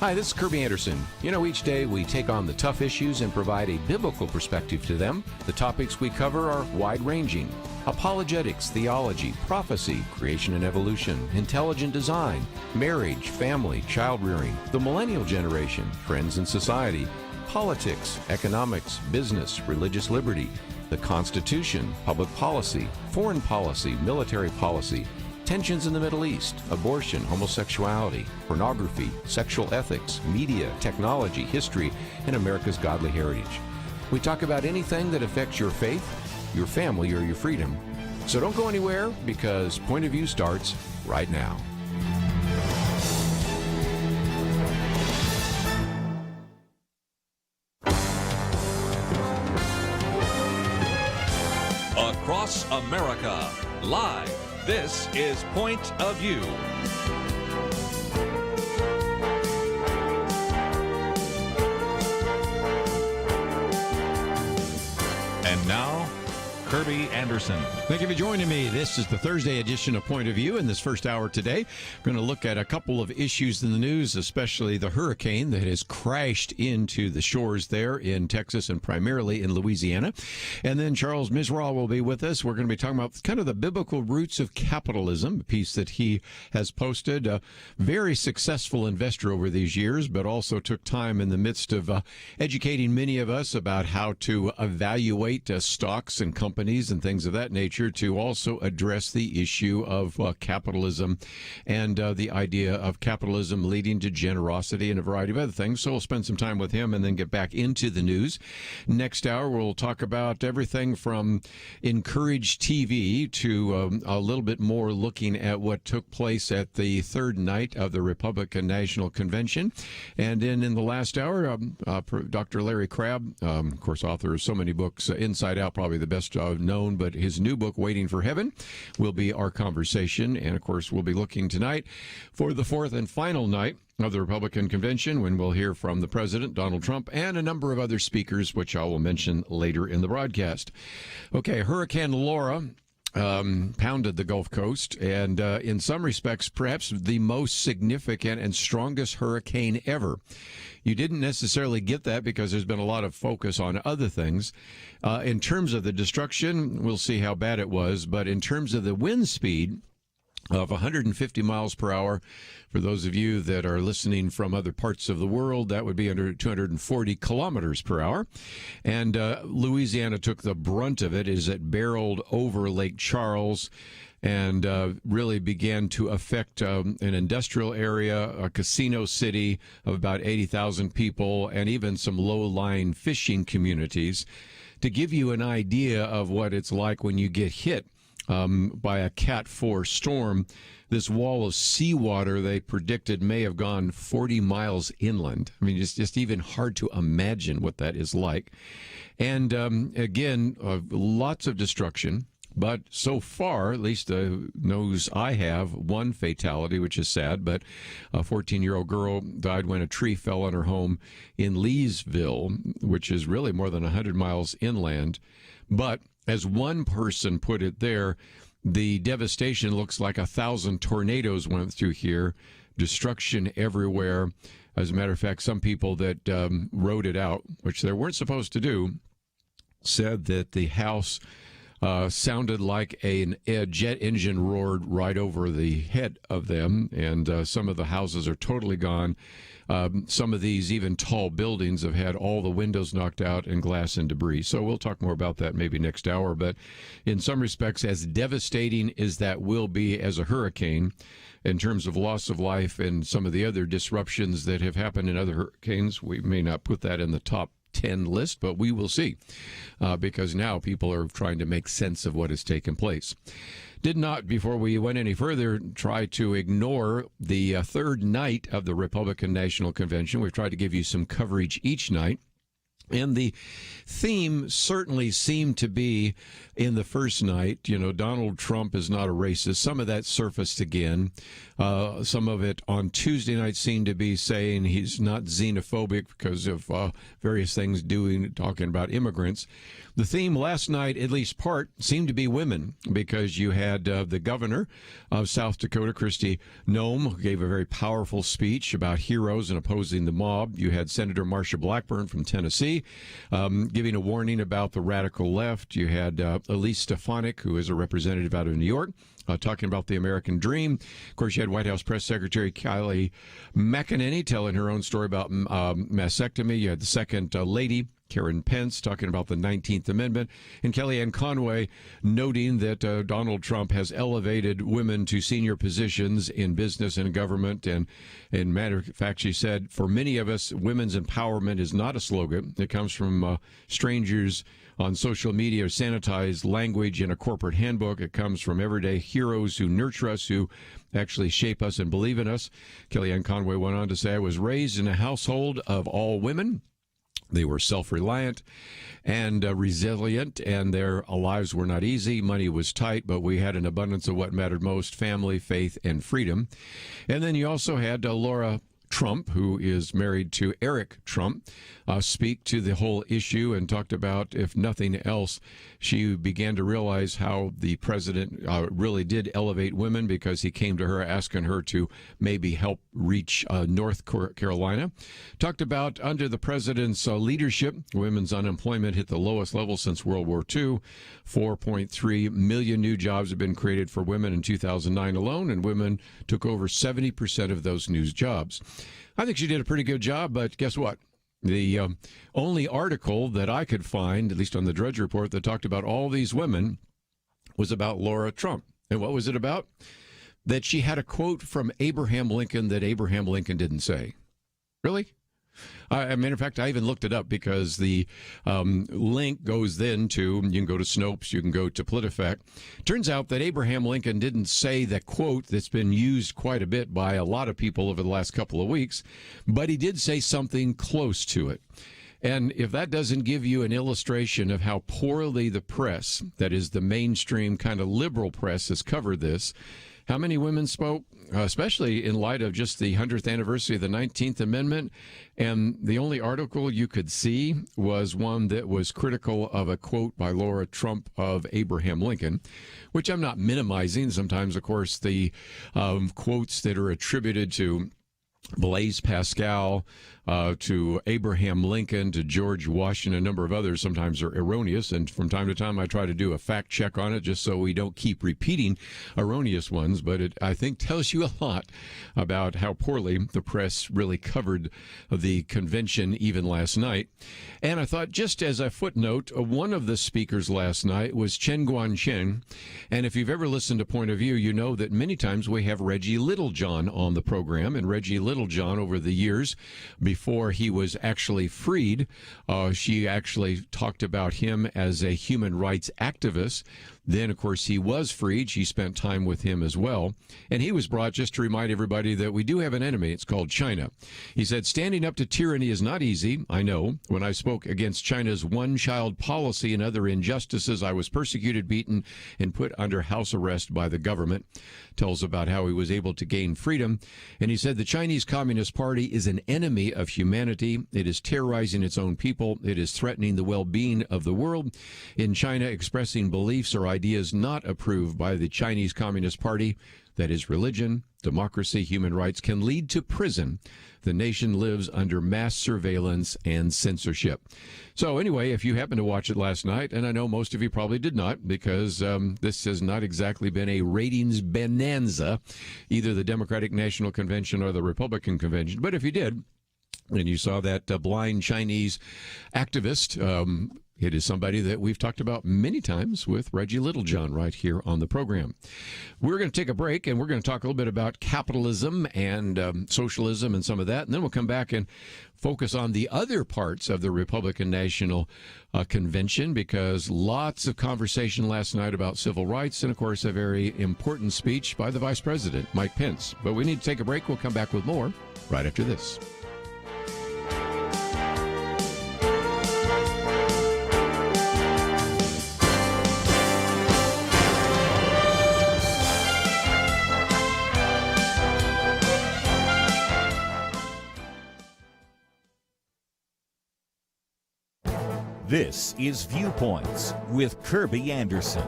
Hi, this is Kirby Anderson. You know, each day we take on the tough issues and provide a biblical perspective to them. The topics we cover are wide-ranging: apologetics, theology, prophecy, creation and evolution, intelligent design, marriage, family, child-rearing, the millennial generation, friends and society, politics, economics, business, religious liberty, the Constitution, public policy, foreign policy, military policy, tensions in the Middle East, abortion, homosexuality, pornography, sexual ethics, media, technology, history, and America's godly heritage. We talk about anything that affects your faith, your family, or your freedom. So don't go anywhere, because Point of View starts right now. Across America, live. This is Point of View. And now, Kirby Anderson. Thank you for joining me. This is the Thursday edition of Point of View. In this first hour today, we're going to look at a couple of issues in the news, especially the hurricane that has crashed into the shores there in Texas and primarily in Louisiana. And then Charles Misraw will be with us. We're going to be talking about kind of the biblical roots of capitalism, a piece that he has posted. A very successful investor over these years, but also took time in the midst of educating many of us about how to evaluate stocks and companies and things of that nature, to also address the issue of capitalism and the idea of capitalism leading to generosity and a variety of other things. So we'll spend some time with him and then get back into the news. Next hour, we'll talk about everything from Encourage TV to a little bit more looking at what took place at the third night of the Republican National Convention. And then in the last hour, Dr. Larry Crabb, of course, author of so many books, Inside Out, probably the best known, but his new book, Waiting for Heaven, will be our conversation. And, of course, we'll be looking tonight for the fourth and final night of the Republican Convention, when we'll hear from the President, Donald Trump, and a number of other speakers, which I will mention later in the broadcast. Okay, Hurricane Laura pounded the Gulf Coast, and in some respects, perhaps the most significant and strongest hurricane ever. You didn't necessarily get that because there's been a lot of focus on other things. In terms of the destruction, we'll see how bad it was, but in terms of the wind speed of 150 miles per hour, for those of you that are listening from other parts of the world, that would be under 240 kilometers per hour. And Louisiana took the brunt of it as it barreled over Lake Charles and really began to affect an industrial area, a casino city of about 80,000 people, and even some low-lying fishing communities. To give you an idea of what it's like when you get hit by a Cat 4 storm, this wall of seawater they predicted may have gone 40 miles inland. I mean, it's just even hard to imagine what that is like. And again, lots of destruction. But so far, at least the news I have, one fatality, which is sad, but a 14-year-old girl died when a tree fell on her home in Leesville, which is really more than 100 miles inland. But as one person put it there, the devastation looks like 1,000 tornadoes went through here, destruction everywhere. As a matter of fact, some people that wrote it out, which they weren't supposed to do, said that the house sounded like a jet engine roared right over the head of them, and some of the houses are totally gone. Some of these, even tall buildings, have had all the windows knocked out and glass and debris. So we'll talk more about that maybe next hour. But in some respects, as devastating as that will be as a hurricane, in terms of loss of life and some of the other disruptions that have happened in other hurricanes, we may not put that in the top 10 list, but we will see because now people are trying to make sense of what has taken place. Did not, before we went any further, try to ignore the third night of the Republican National Convention. We've tried to give you some coverage each night. And the theme certainly seemed to be in the first night, Donald Trump is not a racist. Some of that surfaced again. Some of it on Tuesday night seemed to be saying he's not xenophobic because of various things talking about immigrants. The theme last night, at least part, seemed to be women because you had the governor of South Dakota, Kristi Noem, who gave a very powerful speech about heroes and opposing the mob. You had Senator Marsha Blackburn from Tennessee giving a warning about the radical left. You had Elise Stefanik, who is a representative out of New York, talking about the American dream. Of course, you had White House Press Secretary Kylie McEnany telling her own story about mastectomy. You had the second lady, Karen Pence, talking about the 19th Amendment, and Kellyanne Conway noting that Donald Trump has elevated women to senior positions in business and government. And in matter of fact, she said, for many of us, women's empowerment is not a slogan. It comes from strangers on social media, sanitized language in a corporate handbook. It comes from everyday heroes who nurture us, who actually shape us and believe in us. Kellyanne Conway went on to say, I was raised in a household of all women. They were self-reliant and resilient, and their lives were not easy. Money was tight, but we had an abundance of what mattered most: family, faith, and freedom. And then you also had Laura Trump, who is married to Eric Trump, speak to the whole issue and talked about, if nothing else, she began to realize how the president really did elevate women because he came to her asking her to maybe help reach North Carolina. Talked about under the president's leadership, women's unemployment hit the lowest level since World War II. 4.3 million new jobs have been created for women in 2009 alone, and women took over 70% of those new jobs. I think she did a pretty good job, but guess what? The only article that I could find, at least on the Drudge Report, that talked about all these women was about Laura Trump. And what was it about? That she had a quote from Abraham Lincoln that Abraham Lincoln didn't say. Really? In fact, I even looked it up because the link goes then to, you can go to Snopes, you can go to PolitiFact. Turns out that Abraham Lincoln didn't say the quote that's been used quite a bit by a lot of people over the last couple of weeks, but he did say something close to it. And if that doesn't give you an illustration of how poorly the press, that is the mainstream kind of liberal press, has covered this, how many women spoke, especially in light of just the 100th anniversary of the 19th Amendment? And the only article you could see was one that was critical of a quote by Laura Trump of Abraham Lincoln, which I'm not minimizing. Sometimes, of course, the quotes that are attributed to Blaise Pascal, to Abraham Lincoln, to George Washington, a number of others sometimes are erroneous. And from time to time, I try to do a fact check on it just so we don't keep repeating erroneous ones. But it, I think, tells you a lot about how poorly the press really covered the convention even last night. And I thought, just as a footnote, one of the speakers last night was Chen Guangcheng. And if you've ever listened to Point of View, you know that many times we have Reggie Littlejohn on the program. And Reggie Littlejohn, over the years, before he was actually freed, she actually talked about him as a human rights activist. Then, of course, he was freed. She spent time with him as well. And he was brought just to remind everybody that we do have an enemy. It's called China. He said, standing up to tyranny is not easy. I know. When I spoke against China's one-child policy and other injustices, I was persecuted, beaten, and put under house arrest by the government. Tells about how he was able to gain freedom. And he said the Chinese Communist Party is an enemy of humanity. It is terrorizing its own people. It is threatening the well-being of the world. In China, expressing beliefs or ideas not approved by the Chinese Communist Party, that is religion, democracy, human rights, can lead to prison. The nation lives under mass surveillance and censorship. So anyway, if you happened to watch it last night, and I know most of you probably did not, because this has not exactly been a ratings bonanza, either the Democratic National Convention or the Republican Convention, but if you did, and you saw that blind Chinese activist It is somebody that we've talked about many times with Reggie Littlejohn right here on the program. We're going to take a break, and we're going to talk a little bit about capitalism and socialism and some of that, and then we'll come back and focus on the other parts of the Republican National Convention, because lots of conversation last night about civil rights and, of course, a very important speech by the Vice President, Mike Pence. But we need to take a break. We'll come back with more right after this. This is Viewpoints with Kirby Anderson.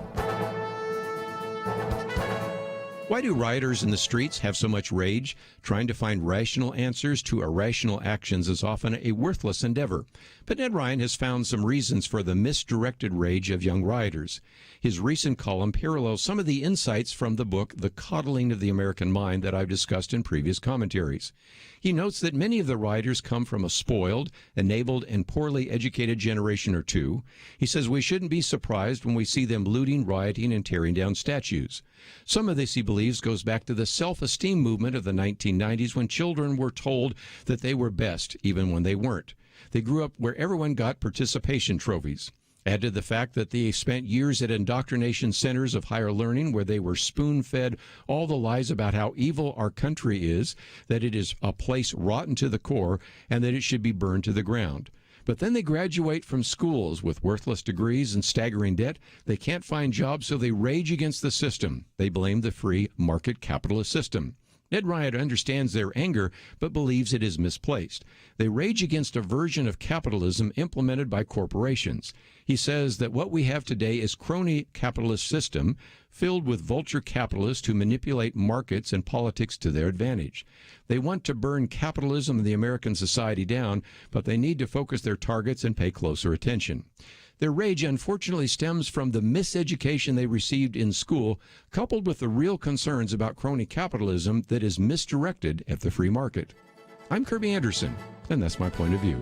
Why do rioters in the streets have so much rage? Trying to find rational answers to irrational actions is often a worthless endeavor. But Ned Ryan has found some reasons for the misdirected rage of young rioters. His recent column parallels some of the insights from the book The Coddling of the American Mind that I've discussed in previous commentaries. He notes that many of the rioters come from a spoiled, enabled, and poorly educated generation or two. He says we shouldn't be surprised when we see them looting, rioting, and tearing down statues. Some of this, he believes, goes back to the self-esteem movement of the 1990s, when children were told that they were best, even when they weren't. They grew up where everyone got participation trophies. Add to the fact that they spent years at indoctrination centers of higher learning where they were spoon-fed all the lies about how evil our country is, that it is a place rotten to the core, and that it should be burned to the ground. But then they graduate from schools with worthless degrees and staggering debt. They can't find jobs, so they rage against the system. They blame the free market capitalist system. Ned Ryan understands their anger, but believes it is misplaced. They rage against a version of capitalism implemented by corporations. He says that what we have today is crony capitalist system filled with vulture capitalists who manipulate markets and politics to their advantage. They want to burn capitalism and the American society down, but they need to focus their targets and pay closer attention. Their rage, unfortunately, stems from the miseducation they received in school, coupled with the real concerns about crony capitalism that is misdirected at the free market. I'm Kirby Anderson, and that's my point of view.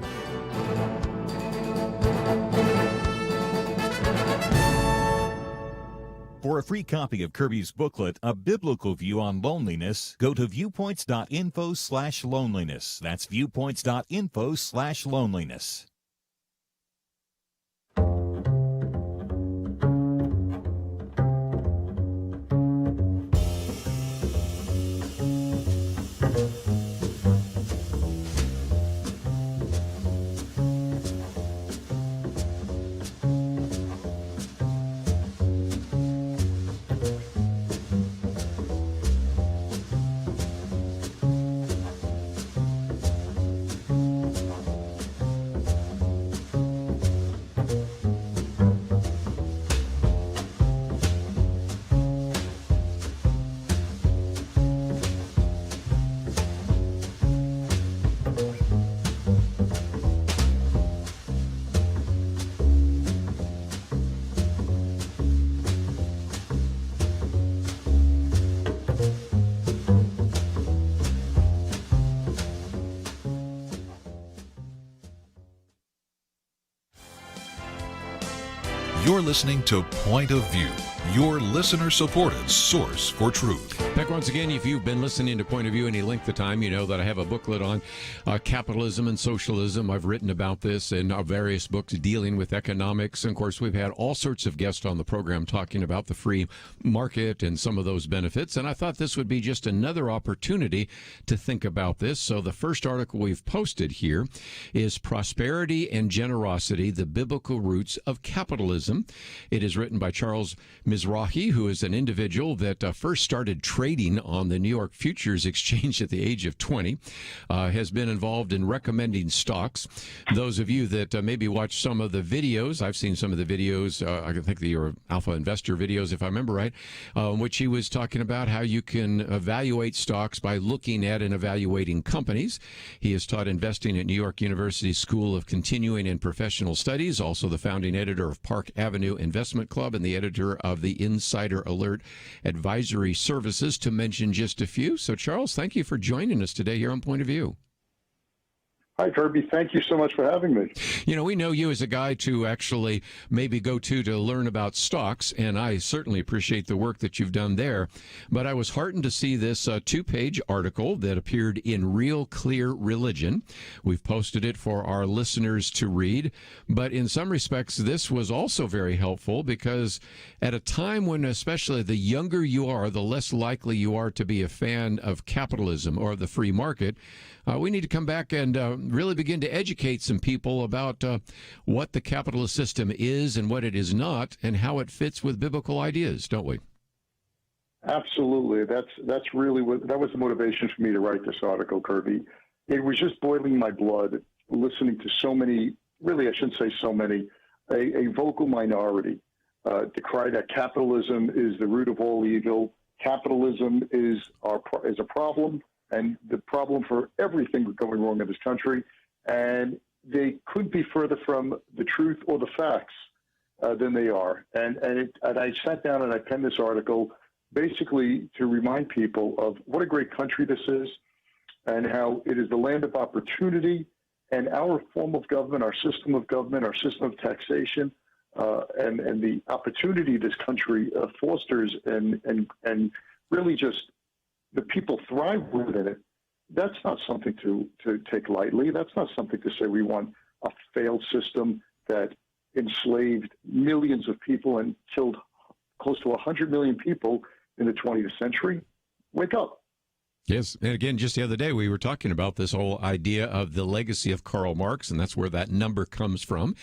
For a free copy of Kirby's booklet, A Biblical View on Loneliness, go to viewpoints.info/loneliness. That's viewpoints.info/loneliness. You're listening to Point of View, your listener-supported source for truth. Back once again, if you've been listening to Point of View any length of time, you know that I have a booklet on capitalism and socialism. I've written about this in various books dealing with economics. And, of course, we've had all sorts of guests on the program talking about the free market and some of those benefits. And I thought this would be just another opportunity to think about this. So the first article we've posted here is Prosperity and Generosity, the Biblical Roots of Capitalism. It is written by Charles Mizrahi, who is an individual that first started trading on the New York Futures Exchange at the age of 20, has been involved in recommending stocks. Those of you that maybe watch some of the videos, I've seen some of the videos, I think the Alpha Investor videos, if I remember right, in which he was talking about how you can evaluate stocks by looking at and evaluating companies. He has taught investing at New York University School of Continuing and Professional Studies, also the founding editor of Park Avenue Investment Club and the editor of the Insider Alert Advisory Services, to mention just a few. So, Charles, thank you for joining us today here on Point of View. Hi, Kirby. Thank you so much for having me. You know, we know you as a guy to actually maybe go to learn about stocks, and I certainly appreciate the work that you've done there. But I was heartened to see this two-page article that appeared in Real Clear Religion. We've posted it for our listeners to read. But in some respects, this was also very helpful because at a time when especially the younger you are, the less likely you are to be a fan of capitalism or the free market, we need to come back and really begin to educate some people about what the capitalist system is and what it is not and how it fits with biblical ideas, don't we? Absolutely. That's really that was the motivation for me to write this article, Kirby. It was just boiling my blood listening to so many, really I shouldn't say so many, a vocal minority decry that capitalism is the root of all evil. Capitalism is a problem, and the problem for everything going wrong in this country. And they couldn't be further from the truth or the facts than they are. And I sat down and I penned this article basically to remind people of what a great country this is and how it is the land of opportunity, and our form of government, our system of government, our system of taxation, and the opportunity this country fosters and really just the people thrive within it. That's not something to take lightly. That's not something to say we want a failed system that enslaved millions of people and killed close to 100 million people in the 20th century. Wake up. Yes, and again, just the other day we were talking about this whole idea of the legacy of Karl Marx, and that's where that number comes from.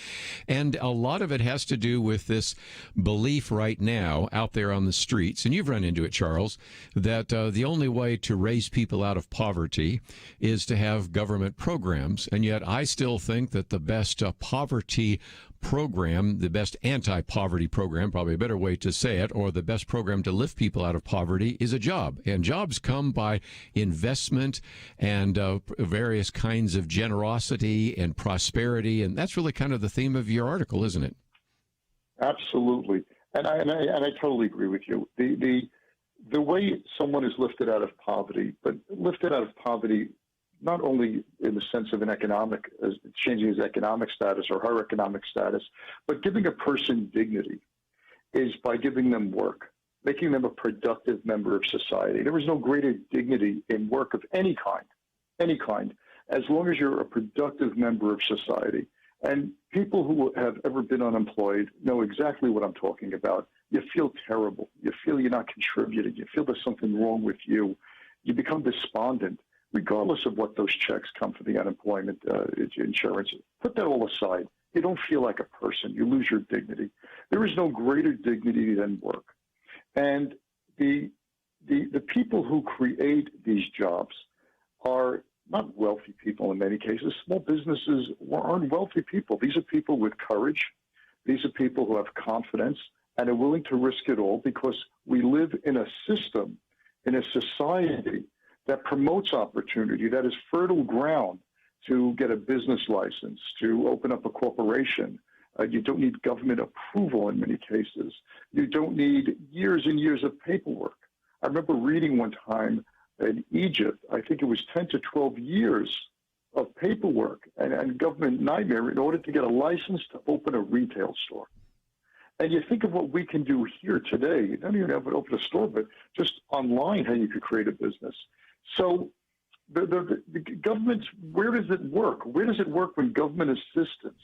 And a lot of it has to do with this belief right now out there on the streets, and you've run into it, Charles, that the only way to raise people out of poverty is to have government programs. And yet I still think that the best poverty program, the best anti-poverty program, probably a better way to say it, or the best program to lift people out of poverty is a job. And jobs come by investment and various kinds of generosity and prosperity. And that's really kind of the theme of your article, isn't it? Absolutely. And I totally agree with you. The way someone is lifted out of poverty, but lifted out of poverty not only in the sense of changing his economic status or her economic status, but giving a person dignity is by giving them work, making them a productive member of society. There is no greater dignity in work of any kind, as long as you're a productive member of society. And people who have ever been unemployed know exactly what I'm talking about. You feel terrible. You feel you're not contributing. You feel there's something wrong with you. You become despondent, regardless of what those checks come for the unemployment insurance. Put that all aside. You don't feel like a person. You lose your dignity. There is no greater dignity than work. And the people who create these jobs are not wealthy people in many cases. Small businesses aren't wealthy people. These are people with courage. These are people who have confidence and are willing to risk it all, because we live in a system, in a society that promotes opportunity, that is fertile ground to get a business license, to open up a corporation. You don't need government approval in many cases. You don't need years and years of paperwork. I remember reading one time in Egypt, I think it was 10 to 12 years of paperwork and government nightmare in order to get a license to open a retail store. And you think of what we can do here today. You don't even have to open a store, but just online how you could create a business. So the government, where does it work? Where does it work when government assistance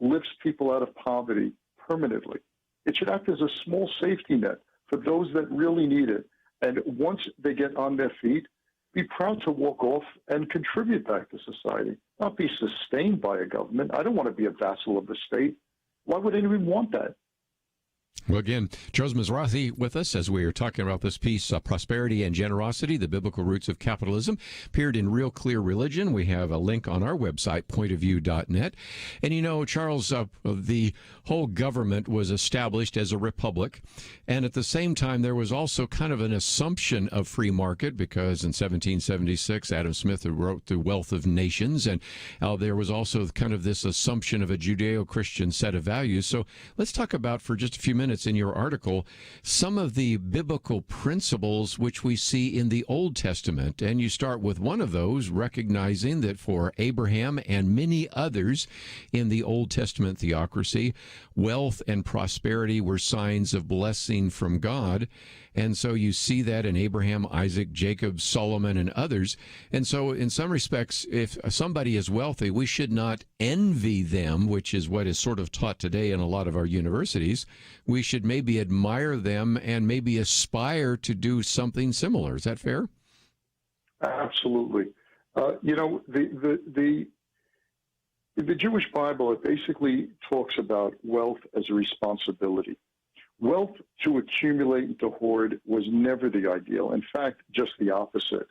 lifts people out of poverty permanently? It should act as a small safety net for those that really need it. And once they get on their feet, be proud to walk off and contribute back to society, not be sustained by a government. I don't want to be a vassal of the state. Why would anyone want that? Well, again, Charles Mizrahi with us as we are talking about this piece, Prosperity and Generosity, the Biblical Roots of Capitalism, appeared in Real Clear Religion. We have a link on our website, pointofview.net. And you know, Charles, the whole government was established as a republic. And at the same time, there was also kind of an assumption of free market, because in 1776, Adam Smith wrote The Wealth of Nations. And there was also kind of this assumption of a Judeo-Christian set of values. So let's talk about for just a few minutes that's in your article, some of the biblical principles which we see in the Old Testament. And you start with one of those, recognizing that for Abraham and many others in the Old Testament theocracy, wealth and prosperity were signs of blessing from God. And so you see that in Abraham, Isaac, Jacob, Solomon, and others. And so in some respects, if somebody is wealthy, we should not envy them, which is what is sort of taught today in a lot of our universities. We should maybe admire them and maybe aspire to do something similar. Is that fair? Absolutely. The Jewish Bible, it basically talks about wealth as a responsibility. Wealth to accumulate and to hoard was never the ideal. In fact, just the opposite.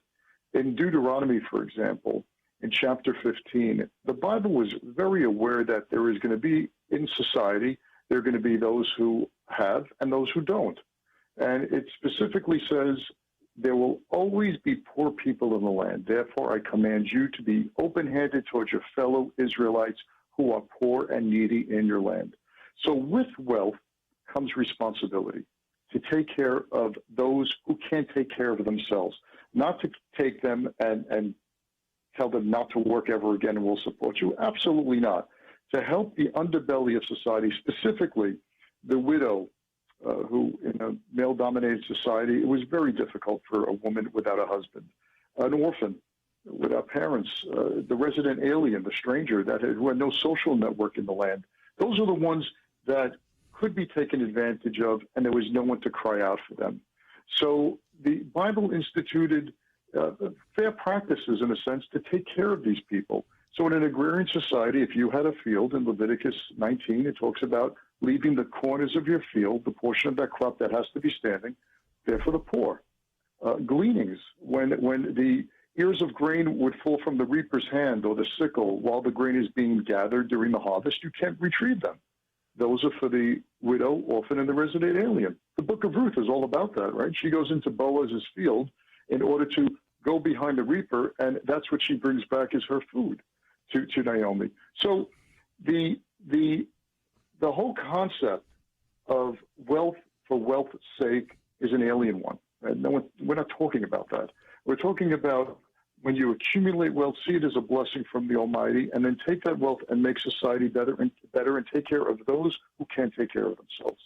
In Deuteronomy, for example, in chapter 15, the Bible was very aware that there is going to be, in society, there are going to be those who have and those who don't. And it specifically says, there will always be poor people in the land. Therefore, I command you to be open-handed towards your fellow Israelites who are poor and needy in your land. So with wealth comes responsibility to take care of those who can't take care of themselves, not to take them and tell them not to work ever again and we'll support you. Absolutely not. To help the underbelly of society, specifically the widow, who in a male-dominated society, it was very difficult for a woman without a husband, an orphan without parents, the resident alien, the stranger who had no social network in the land. Those are the ones that could be taken advantage of, and there was no one to cry out for them. So the Bible instituted fair practices, in a sense, to take care of these people. So in an agrarian society, if you had a field, in Leviticus 19, it talks about leaving the corners of your field, the portion of that crop that has to be standing, there for the poor. Gleanings, when the ears of grain would fall from the reaper's hand or the sickle while the grain is being gathered during the harvest, you can't retrieve them. Those are for the widow, orphan, and the resident alien. The book of Ruth is all about that, right? She goes into Boaz's field in order to go behind the reaper, and that's what she brings back as her food to Naomi. So the whole concept of wealth for wealth's sake is an alien one. Right? We're not talking about that. We're talking about when you accumulate wealth, see it as a blessing from the Almighty, and then take that wealth and make society better and take care of those who can't take care of themselves.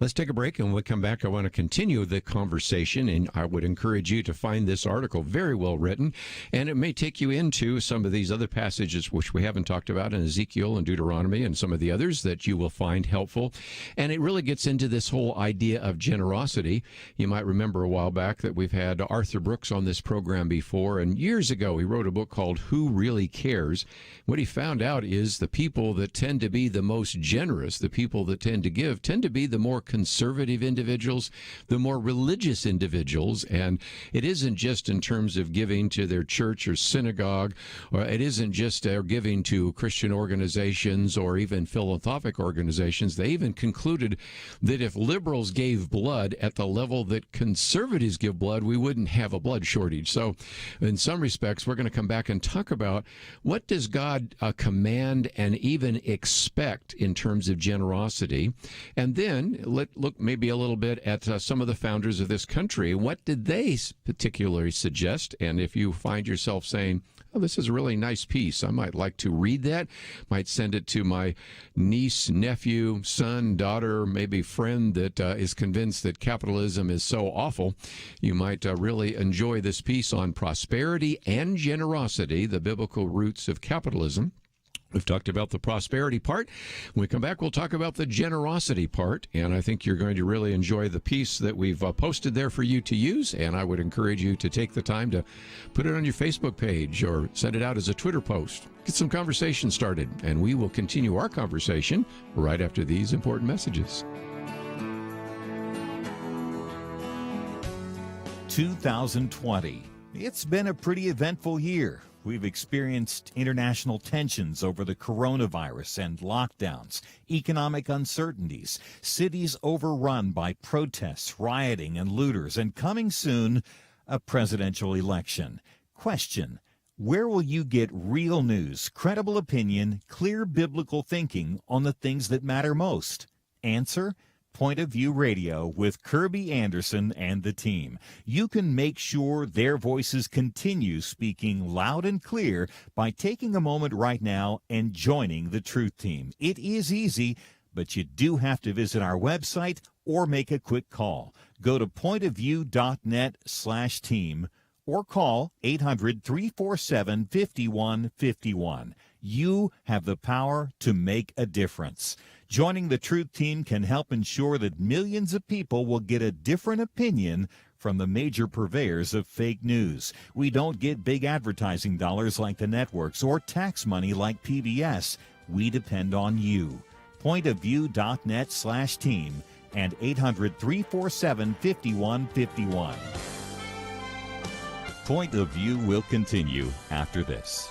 Let's take a break, and when we come back, I want to continue the conversation, and I would encourage you to find this article very well written, and it may take you into some of these other passages which we haven't talked about in Ezekiel and Deuteronomy and some of the others that you will find helpful, and it really gets into this whole idea of generosity. You might remember a while back that we've had Arthur Brooks on this program before, and years ago he wrote a book called Who Really Cares? What he found out is the people that tend to be the most generous, the people that tend to give, tend to be the more conservative individuals, the more religious individuals. And it isn't just in terms of giving to their church or synagogue, or it isn't just their giving to Christian organizations or even philanthropic organizations. They even concluded that if liberals gave blood at the level that conservatives give blood, we wouldn't have a blood shortage. So in some respects, we're going to come back and talk about what does God command and even expect in terms of generosity. And then let's look maybe a little bit at some of the founders of this country. What did they particularly suggest? And if you find yourself saying, oh, this is a really nice piece, I might like to read that, might send it to my niece, nephew, son, daughter, maybe friend that is convinced that capitalism is so awful, you might really enjoy this piece on prosperity and generosity, the biblical roots of capitalism. We've talked about the prosperity part. When we come back, we'll talk about the generosity part, and I think you're going to really enjoy the piece that we've posted there for you to use, and I would encourage you to take the time to put it on your Facebook page or send it out as a Twitter post. Get some conversation started, and we will continue our conversation right after these important messages. 2020. It's been a pretty eventful year. We've experienced international tensions over the coronavirus and lockdowns, economic uncertainties, cities overrun by protests, rioting, and looters, and coming soon, a presidential election. Question: where will you get real news, credible opinion, clear biblical thinking on the things that matter most? Answer: Point of View Radio with Kirby Anderson and the team. You can make sure their voices continue speaking loud and clear by taking a moment right now and joining the Truth Team. It is easy, but you do have to visit our website or make a quick call. Go to pointofview.net/team or call 800-347-5151. You have the power to make a difference. Joining the Truth Team can help ensure that millions of people will get a different opinion from the major purveyors of fake news. We don't get big advertising dollars like the networks or tax money like PBS. We depend on you. Pointofview.net/team and 800-347-5151. Point of View will continue after this.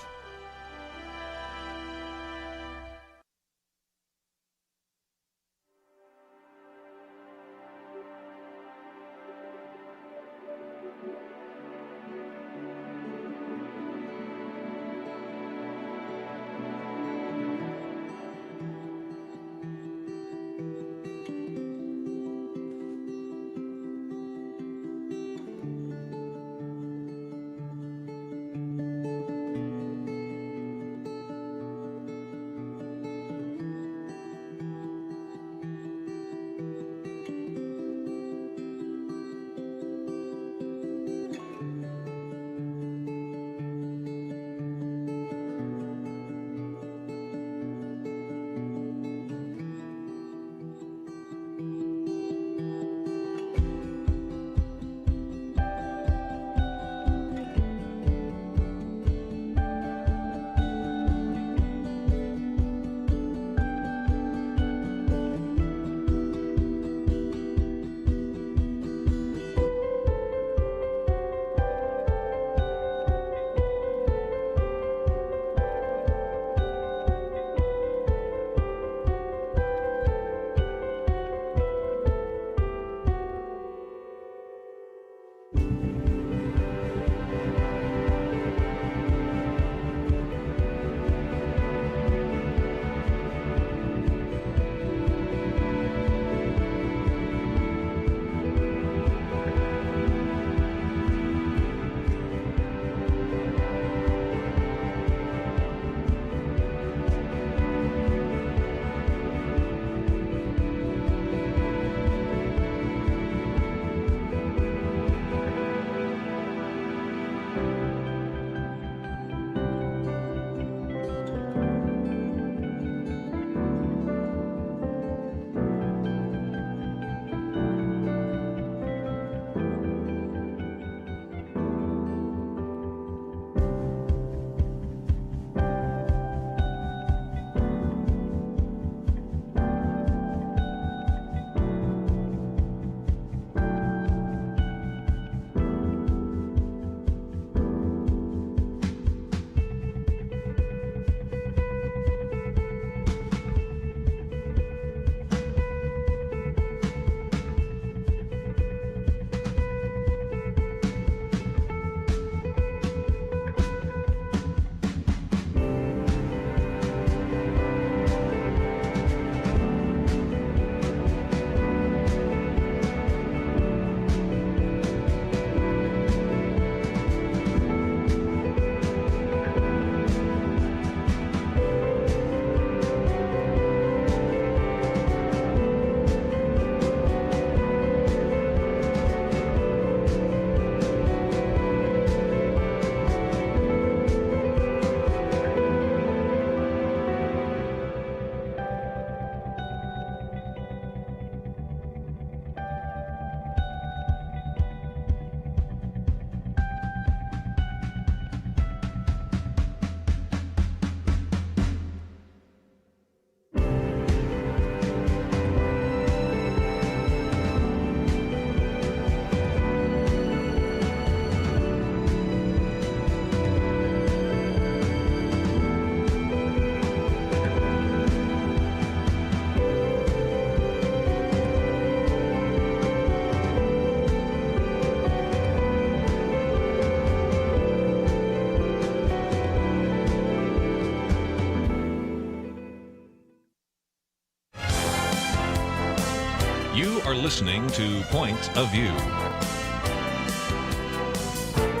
listening to Point of View.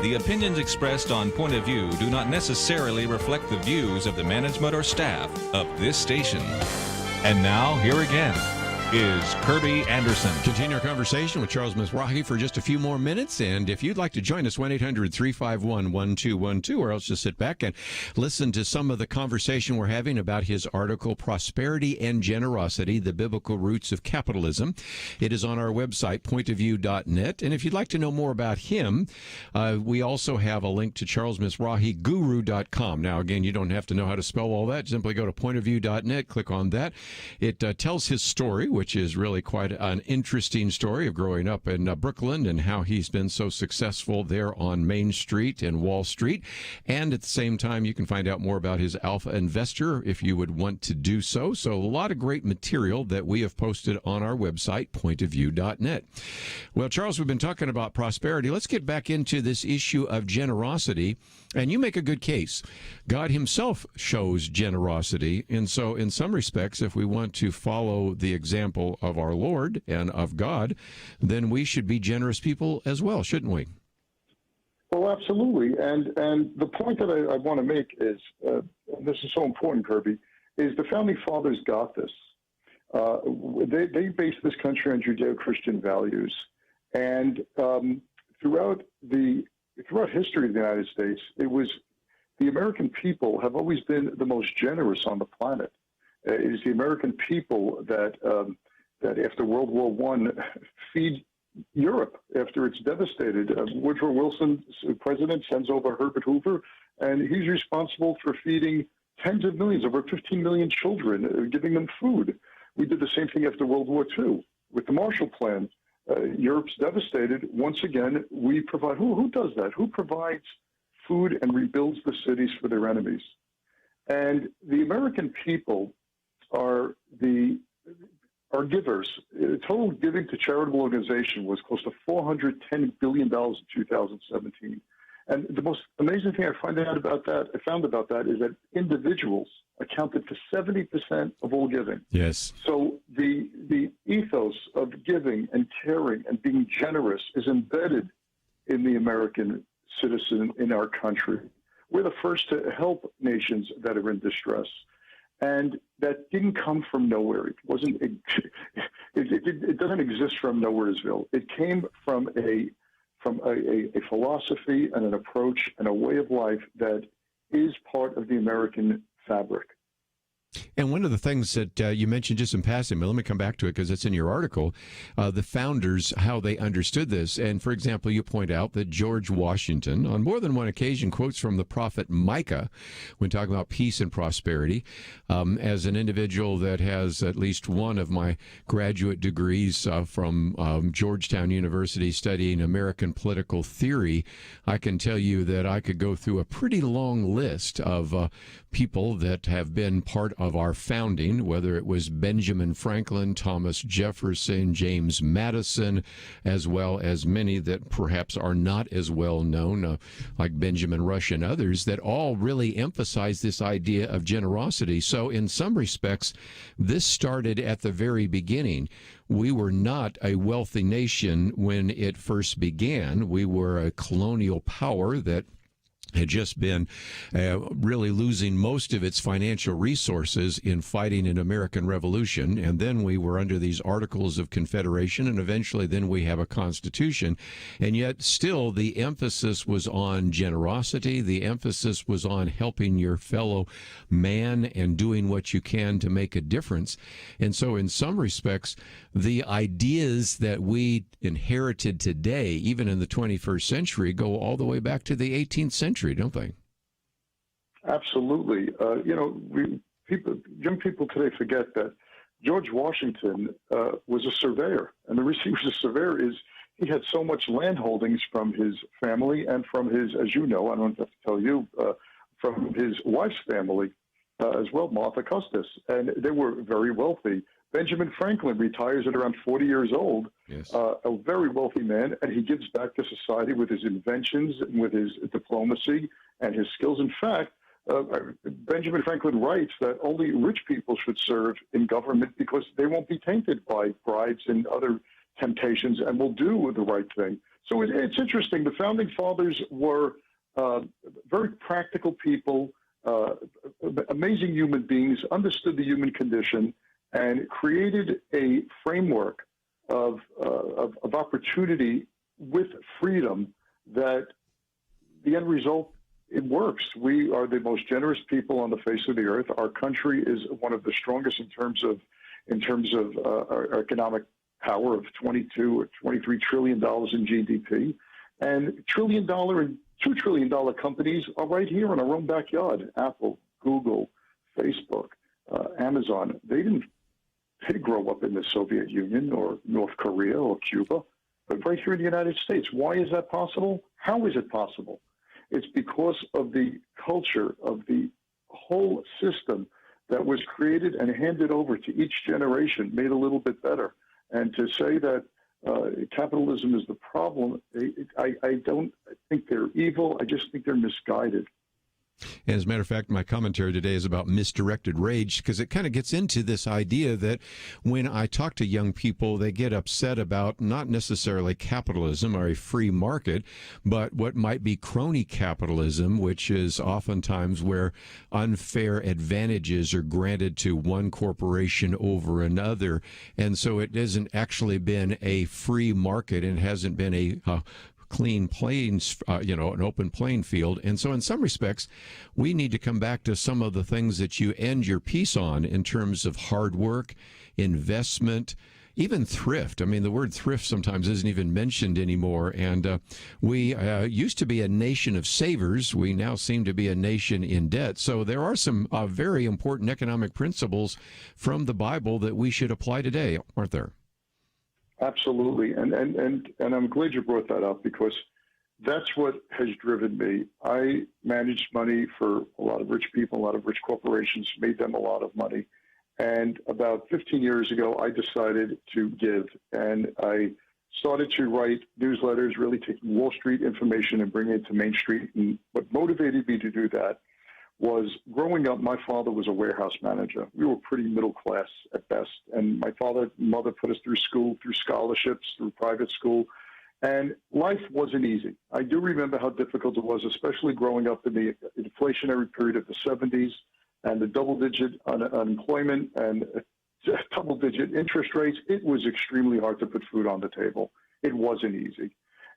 The opinions expressed on Point of View do not necessarily reflect the views of the management or staff of this station. And now, here again is Kirby Anderson. Continue our conversation with Charles Mizrahi for just a few more minutes. And if you'd like to join us, 1-800-351-1212, or else just sit back and listen to some of the conversation we're having about his article, Prosperity and Generosity, the Biblical Roots of Capitalism. It is on our website, pointofview.net. And if you'd like to know more about him, we also have a link to charlesmizrahiguru.com. Now, again, you don't have to know how to spell all that. Simply go to pointofview.net, click on that. It tells his story, which is really quite an interesting story of growing up in Brooklyn and how he's been so successful there on Main Street and Wall Street. And at the same time, you can find out more about his Alpha Investor if you would want to do so. So a lot of great material that we have posted on our website, pointofview.net. Well, Charles, we've been talking about prosperity. Let's get back into this issue of generosity. And you make a good case. God himself shows generosity. And so in some respects, if we want to follow the example of our Lord and of God, then we should be generous people as well, shouldn't we? Well, absolutely. And the point that I want to make is, this is so important, Kirby, is the Founding Fathers got this. They based this country on Judeo-Christian values. And throughout history of the United States, it was the American people have always been the most generous on the planet. It is the American people that after World War I feed Europe after it's devastated. Woodrow Wilson, president, sends over Herbert Hoover, and he's responsible for feeding tens of millions, over 15 million children, giving them food. We did the same thing after World War II with the Marshall Plan. Europe's devastated. Once again, we provide. Who does that? Who provides food and rebuilds the cities for their enemies? And the American people are givers. Total giving to charitable organization was close to $410 billion in 2017. And the most amazing thing I found about that is that individuals accounted for 70% of all giving. Yes. So the ethos of giving and caring and being generous is embedded in the American citizen in our country. We're the first to help nations that are in distress. And that didn't come from nowhere. It wasn't. It doesn't exist from nowheresville. It came from a philosophy and an approach and a way of life that is part of the American fabric. And one of the things that you mentioned just in passing, but let me come back to it because it's in your article, the founders, how they understood this. And, for example, you point out that George Washington, on more than one occasion, quotes from the prophet Micah when talking about peace and prosperity. As an individual that has at least one of my graduate degrees from Georgetown University studying American political theory, I can tell you that I could go through a pretty long list of people that have been part of our founding, whether it was Benjamin Franklin, Thomas Jefferson, James Madison, as well as many that perhaps are not as well known, like Benjamin Rush and others, that all really emphasize this idea of generosity. So in some respects, this started at the very beginning. We were not a wealthy nation when it first began. We were a colonial power that had just been really losing most of its financial resources in fighting an American Revolution. And then we were under these Articles of Confederation, and eventually then we have a Constitution. And yet still the emphasis was on generosity. The emphasis was on helping your fellow man and doing what you can to make a difference. And so in some respects, the ideas that we inherited today, even in the 21st century, go all the way back to the 18th century. Don't they? Absolutely. Young people today forget that George Washington was a surveyor, and the reason he was a surveyor is he had so much land holdings from his family and from his, as you know, I don't have to tell you, from his wife's family as well, Martha Custis, and they were very wealthy. Benjamin Franklin retires at around 40 years old, yes. A very wealthy man, and he gives back to society with his inventions and with his diplomacy and his skills. In fact, Benjamin Franklin writes that only rich people should serve in government because they won't be tainted by bribes and other temptations and will do the right thing. So it's interesting. The founding fathers were very practical people, amazing human beings, understood the human condition, and created a framework of opportunity with freedom that the end result, it works. We are the most generous people on the face of the earth. Our country is one of the strongest in terms of our economic power of $22 or $23 trillion in GDP, and $1 trillion and $2 trillion companies are right here in our own backyard. Apple, Google, Facebook, Amazon. They didn't grow up in the Soviet Union or North Korea or Cuba, but right here in the United States. Why is that possible? How is it possible? It's because of the culture of the whole system that was created and handed over to each generation, made a little bit better. And to say that capitalism is the problem, I don't think they're evil. I just think they're misguided. And as a matter of fact, my commentary today is about misdirected rage, because it kind of gets into this idea that when I talk to young people, they get upset about not necessarily capitalism or a free market, but what might be crony capitalism, which is oftentimes where unfair advantages are granted to one corporation over another. And so it hasn't actually been a free market and hasn't been a clean plains, an open playing field. And so in some respects, we need to come back to some of the things that you end your piece on in terms of hard work, investment, even thrift. I mean, the word thrift sometimes isn't even mentioned anymore. And we used to be a nation of savers. We now seem to be a nation in debt. So there are some very important economic principles from the Bible that we should apply today, aren't there? Absolutely, and I'm glad you brought that up, because that's what has driven me. I managed money for a lot of rich people, a lot of rich corporations, made them a lot of money. And about 15 years ago, I decided to give, and I started to write newsletters, really taking Wall Street information and bringing it to Main Street. And what motivated me to do that was, growing up, my father was a warehouse manager. We were pretty middle class at best. And my father and mother put us through school, through scholarships, through private school. And life wasn't easy. I do remember how difficult it was, especially growing up in the inflationary period of the 70s and the double-digit unemployment and double-digit interest rates. It was extremely hard to put food on the table. It wasn't easy.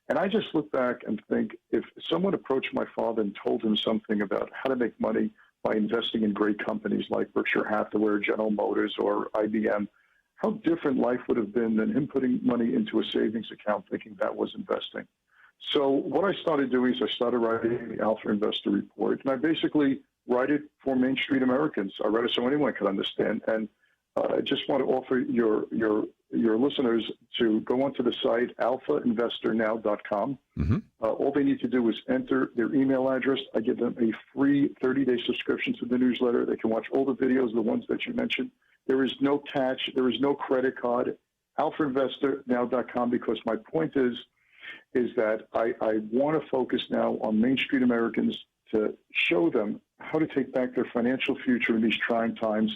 And I just look back and think, if someone approached my father and told him something about how to make money by investing in great companies like Berkshire Hathaway or General Motors or IBM, how different life would have been than him putting money into a savings account thinking that was investing. So what I started doing is I started writing the Alpha Investor Report, and I basically write it for Main Street Americans. I write it so anyone can understand. And I just want to offer your listeners to go onto the site, alphainvestornow.com. Mm-hmm. All they need to do is enter their email address. I give them a free 30-day subscription to the newsletter. They can watch all the videos, the ones that you mentioned. There is no catch. There is no credit card. Alphainvestornow.com, because my point is that I want to focus now on Main Street Americans to show them how to take back their financial future in these trying times,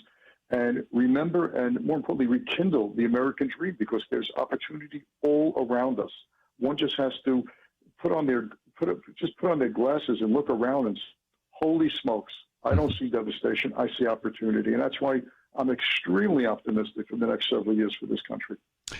and remember, and more importantly, rekindle the American dream, because there's opportunity all around us. One just has to put on their glasses and look around and, holy smokes, I don't see devastation. I see opportunity. And that's why I'm extremely optimistic for the next several years for this country.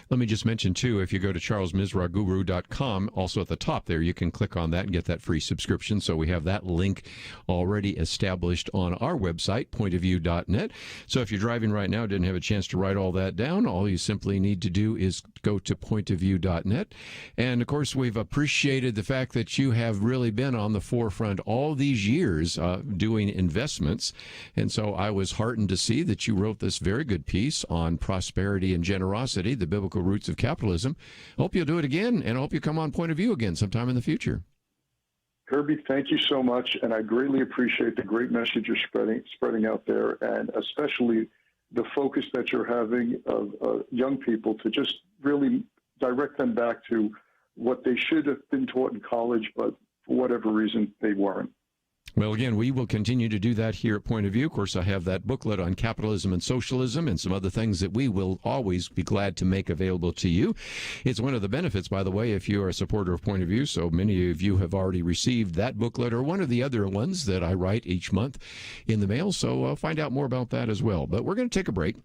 Let me just mention, too, if you go to charlesmizraguru.com, also at the top there, you can click on that and get that free subscription. So we have that link already established on our website, pointofview.net. So if you're driving right now, didn't have a chance to write all that down, all you simply need to do is go to pointofview.net. And, of course, we've appreciated the fact that you have really been on the forefront all these years doing investments. And so I was heartened to see that you wrote this very good piece on prosperity and generosity, the biblical roots of capitalism. Hope you'll do it again, and I hope you come on Point of View again sometime in the future. Kirby, thank you so much, and I greatly appreciate the great message you're spreading out there, and especially the focus that you're having of young people to just really direct them back to what they should have been taught in college, but for whatever reason, they weren't. Well, again, we will continue to do that here at Point of View. Of course, I have that booklet on capitalism and socialism and some other things that we will always be glad to make available to you. It's one of the benefits, by the way, if you are a supporter of Point of View. So many of you have already received that booklet or one of the other ones that I write each month in the mail. So find out more about that as well. But we're going to take a break.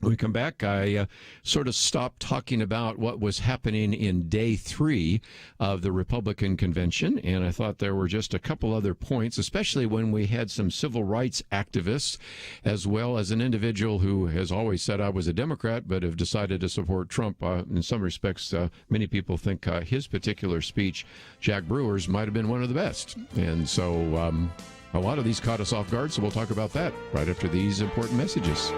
When we come back, I sort of stopped talking about what was happening in day 3 of the Republican convention, and I thought there were just a couple other points, especially when we had some civil rights activists, as well as an individual who has always said I was a Democrat, but have decided to support Trump. In some respects, many people think his particular speech, Jack Brewer's, might have been one of the best. And so a lot of these caught us off guard, so we'll talk about that right after these important messages.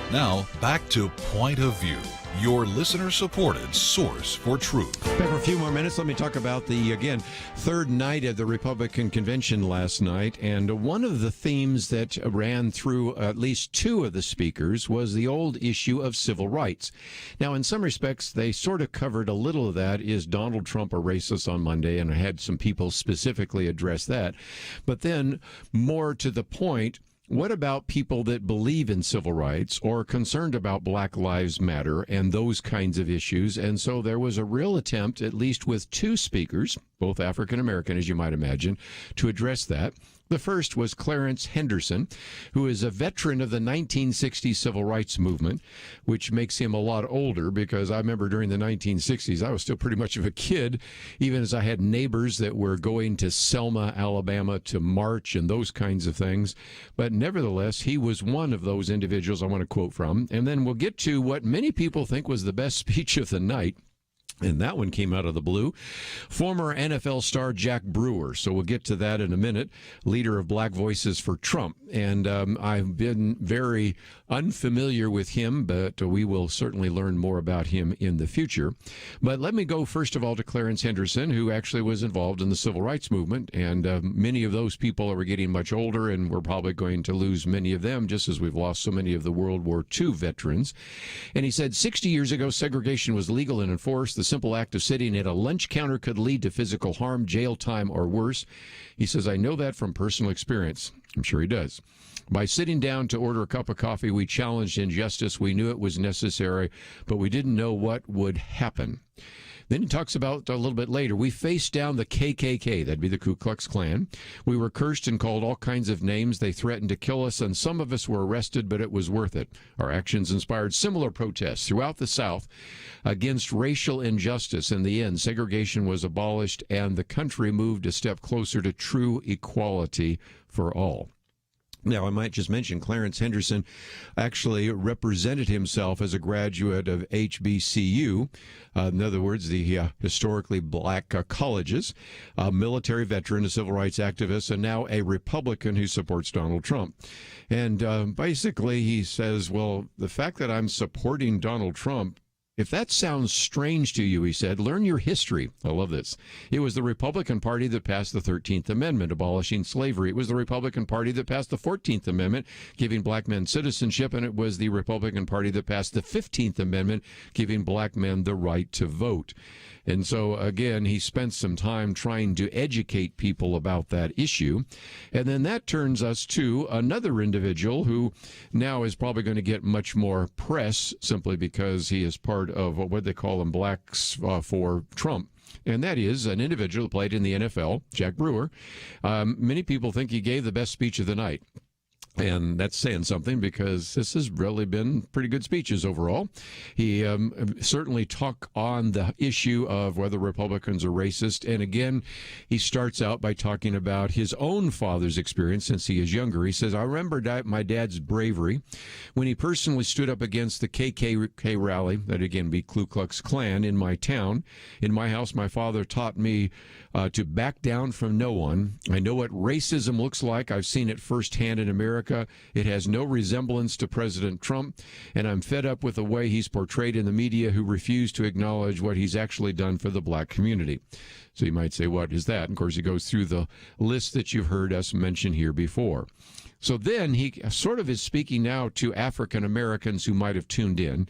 Now, back to Point of View, your listener-supported source for truth. Back for a few more minutes, let me talk about the, again, third night of the Republican convention last night. And one of the themes that ran through at least two of the speakers was the old issue of civil rights. Now, in some respects, they sort of covered a little of that. Is Donald Trump a racist on Monday? And I had some people specifically address that. But then, more to the point, what about people that believe in civil rights or are concerned about Black Lives Matter and those kinds of issues? And so there was a real attempt, at least with two speakers, both African American, as you might imagine, to address that. The first was Clarence Henderson, who is a veteran of the 1960s civil rights movement, which makes him a lot older because I remember during the 1960s, I was still pretty much of a kid, even as I had neighbors that were going to Selma, Alabama to march and those kinds of things. But nevertheless, he was one of those individuals I want to quote from. And then we'll get to what many people think was the best speech of the night. And that one came out of the blue. Former NFL star Jack Brewer. So we'll get to that in a minute. Leader of Black Voices for Trump. And I've been very unfamiliar with him, but we will certainly learn more about him in the future. But let me go first of all to Clarence Henderson, who actually was involved in the civil rights movement. And many of those people are getting much older, and we're probably going to lose many of them, just as we've lost so many of the World War II veterans. And he said 60 years ago, segregation was legal and enforced. The simple act of sitting at a lunch counter could lead to physical harm, jail time, or worse. He says, I know that from personal experience. I'm sure he does. By sitting down to order a cup of coffee, we challenged injustice. We knew it was necessary, but we didn't know what would happen. Then he talks about a little bit later, we faced down the KKK, that'd be the Ku Klux Klan. We were cursed and called all kinds of names. They threatened to kill us, and some of us were arrested, but it was worth it. Our actions inspired similar protests throughout the South against racial injustice. In the end, segregation was abolished, and the country moved a step closer to true equality for all. Now, I might just mention Clarence Henderson actually represented himself as a graduate of HBCU, in other words, the historically black colleges, a military veteran, a civil rights activist, and now a Republican who supports Donald Trump. And basically he says, well, the fact that I'm supporting Donald Trump, if that sounds strange to you, he said, learn your history. I love this. It was the Republican Party that passed the 13th Amendment, abolishing slavery. It was the Republican Party that passed the 14th Amendment, giving black men citizenship. And it was the Republican Party that passed the 15th Amendment, giving black men the right to vote. And so, again, he spent some time trying to educate people about that issue. And then that turns us to another individual who now is probably going to get much more press simply because he is part of what they call them Blacks for Trump. And that is an individual who played in the NFL, Jack Brewer. Many people think he gave the best speech of the night. And that's saying something because this has really been pretty good speeches overall. He certainly talked on the issue of whether Republicans are racist. And again, he starts out by talking about his own father's experience since he is younger. He says, I remember my dad's bravery when he personally stood up against the KKK rally, that again be Ku Klux Klan, in my town. In my house, my father taught me to back down from no one. I know what racism looks like. I've seen it firsthand in America. It has no resemblance to President Trump, and I'm fed up with the way he's portrayed in the media, who refuse to acknowledge what he's actually done for the black community. So you might say, what is that? And of course, he goes through the list that you've heard us mention here before. So then he sort of is speaking now to African Americans who might have tuned in.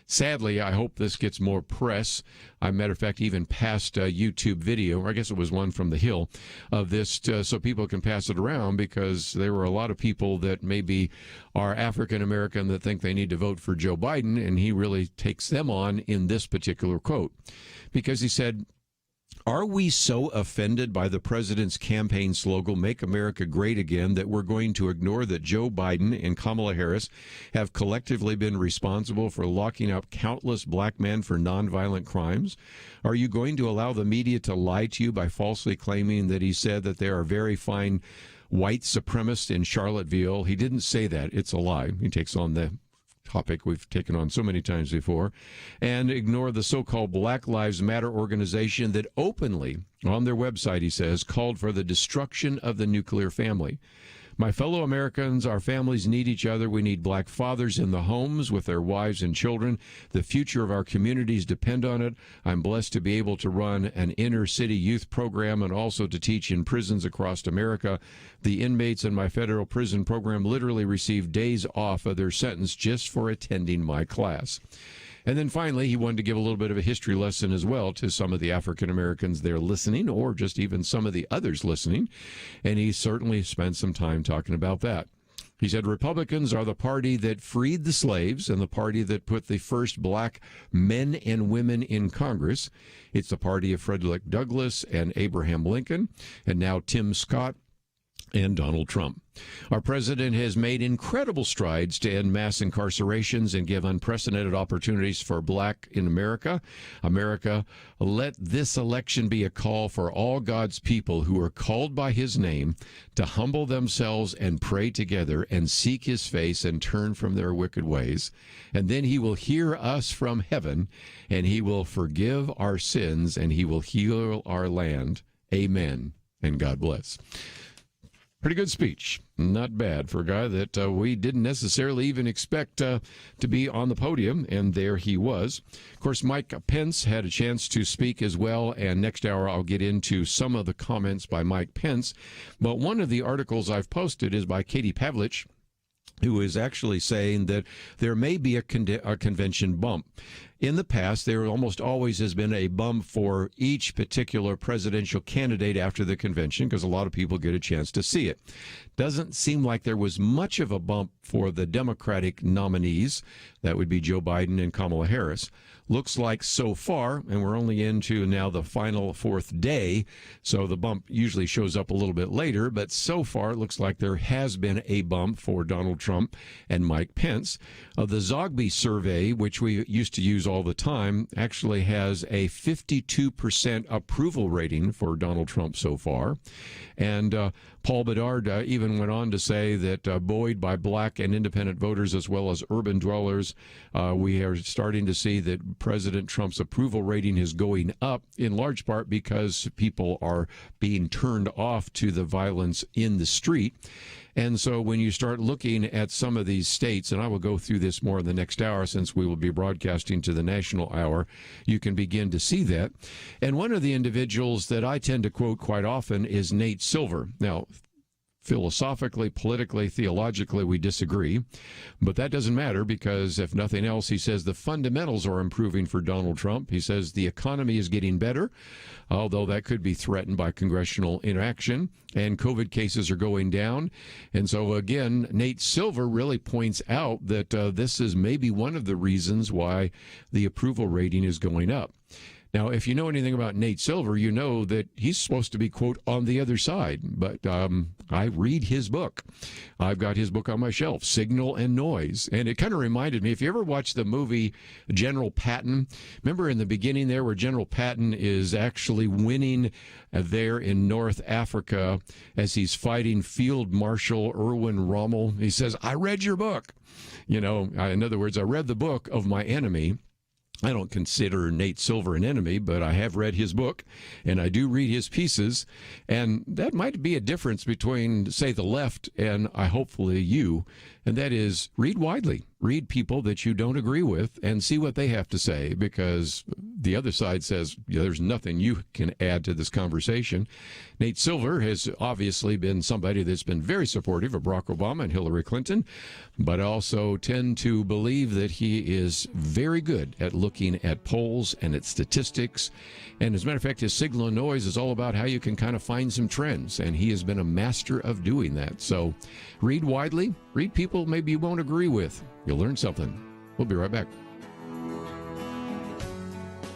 Sadly, I hope this gets more press. Matter of fact, even past a YouTube video, or I guess it was one from the Hill, of this so people can pass it around, because there were a lot of people that maybe are African American that think they need to vote for Joe Biden, and he really takes them on in this particular quote. Because he said, are we so offended by the president's campaign slogan, Make America Great Again, that we're going to ignore that Joe Biden and Kamala Harris have collectively been responsible for locking up countless black men for nonviolent crimes? Are you going to allow the media to lie to you by falsely claiming that he said that there are very fine white supremacists in Charlottesville? He didn't say that. It's a lie. He takes on the topic we've taken on so many times before, and ignore the so-called Black Lives Matter organization that openly, on their website, he says, called for the destruction of the nuclear family. My fellow Americans, our families need each other. We need black fathers in the homes with their wives and children. The future of our communities depend on it. I'm blessed to be able to run an inner city youth program and also to teach in prisons across America. The inmates in my federal prison program literally receive days off of their sentence just for attending my class. And then finally, he wanted to give a little bit of a history lesson as well to some of the African Americans there listening, or just even some of the others listening. And he certainly spent some time talking about that. He said Republicans are the party that freed the slaves and the party that put the first black men and women in Congress. It's the party of Frederick Douglass and Abraham Lincoln, and now Tim Scott and Donald Trump. Our president has made incredible strides to end mass incarcerations and give unprecedented opportunities for black in America. America, let this election be a call for all God's people who are called by his name to humble themselves and pray together and seek his face and turn from their wicked ways. And then he will hear us from heaven, and he will forgive our sins, and he will heal our land. Amen. And God bless. Pretty good speech. Not bad for a guy that we didn't necessarily even expect to be on the podium, and there he was. Of course, Mike Pence had a chance to speak as well, and next hour I'll get into some of the comments by Mike Pence. But one of the articles I've posted is by Katie Pavlich, who is actually saying that there may be a convention bump. In the past, there almost always has been a bump for each particular presidential candidate after the convention because a lot of people get a chance to see it. Doesn't seem like there was much of a bump for the Democratic nominees. That would be Joe Biden and Kamala Harris. Looks like so far, and we're only into now the final fourth day, so the bump usually shows up a little bit later, but so far it looks like there has been a bump for Donald Trump and Mike Pence. The Zogby survey, which we used to use all the time, actually has a 52% approval rating for Donald Trump so far. And Paul Bedard even went on to say that buoyed by black and independent voters as well as urban dwellers, we are starting to see that President Trump's approval rating is going up, in large part because people are being turned off to the violence in the street. And so when you start looking at some of these states, and I will go through this more in the next hour since we will be broadcasting to the national hour, you can begin to see that. And one of the individuals that I tend to quote quite often is Nate Silver. Now, philosophically, politically, theologically, we disagree. But that doesn't matter because, if nothing else, he says the fundamentals are improving for Donald Trump. He says the economy is getting better, although that could be threatened by congressional inaction, and COVID cases are going down. And so, again, Nate Silver really points out that this is maybe one of the reasons why the approval rating is going up. Now, if you know anything about Nate Silver, you know that he's supposed to be, quote, on the other side. But I read his book. I've got his book on my shelf, Signal and Noise. And it kind of reminded me, if you ever watched the movie General Patton, remember in the beginning there where General Patton is actually winning there in North Africa as he's fighting Field Marshal Erwin Rommel. He says, I read your book. You know, in other words, I read the book of my enemy. I don't consider Nate Silver an enemy, but I have read his book, and I do read his pieces, and that might be a difference between, say, the left and hopefully you, and that is read widely. Read people that you don't agree with and see what they have to say, because the other side says there's nothing you can add to this conversation. Nate Silver has obviously been somebody that's been very supportive of Barack Obama and Hillary Clinton, but I also tend to believe that he is very good at looking at polls and at statistics. And as a matter of fact, his Signal and Noise is all about how you can kind of find some trends, and he has been a master of doing that. So read widely, read people maybe you won't agree with. You'll learn something. We'll be right back.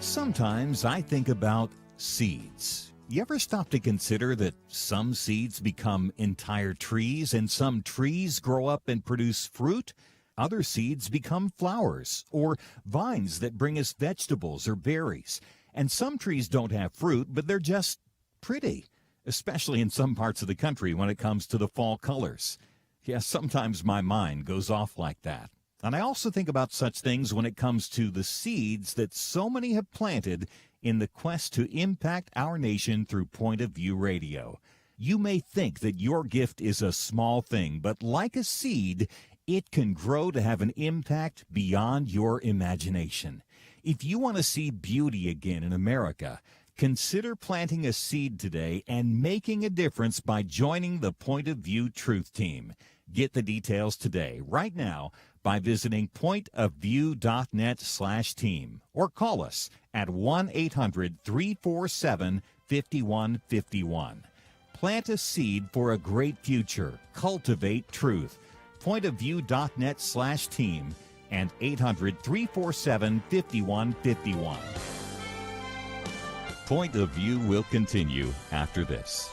Sometimes I think about seeds. You ever stop to consider that some seeds become entire trees and some trees grow up and produce fruit? Other seeds become flowers or vines that bring us vegetables or berries. And some trees don't have fruit, but they're just pretty, especially in some parts of the country when it comes to the fall colors. Yes, sometimes my mind goes off like that. And I also think about such things when it comes to the seeds that so many have planted in the quest to impact our nation through Point of View Radio. You may think that your gift is a small thing, but like a seed, it can grow to have an impact beyond your imagination. If you want to see beauty again in America, consider planting a seed today and making a difference by joining the Point of View Truth Team. Get the details today, right now, by visiting pointofview.net/team or call us at 1-800-347-5151. Plant a seed for a great future. Cultivate truth. pointofview.net/team and 800-347-5151. Point of View will continue after this.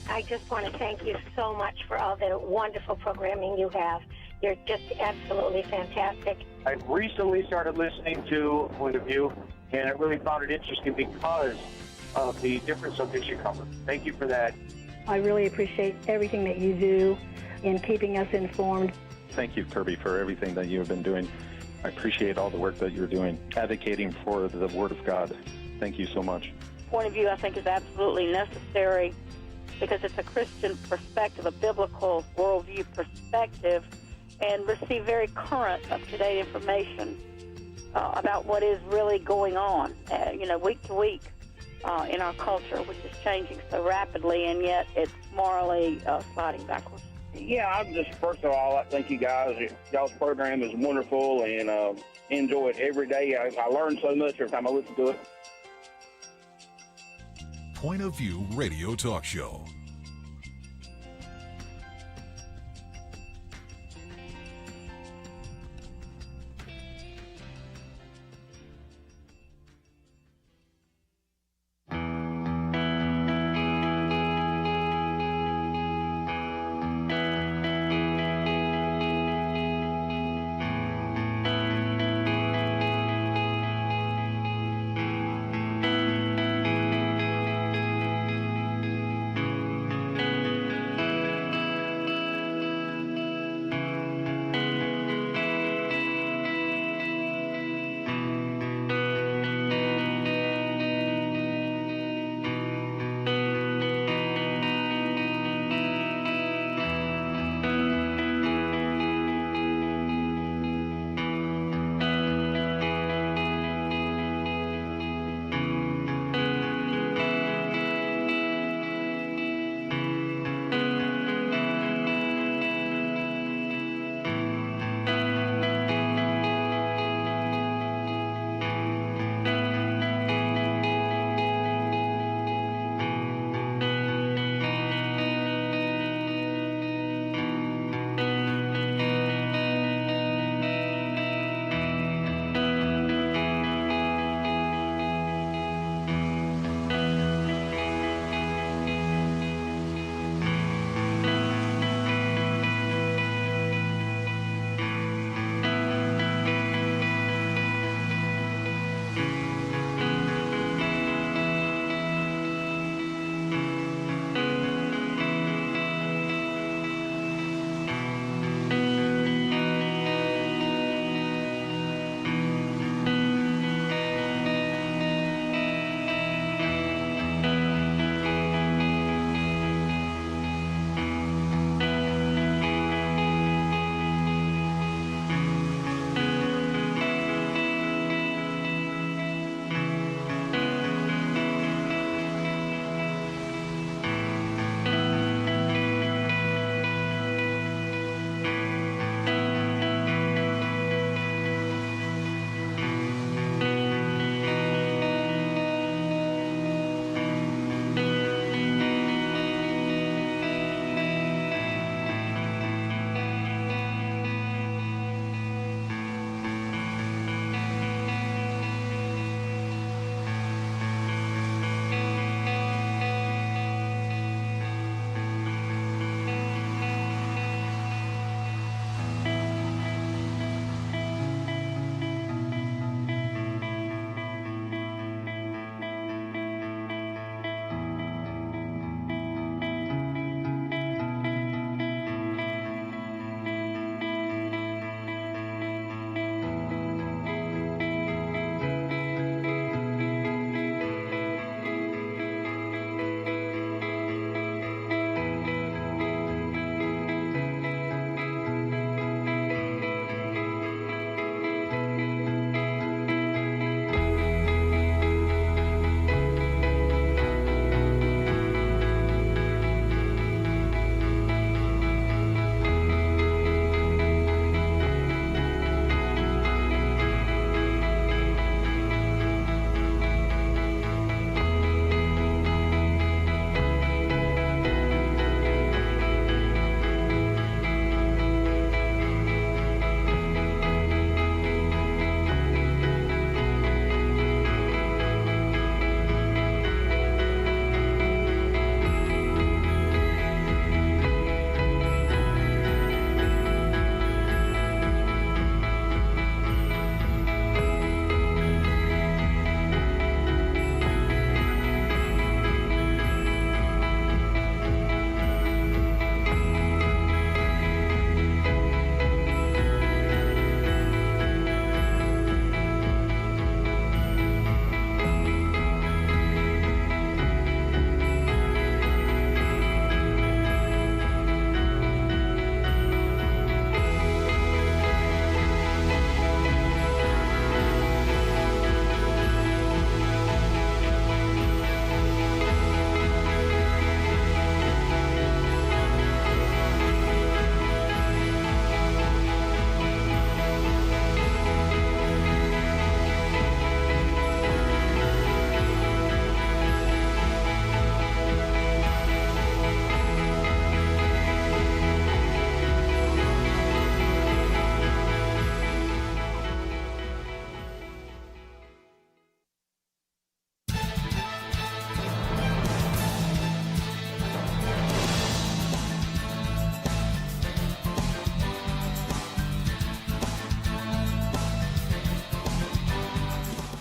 I just want to thank you so much for all the wonderful programming you have. You're just absolutely fantastic. I recently started listening to Point of View, and I really found it interesting because of the different subjects you cover. Thank you for that. I really appreciate everything that you do in keeping us informed. Thank you, Kirby, for everything that you have been doing. I appreciate all the work that you're doing, advocating for the Word of God. Thank you so much. Point of View, I think, is absolutely necessary because it's a Christian perspective, a biblical worldview perspective, and receive very current, up-to-date information about what is really going on, week to week in our culture, which is changing so rapidly, and yet it's morally sliding backwards. Yeah, I'm just, first of all, I thank you guys. Y'all's program is wonderful, and enjoy it every day. I learn so much every time I listen to it. Point of View Radio Talk Show.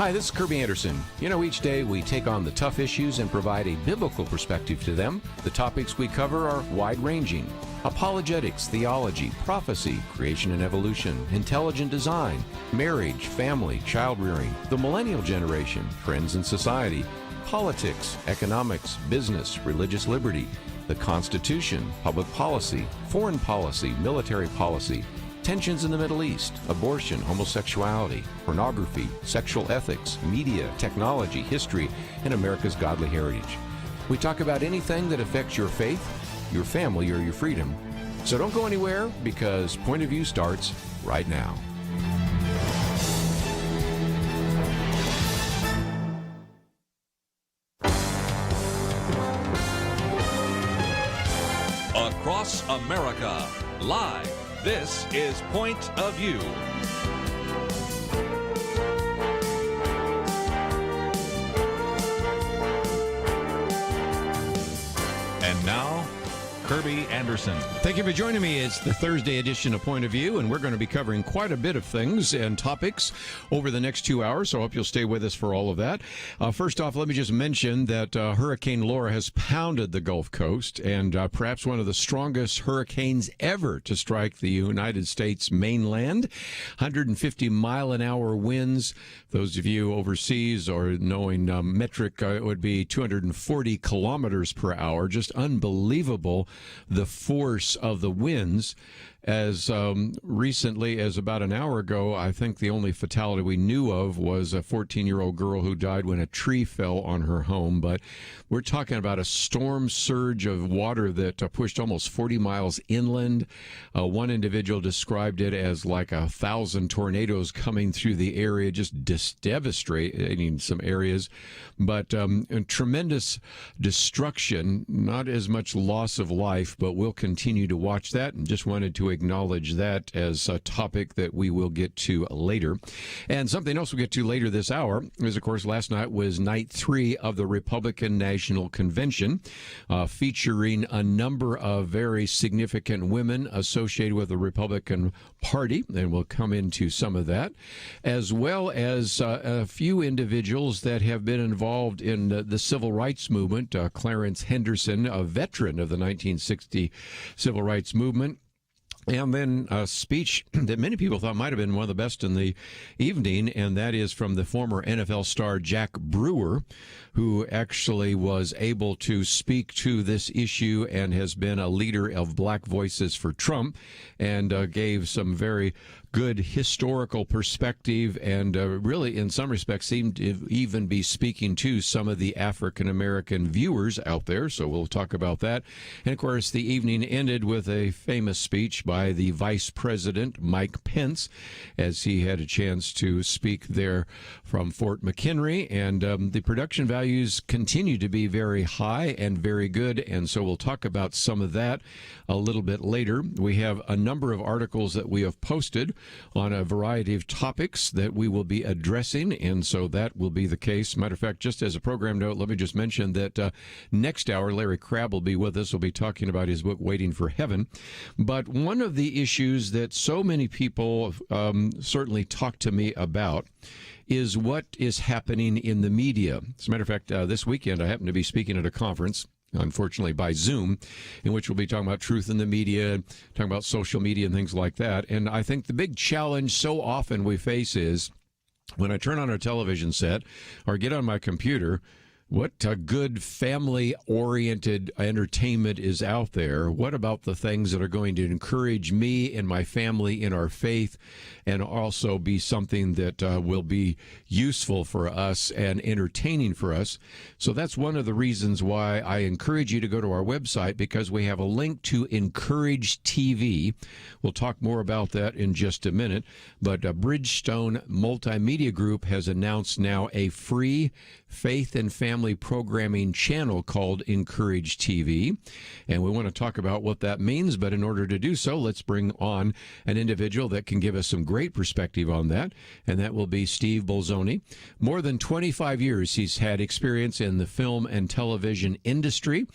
Hi, this is Kirby Anderson. Each day we take on the tough issues and provide a biblical perspective to them. The topics we cover are wide-ranging. Apologetics, theology, prophecy, creation and evolution, intelligent design, marriage, family, child-rearing, the millennial generation, trends in society, politics, economics, business, religious liberty, the Constitution, public policy, foreign policy, military policy, tensions in the Middle East, abortion, homosexuality, pornography, sexual ethics, media, technology, history, and America's godly heritage. We talk about anything that affects your faith, your family, or your freedom. So don't go anywhere, because Point of View starts right now. Across America, live. This is Point of View. And now, Kirby Anderson. Thank you for joining me. It's the Thursday edition of Point of View, and we're going to be covering quite a bit of things and topics over the next 2 hours, so I hope you'll stay with us for all of that. First off, let me just mention that Hurricane Laura has pounded the Gulf Coast, and perhaps one of the strongest hurricanes ever to strike the United States mainland. 150-mile-an-hour winds. Those of you overseas or knowing metric, it would be 240 kilometers per hour. Just unbelievable, the force of the winds. As recently as about an hour ago, I think the only fatality we knew of was a 14-year-old girl who died when a tree fell on her home. But we're talking about a storm surge of water that pushed almost 40 miles inland. One individual described it as like 1,000 tornadoes coming through the area, just devastating some areas. But tremendous destruction, not as much loss of life, but we'll continue to watch that, and just wanted to acknowledge that as a topic that we will get to later. And something else we'll get to later this hour is, of course, last night was night 3 of the Republican National Convention, featuring a number of very significant women associated with the Republican Party, and we'll come into some of that, as well as a few individuals that have been involved in the civil rights movement. Clarence Henderson, a veteran of the 1960 civil rights movement. And then a speech that many people thought might have been one of the best in the evening, and that is from the former NFL star Jack Brewer, who actually was able to speak to this issue and has been a leader of Black Voices for Trump, and gave some very good historical perspective, and really in some respects seemed to even be speaking to some of the African-American viewers out there. So we'll talk about that. And of course, the evening ended with a famous speech by the Vice President, Mike Pence, as he had a chance to speak there from Fort McHenry. And the production values continue to be very high and very good, and so we'll talk about some of that a little bit later. We have a number of articles that we have posted on a variety of topics that we will be addressing, and so that will be the case. Matter of fact, just as a program note, let me just mention that next hour, Larry Crabb will be with us. We'll be talking about his book, Waiting for Heaven. But one of the issues that so many people certainly talk to me about is what is happening in the media. As a matter of fact, this weekend I happen to be speaking at a conference, unfortunately by Zoom, in which we'll be talking about truth in the media, talking about social media and things like that. And I think the big challenge so often we face is when I turn on a television set or get on my computer, what good family-oriented entertainment is out there? What about the things that are going to encourage me and my family in our faith, and also be something that will be useful for us and entertaining for us? So that's one of the reasons why I encourage you to go to our website, because we have a link to Encourage TV. We'll talk more about that in just a minute. But Bridgestone Multimedia Group has announced now a free faith and family family programming channel called Encourage TV. And we want to talk about what that means. But in order to do so, let's bring on an individual that can give us some great perspective on that. And that will be Steve Bolzoni. More than 25 years he's had experience in the film and television industry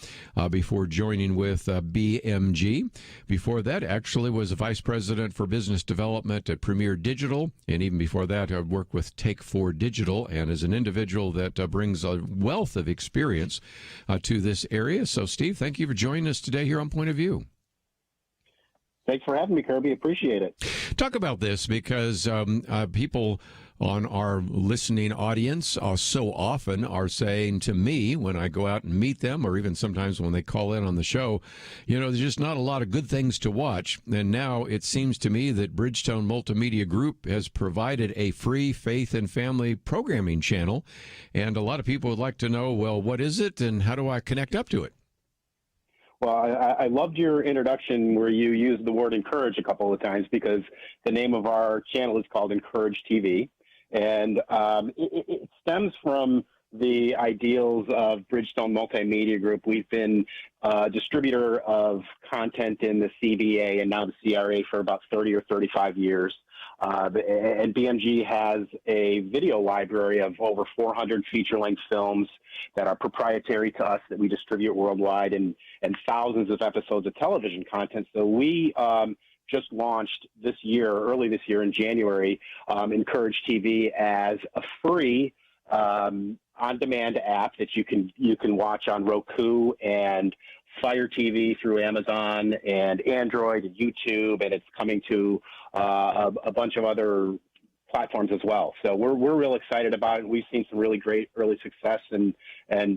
before joining with BMG. Before that, actually was a vice president for business development at Premier Digital. And even before that, I worked with Take 4 Digital, and is an individual that brings a wealth of experience to this area. So, Steve, thank you for joining us today here on Point of View. Thanks for having me, Kirby. Appreciate it. Talk about this because people on our listening audience so often are saying to me when I go out and meet them, or even sometimes when they call in on the show, there's just not a lot of good things to watch. And now it seems to me that Bridgestone Multimedia Group has provided a free faith and family programming channel. And a lot of people would like to know, well, what is it and how do I connect up to it? Well, I loved your introduction where you used the word encourage a couple of times, because the name of our channel is called Encourage TV. And it stems from the ideals of Bridgestone Multimedia Group. We've been a distributor of content in the CBA and now the CRA for about 30 or 35 years. And BMG has a video library of over 400 feature-length films that are proprietary to us that we distribute worldwide, and thousands of episodes of television content. So we just launched early this year in January, Encourage TV as a free on-demand app that you can watch on Roku and Fire TV through Amazon and Android and YouTube, and it's coming to a bunch of other platforms as well. So we're real excited about it. We've seen some really great early success, and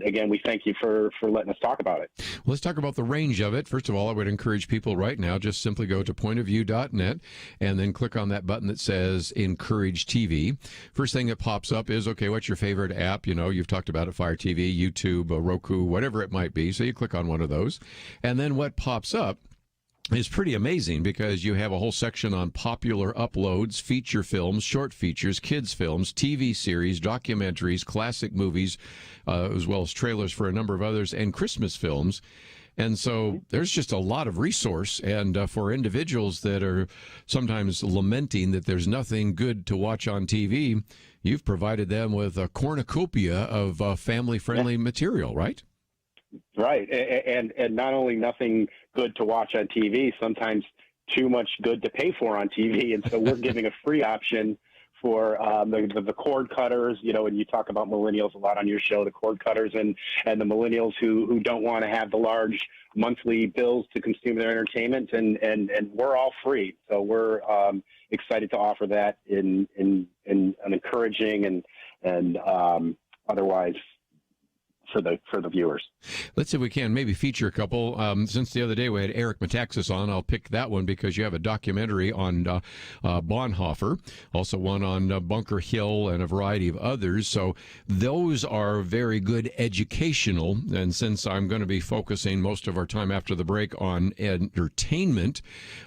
again, we thank you for letting us talk about it. Well, let's talk about the range of it. First of all, I would encourage people right now, just simply go to pointofview.net and then click on that button that says Encourage TV. First thing that pops up is, okay, what's your favorite app? You've talked about it, Fire TV, YouTube, Roku, whatever it might be. So you click on one of those. And then what pops up is pretty amazing, because you have a whole section on popular uploads, feature films, short features, kids films, TV series, documentaries, classic movies, as well as trailers for a number of others, and Christmas films. And so there's just a lot of resource. And for individuals that are sometimes lamenting that there's nothing good to watch on TV, you've provided them with a cornucopia of family-friendly material, right? Right, and not only nothing good to watch on TV, sometimes too much good to pay for on TV, and so we're giving a free option for the cord cutters, and you talk about millennials a lot on your show, the cord cutters and the millennials who don't want to have the large monthly bills to consume their entertainment, and we're all free. So we're excited to offer that in an encouraging and otherwise for the viewers. Let's see if we can maybe feature a couple. Since the other day we had Eric Metaxas on, I'll pick that one because you have a documentary on Bonhoeffer, also one on Bunker Hill, and a variety of others. So those are very good educational. And since I'm going to be focusing most of our time after the break on entertainment,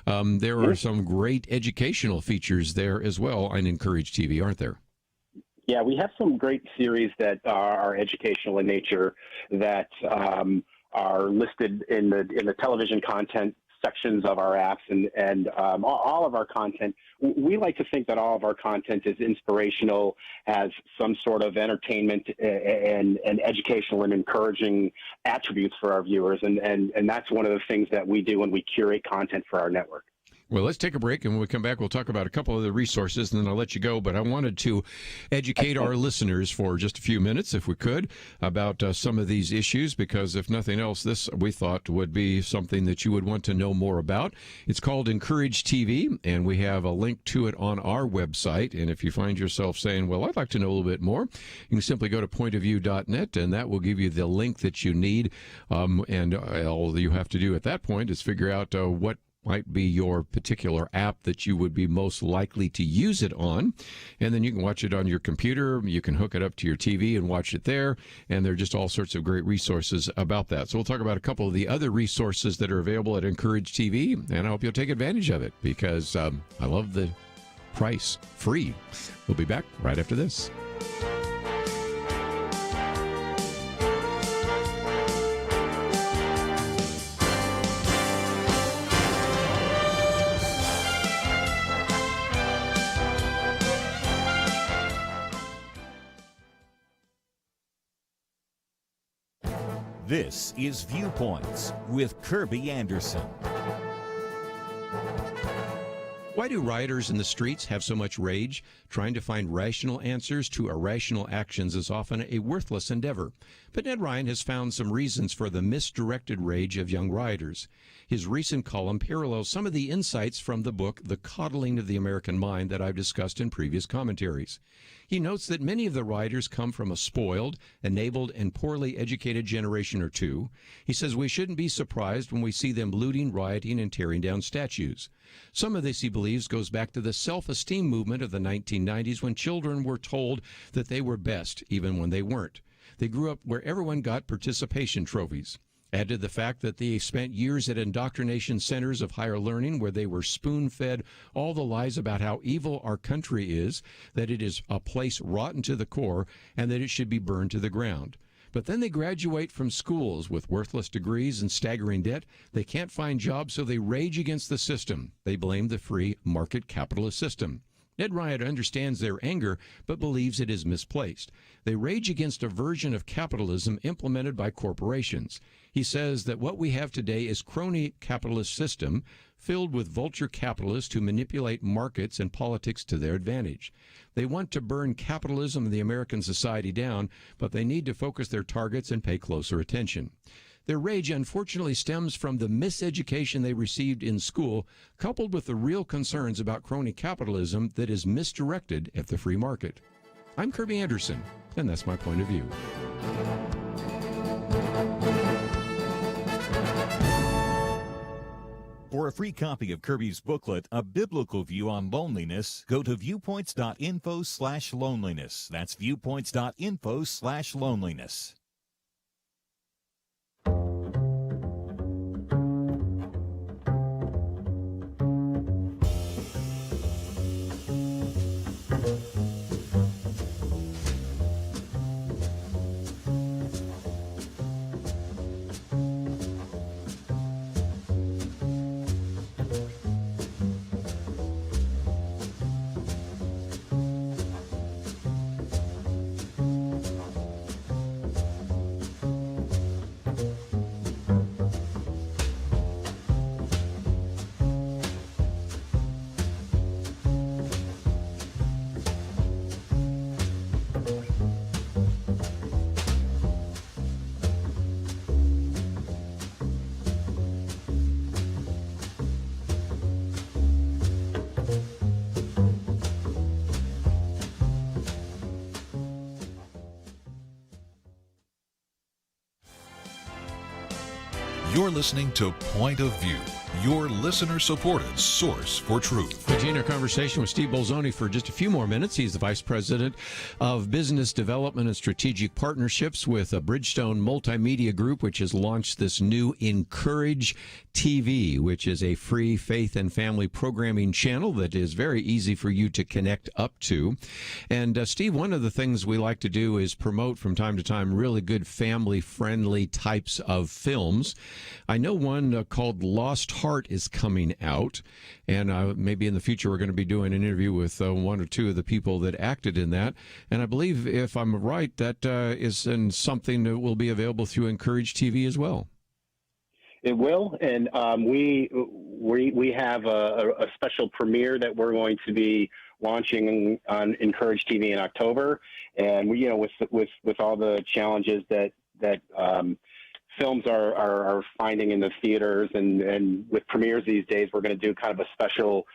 there are some great educational features there as well on Encourage TV, aren't there? Yeah, we have some great series that are educational in nature that are listed in the television content sections of our apps, and all of our content. We like to think that all of our content is inspirational, has some sort of entertainment and educational and encouraging attributes for our viewers, and that's one of the things that we do when we curate content for our network. Well, let's take a break, and when we come back, we'll talk about a couple of the resources, and then I'll let you go. But I wanted to educate our listeners for just a few minutes, if we could, about some of these issues, because if nothing else, this, we thought, would be something that you would want to know more about. It's called Encourage TV, and we have a link to it on our website. And if you find yourself saying, well, I'd like to know a little bit more, you can simply go to pointofview.net, and that will give you the link that you need. And all you have to do at that point is figure out what might be your particular app that you would be most likely to use it on. And then you can watch it on your computer. You can hook it up to your TV and watch it there. And there are just all sorts of great resources about that. So we'll talk about a couple of the other resources that are available at Encourage TV. And I hope you'll take advantage of it because I love the price. Free. We'll be back right after this. This is Viewpoints with Kirby Anderson. Why do rioters in the streets have so much rage? Trying to find rational answers to irrational actions is often a worthless endeavor. But Ned Ryan has found some reasons for the misdirected rage of young rioters. His recent column parallels some of the insights from the book The Coddling of the American Mind that I've discussed in previous commentaries. He notes that many of the rioters come from a spoiled, enabled, and poorly educated generation or two. He says we shouldn't be surprised when we see them looting, rioting, and tearing down statues. Some of this, he believes, goes back to the self-esteem movement of the 1990s when children were told that they were best, even when they weren't. They grew up where everyone got participation trophies. Add to the fact that they spent years at indoctrination centers of higher learning where they were spoon-fed all the lies about how evil our country is, that it is a place rotten to the core, and that it should be burned to the ground. But then they graduate from schools with worthless degrees and staggering debt. They can't find jobs, so they rage against the system. They blame the free market capitalist system. Ned Ryan understands their anger, but believes it is misplaced. They rage against a version of capitalism implemented by corporations. He says that what we have today is crony capitalist system filled with vulture capitalists who manipulate markets and politics to their advantage. They want to burn capitalism and the American society down, but they need to focus their targets and pay closer attention. Their rage, unfortunately, stems from the miseducation they received in school, coupled with the real concerns about crony capitalism that is misdirected at the free market. I'm Kirby Anderson, and that's my point of view. For a free copy of Kirby's booklet, A Biblical View on Loneliness, go to viewpoints.info/loneliness. That's viewpoints.info/loneliness. You're listening to Point of View, your listener-supported source for truth. Continue our conversation with Steve Bolzoni for just a few more minutes. He's the Vice President of Business Development and Strategic Partnerships with a Bridgestone Multimedia Group, which has launched this new Encourage TV, which is a free faith and family programming channel that is very easy for you to connect up to. And Steve, one of the things we like to do is promote from time to time really good family-friendly types of films. I know one called Lost Heart is coming out, and maybe in the future we're going to be doing an interview with one or two of the people that acted in that. And I believe, if I'm right, that is something that will be available through Encourage TV as well. It will, and we have a special premiere that we're going to be launching on Encourage TV in October, and we, with all the challenges that films are finding in the theaters, and with premieres these days, we're going to do kind of a special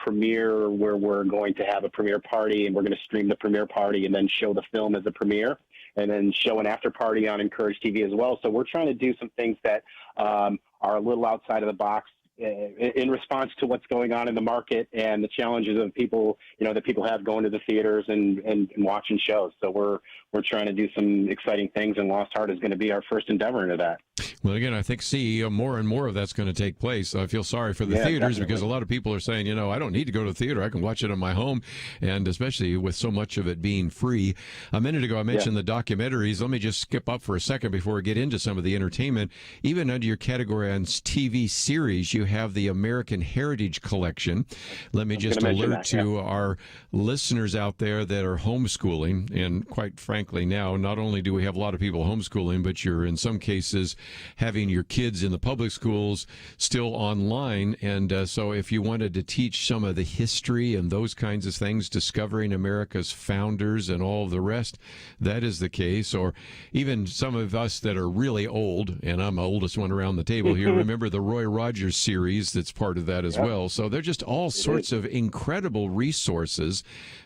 premiere where we're going to have a premiere party, and we're going to stream the premiere party and then show the film as a premiere, and then show an after party on Encourage TV as well. So we're trying to do some things that are a little outside of the box in response to what's going on in the market and the challenges of people, that people have going to the theaters and watching shows. So we're trying to do some exciting things, and Lost Heart is going to be our first endeavor into that. Well, again, I think more and more of that's going to take place. I feel sorry for the theaters, definitely, because a lot of people are saying, I don't need to go to the theater. I can watch it on my home, and especially with so much of it being free. A minute ago, I mentioned the documentaries. Let me just skip up for a second before we get into some of the entertainment. Even under your category on TV series, you have the American Heritage Collection. Let me just alert to our listeners out there that are homeschooling, and quite frankly now, not only do we have a lot of people homeschooling, but you're in some cases having your kids in the public schools still online, and so if you wanted to teach some of the history and those kinds of things, discovering America's founders and all of the rest, that is the case. Or even some of us that are really old, and I'm the oldest one around the table here, remember the Roy Rogers series that's part of that as well. So they're just all sorts of incredible resources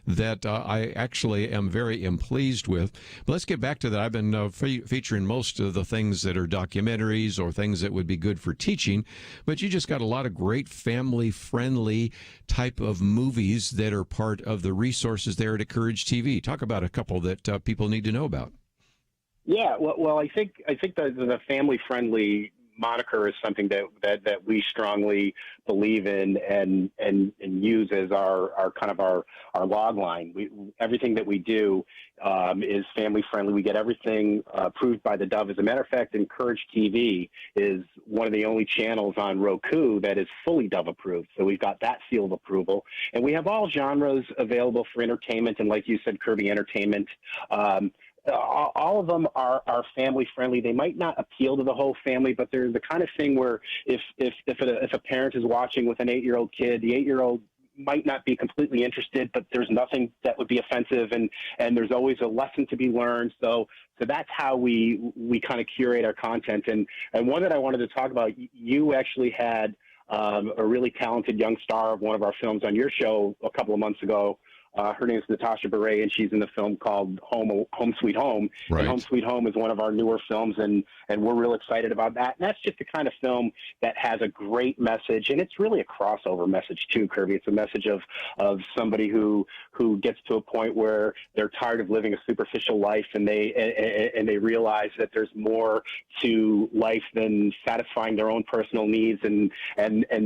that I actually am very pleased with. But let's get back to that. I've been featuring most of the things that are documentaries or things that would be good for teaching, but you just got a lot of great family-friendly type of movies that are part of the resources there at Courage TV. Talk about a couple that people need to know about. Yeah, well, I think the family-friendly moniker is something that we strongly believe in and use as our kind of our log line. Everything that we do is family friendly. We get everything approved by the Dove. As a matter of fact, Encourage TV is one of the only channels on Roku that is fully Dove approved. So we've got that seal of approval, and we have all genres available for entertainment. And like you said, Kirby, entertainment. All of them are family friendly. They might not appeal to the whole family, but they're the kind of thing where if a parent is watching with an 8-year-old kid, the 8-year-old might not be completely interested, but there's nothing that would be offensive, and there's always a lesson to be learned. So that's how we kind of curate our content. And one that I wanted to talk about, you actually had a really talented young star of one of our films on your show a couple of months ago. Her name is Natasha Beret, and she's in the film called Home Sweet Home. Right. And Home Sweet Home is one of our newer films, and we're real excited about that. And that's just the kind of film that has a great message, and it's really a crossover message too, Kirby. It's a message of somebody who gets to a point where they're tired of living a superficial life, and they realize that there's more to life than satisfying their own personal needs, and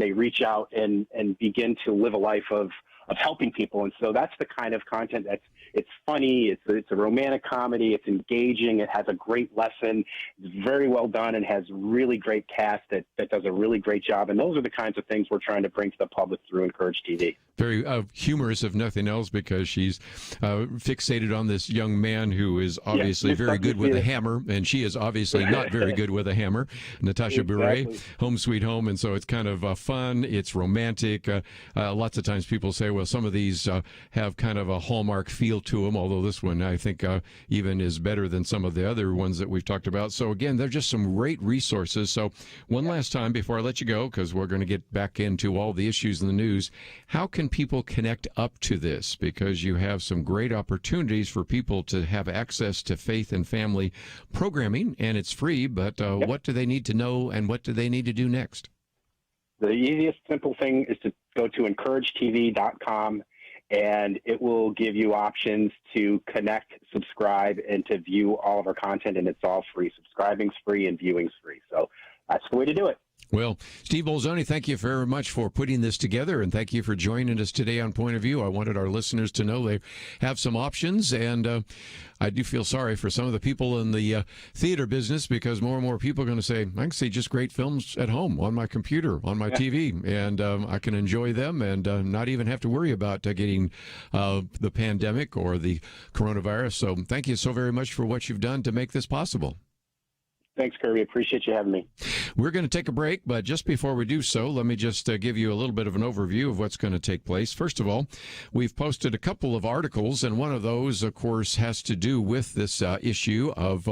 they reach out and begin to live a life of helping people. And so that's the kind of content it's funny, it's a romantic comedy, it's engaging, it has a great lesson, it's very well done, and has really great cast that does a really great job. And those are the kinds of things we're trying to bring to the public through Encourage TV. Very humorous, if nothing else, because she's fixated on this young man who is obviously very good with a hammer, and she is obviously not very good with a hammer. Natasha Beret, Home Sweet Home, and so it's kind of fun, it's romantic. Lots of times people say, well, some of these have kind of a Hallmark feel to them, although this one I think even is better than some of the other ones that we've talked about. So again, they're just some great resources. So one last time before I let you go, because we're going to get back into all the issues in the news, how can people connect up to this? Because you have some great opportunities for people to have access to faith and family programming, and it's free, but what do they need to know, and what do they need to do next? The easiest, simple thing is to go to encouragetv.com, and it will give you options to connect, subscribe, and to view all of our content, and it's all free. Subscribing's free and viewing's free. So that's the way to do it. Well, Steve Bolzoni, thank you very much for putting this together, and thank you for joining us today on Point of View. I wanted our listeners to know they have some options, and I do feel sorry for some of the people in the theater business, because more and more people are going to say, I can see just great films at home on my computer, on my TV, and I can enjoy them and not even have to worry about getting the pandemic or the coronavirus. So thank you so very much for what you've done to make this possible. Thanks, Kirby. Appreciate you having me. We're going to take a break, but just before we do so, let me just give you a little bit of an overview of what's going to take place. First of all, we've posted a couple of articles, and one of those, of course, has to do with this issue of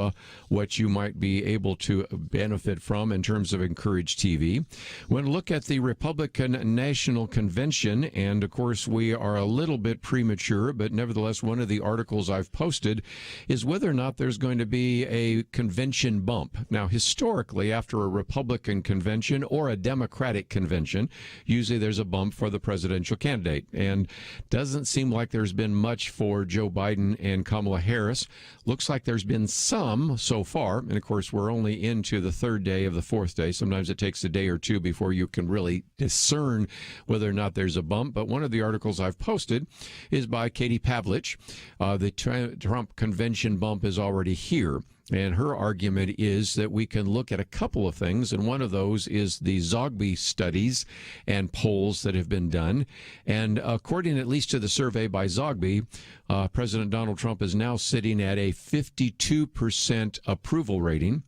what you might be able to benefit from in terms of Encourage TV. We're going to look at the Republican National Convention, and, of course, we are a little bit premature, but nevertheless, one of the articles I've posted is whether or not there's going to be a convention bump. Now, historically, after a Republican convention or a Democratic convention, usually there's a bump for the presidential candidate. And doesn't seem like there's been much for Joe Biden and Kamala Harris. Looks like there's been some so far. And, of course, we're only into the third day of the fourth day. Sometimes it takes a day or two before you can really discern whether or not there's a bump. But one of the articles I've posted is by Katie Pavlich. The Trump convention bump is already here. And her argument is that we can look at a couple of things, and one of those is the Zogby studies and polls that have been done. And according at least to the survey by Zogby, President Donald Trump is now sitting at a 52% approval rating.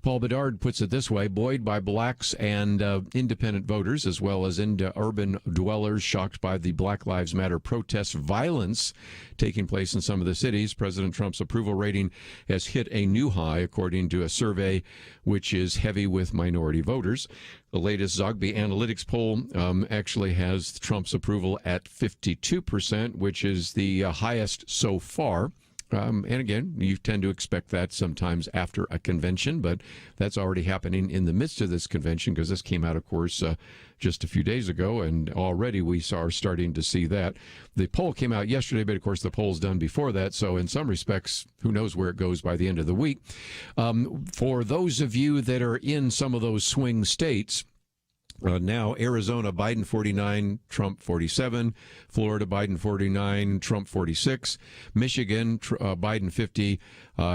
Paul Bedard puts it this way: buoyed by blacks and independent voters, as well as urban dwellers shocked by the Black Lives Matter protest violence taking place in some of the cities, President Trump's approval rating has hit a new high, according to a survey which is heavy with minority voters. The latest Zogby Analytics poll actually has Trump's approval at 52%, which is the highest so far. And again, you tend to expect that sometimes after a convention, but that's already happening in the midst of this convention, because this came out, of course, just a few days ago, and already we are starting to see that. The poll came out yesterday, but of course the poll's done before that, so in some respects, who knows where it goes by the end of the week. For those of you that are in some of those swing states, now, Arizona, Biden 49, Trump 47. Florida, Biden 49, Trump 46. Michigan, Biden 50,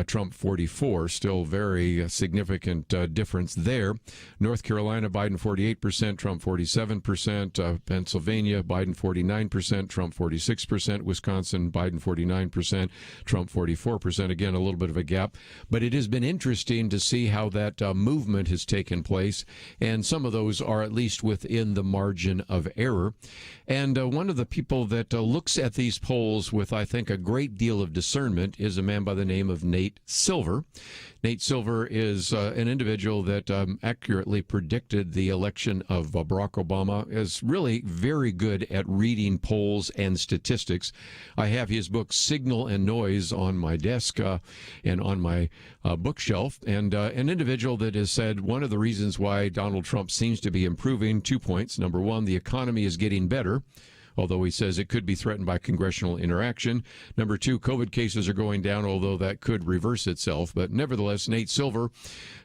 Trump 44. Still very significant difference there. North Carolina, Biden 48%, Trump 47%. Pennsylvania, Biden 49%, Trump 46%. Wisconsin, Biden 49%, Trump 44%. Again, a little bit of a gap. But it has been interesting to see how that movement has taken place. And some of those are at least within the margin of error. And one of the people that looks at these polls with, I think, a great deal of discernment is a man by the name of Nate Silver. Nate Silver is an individual that accurately predicted the election of Barack Obama, is really very good at reading polls and statistics. I have his book, Signal and Noise, on my desk and on my bookshelf. And an individual that has said one of the reasons why Donald Trump seems to be improving, 2 points. Number one, the economy is getting better, although he says it could be threatened by congressional interaction. Number two, COVID cases are going down, although that could reverse itself. But nevertheless, Nate Silver,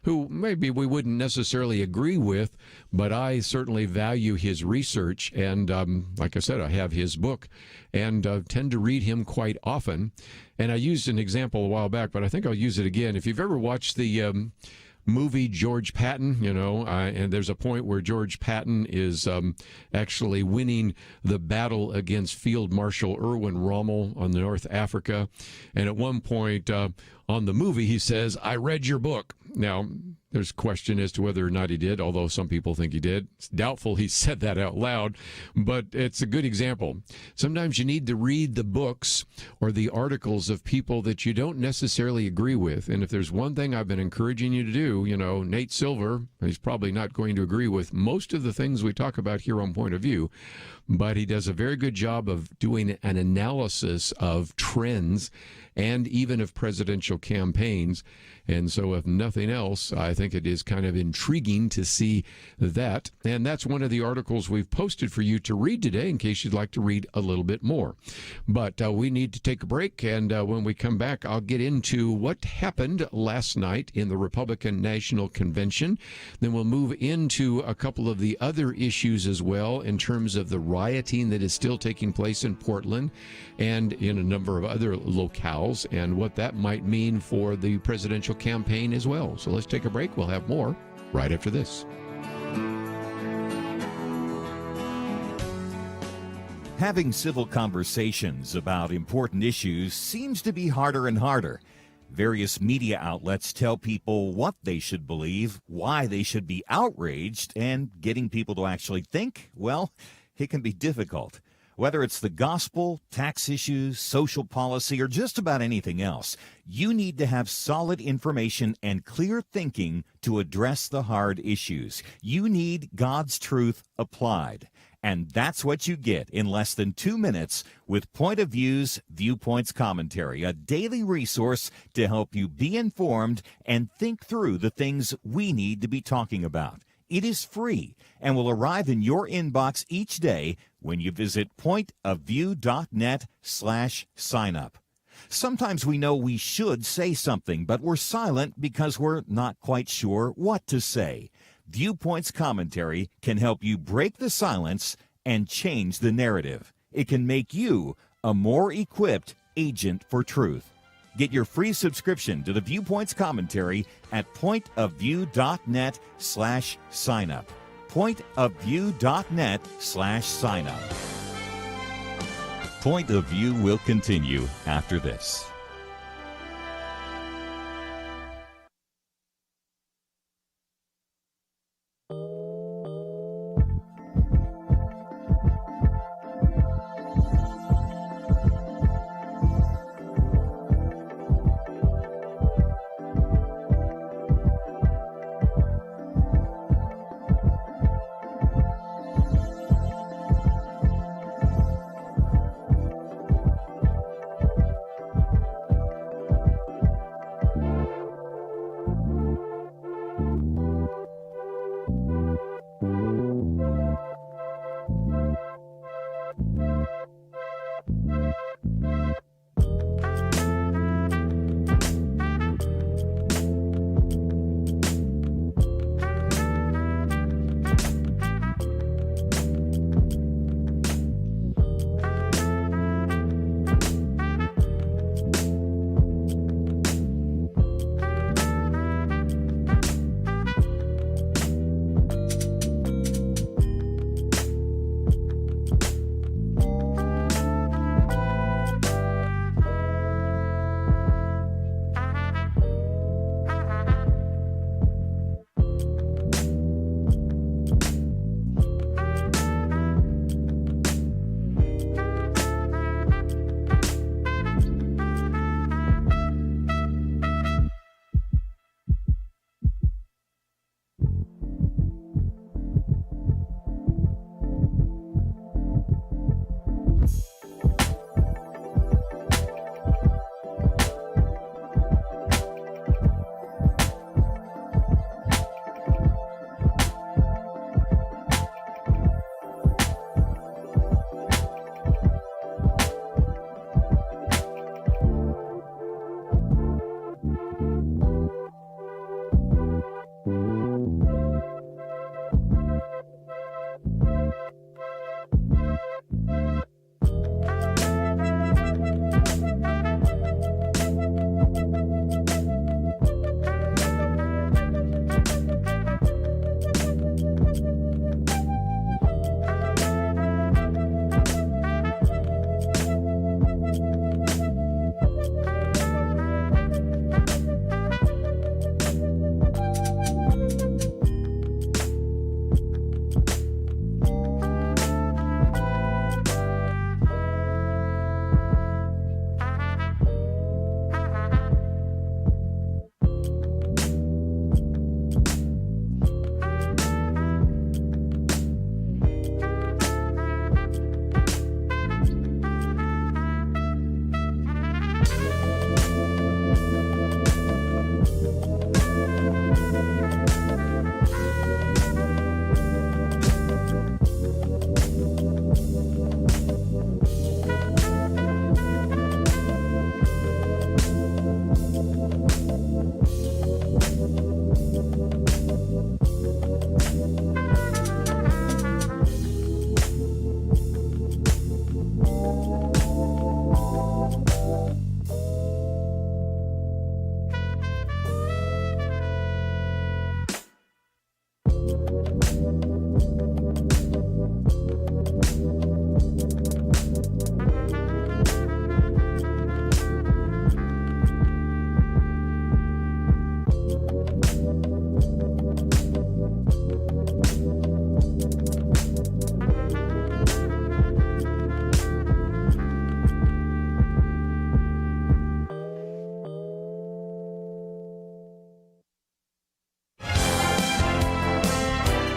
who maybe we wouldn't necessarily agree with, but I certainly value his research. And like I said, I have his book and tend to read him quite often. And I used an example a while back, but I think I'll use it again. If you've ever watched the movie George Patton, and there's a point where George Patton is actually winning the battle against Field Marshal Erwin Rommel on North Africa. And at one point on the movie, he says, "I read your book." Now, there's a question as to whether or not he did, although some people think he did. It's doubtful he said that out loud, but it's a good example. Sometimes you need to read the books or the articles of people that you don't necessarily agree with. And if there's one thing I've been encouraging you to do, Nate Silver, he's probably not going to agree with most of the things we talk about here on Point of View, but he does a very good job of doing an analysis of trends and even of presidential campaigns. And so if nothing else, I think it is kind of intriguing to see that. And that's one of the articles we've posted for you to read today in case you'd like to read a little bit more. But we need to take a break. And when we come back, I'll get into what happened last night in the Republican National Convention. Then we'll move into a couple of the other issues as well in terms of the rioting that is still taking place in Portland and in a number of other locales and what that might mean for the presidential campaign as well. So let's take a break. We'll have more right after this. Having civil conversations about important issues seems to be harder and harder. Various media outlets tell people what they should believe, why they should be outraged, and getting people to actually think, well, it can be difficult. Whether it's the gospel, tax issues, social policy, or just about anything else, you need to have solid information and clear thinking to address the hard issues. You need God's truth applied. And that's what you get in less than 2 minutes with Point of View's Viewpoints Commentary, a daily resource to help you be informed and think through the things we need to be talking about. It is free and will arrive in your inbox each day when you visit pointofview.net/signup. Sometimes we know we should say something, but we're silent because we're not quite sure what to say. Viewpoints Commentary can help you break the silence and change the narrative. It can make you a more equipped agent for truth. Get your free subscription to the Viewpoints commentary at pointofview.net/signup. pointofview.net/signup. Point of View will continue after this.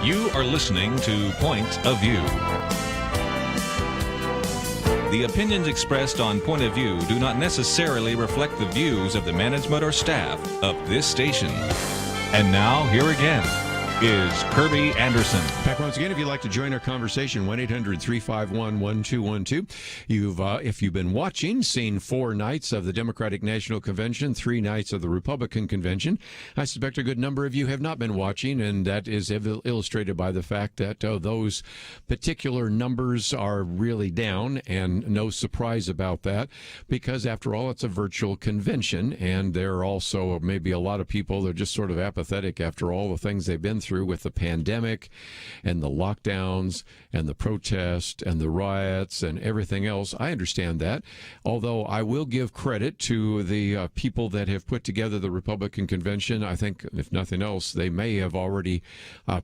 You are listening to Point of View. The opinions expressed on Point of View do not necessarily reflect the views of the management or staff of this station. And now, here again is Kirby Anderson. Back once again, if you'd like to join our conversation, 1-800-351-1212. If you've been watching, seen 4 nights of the Democratic National Convention, 3 nights of the Republican Convention. I suspect a good number of you have not been watching, and that is illustrated by the fact that those particular numbers are really down, and no surprise about that, because after all, it's a virtual convention, and there are also maybe a lot of people that are just sort of apathetic after all the things they've been through with the pandemic and the lockdowns and the protest and the riots and everything else. I understand that, although I will give credit to the people that have put together the Republican Convention. I think, if nothing else, they may have already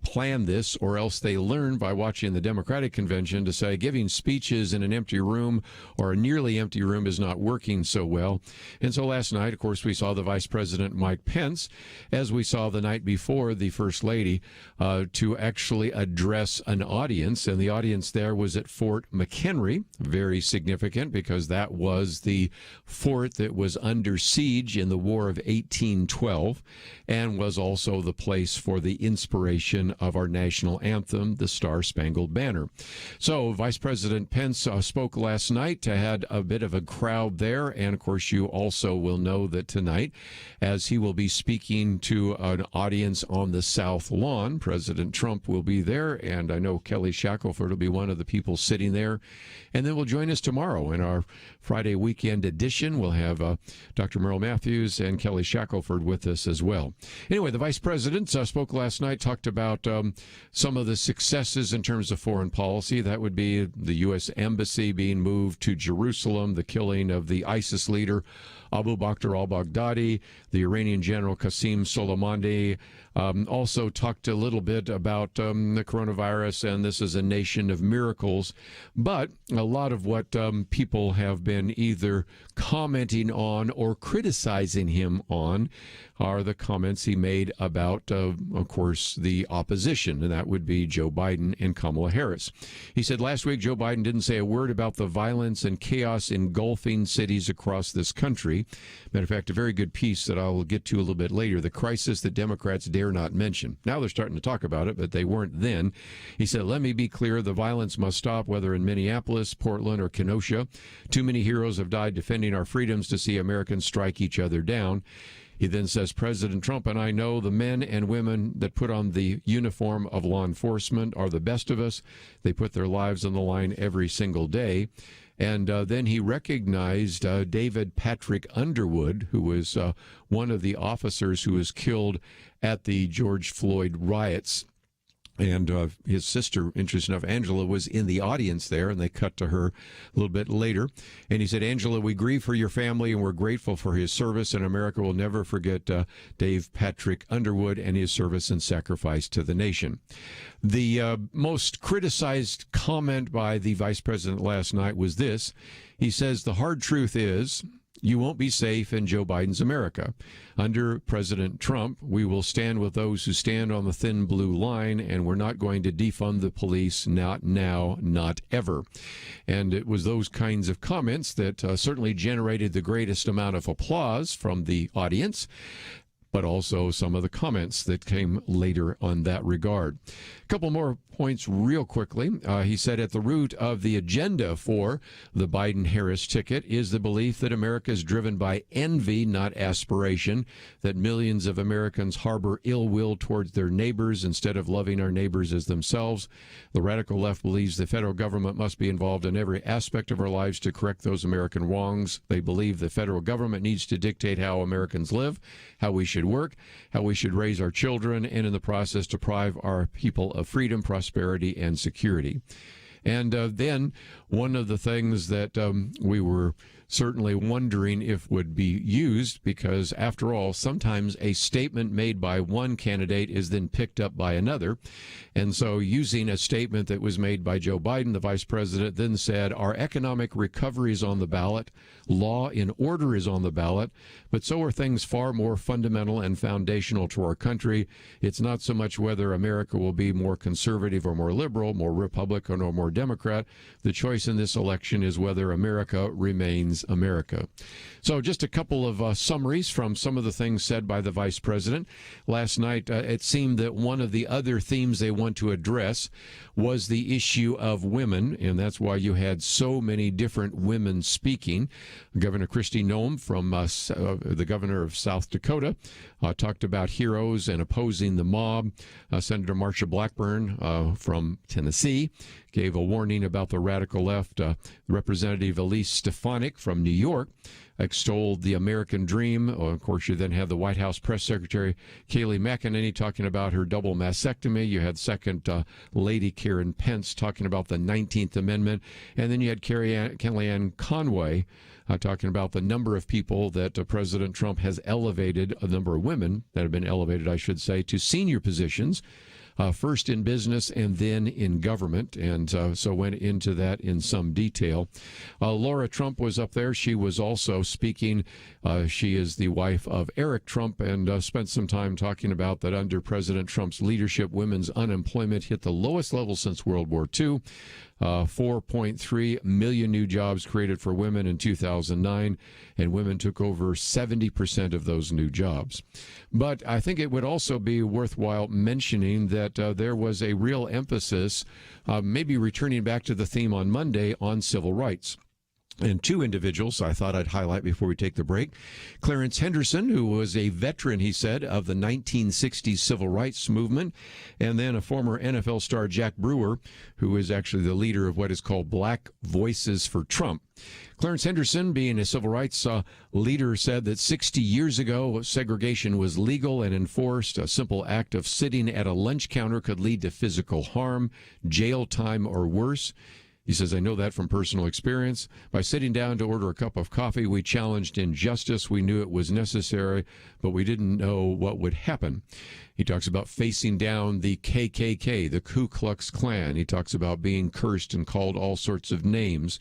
planned this, or else they learned by watching the Democratic Convention to say giving speeches in an empty room or a nearly empty room is not working so well. And so last night, of course, we saw the Vice President Mike Pence, as we saw the night before the First Lady, to actually address an audience. And the audience there was at Fort McHenry, very significant because that was the fort that was under siege in the War of 1812 and was also the place for the inspiration of our national anthem, the Star-Spangled Banner. So Vice President Pence spoke last night, had a bit of a crowd there, and of course you also will know that tonight, as he will be speaking to an audience on the South Lawn, President Trump will be there, and I know Kelly Shackelford will be one of the people sitting there, and then will join us tomorrow in our Friday weekend edition. We'll have Dr. Merle Matthews and Kelly Shackelford with us as well. Anyway, the Vice President spoke last night, talked about some of the successes in terms of foreign policy. That would be the U.S. Embassy being moved to Jerusalem, the killing of the ISIS leader Abu Bakr al-Baghdadi, the Iranian General Qasem Soleimani. Also talked a little bit about the coronavirus, and this is a nation of miracles. But a lot of what people have been either commenting on or criticizing him on are the comments he made about, of course, the opposition, and that would be Joe Biden and Kamala Harris. He said last week Joe Biden didn't say a word about the violence and chaos engulfing cities across this country. Matter of fact, a very good piece that I'll get to a little bit later, the crisis that Democrats dare not mention. Now they're starting to talk about it, but they weren't then. He said, let me be clear, the violence must stop, whether in Minneapolis, Portland, or Kenosha. Too many heroes have died defending our freedoms to see Americans strike each other down. He then says, President Trump and I know the men and women that put on the uniform of law enforcement are the best of us. They put their lives on the line every single day. And then he recognized David Patrick Underwood, who was one of the officers who was killed at the George Floyd riots. And his sister, interesting enough, Angela, was in the audience there, and they cut to her a little bit later. And he said, Angela, we grieve for your family, and we're grateful for his service, and America will never forget Dave Patrick Underwood and his service and sacrifice to the nation. The most criticized comment by the vice president last night was this. He says, the hard truth is, you won't be safe in Joe Biden's America. Under President Trump, we will stand with those who stand on the thin blue line, and we're not going to defund the police, not now, not ever. And it was those kinds of comments that certainly generated the greatest amount of applause from the audience, but also some of the comments that came later on that regard. A couple more points real quickly. He said at the root of the agenda for the Biden-Harris ticket is the belief that America is driven by envy, not aspiration, that millions of Americans harbor ill will towards their neighbors instead of loving our neighbors as themselves. The radical left believes the federal government must be involved in every aspect of our lives to correct those American wrongs. They believe the federal government needs to dictate how Americans live, how we should work, how we should raise our children, and in the process deprive our people of freedom, prosperity, and security. And then one of the things that we were certainly wondering if would be used, because after all, sometimes a statement made by one candidate is then picked up by another. And so using a statement that was made by Joe Biden, the vice president, then said, our economic recovery is on the ballot, law and order is on the ballot, but so are things far more fundamental and foundational to our country. It's not so much whether America will be more conservative or more liberal, more Republican or more Democrat. The choice in this election is whether America remains is America. So just a couple of summaries from some of the things said by the vice president. Last night, it seemed that one of the other themes they want to address was the issue of women, and that's why you had so many different women speaking. Governor Kristi Noem from the governor of South Dakota talked about heroes and opposing the mob. Senator Marsha Blackburn from Tennessee gave a warning about the radical left. Representative Elise Stefanik from New York extolled the American dream. Of course, you then had the White House press secretary Kayleigh McEnany talking about her double mastectomy. You had Second Lady Karen Pence talking about the 19th Amendment. And then you had Kellyanne Conway talking about the number of people that President Trump has elevated, a number of women that have been elevated, I should say, to senior positions. First in business and then in government, and so went into that in some detail. Laura Trump was up there. She was also speaking. She is the wife of Eric Trump, and spent some time talking about that under President Trump's leadership, women's unemployment hit the lowest level since World War II. 4.3 million new jobs created for women in 2009, and women took over 70% of those new jobs. But I think it would also be worthwhile mentioning that there was a real emphasis, maybe returning back to the theme on Monday, on civil rights. And two individuals I thought I'd highlight before we take the break. Clarence Henderson, who was a veteran, he said, of the 1960s civil rights movement, and then a former NFL star, Jack Brewer, who is actually the leader of what is called Black Voices for Trump. Clarence Henderson, being a civil rights leader, said that 60 years ago, segregation was legal and enforced. A simple act of sitting at a lunch counter could lead to physical harm, jail time, or worse. He says, I know that from personal experience. By sitting down to order a cup of coffee, we challenged injustice. We knew it was necessary, but we didn't know what would happen. He talks about facing down the KKK, the Ku Klux Klan. He talks about being cursed and called all sorts of names.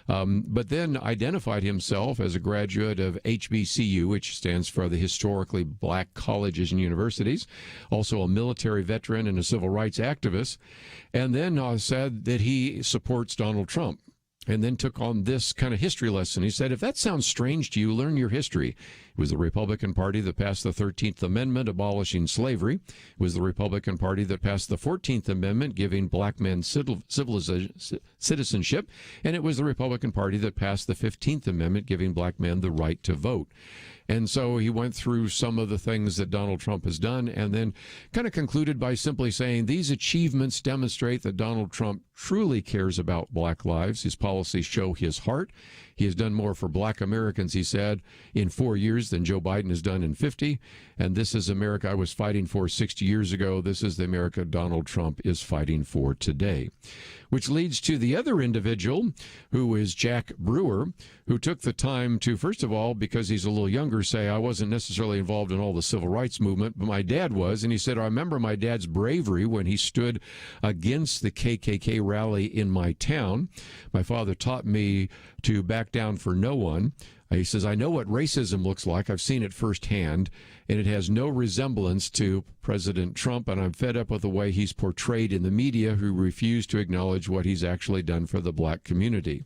But then identified himself as a graduate of HBCU, which stands for the Historically Black Colleges and Universities, also a military veteran and a civil rights activist, and then said that he supports Donald Trump. And then took on this kind of history lesson. He said, if that sounds strange to you, learn your history. It was the Republican Party that passed the 13th Amendment abolishing slavery. It was the Republican Party that passed the 14th Amendment giving black men citizenship. And it was the Republican Party that passed the 15th Amendment giving black men the right to vote. And so he went through some of the things that Donald Trump has done and then kind of concluded by simply saying these achievements demonstrate that Donald Trump truly cares about black lives. His policies show his heart. He has done more for black Americans, he said, in 4 years than Joe Biden has done in 50. And this is America I was fighting for 60 years ago. This is the America Donald Trump is fighting for today. Which leads to the other individual, who is Jack Brewer, who took the time to, first of all, because he's a little younger, say, I wasn't necessarily involved in all the civil rights movement, but my dad was. And he said, I remember my dad's bravery when he stood against the KKK rally in my town. My father taught me to back down for no one. He says, I know what racism looks like. I've seen it firsthand, and it has no resemblance to President Trump, and I'm fed up with the way he's portrayed in the media, who refuse to acknowledge what he's actually done for the black community.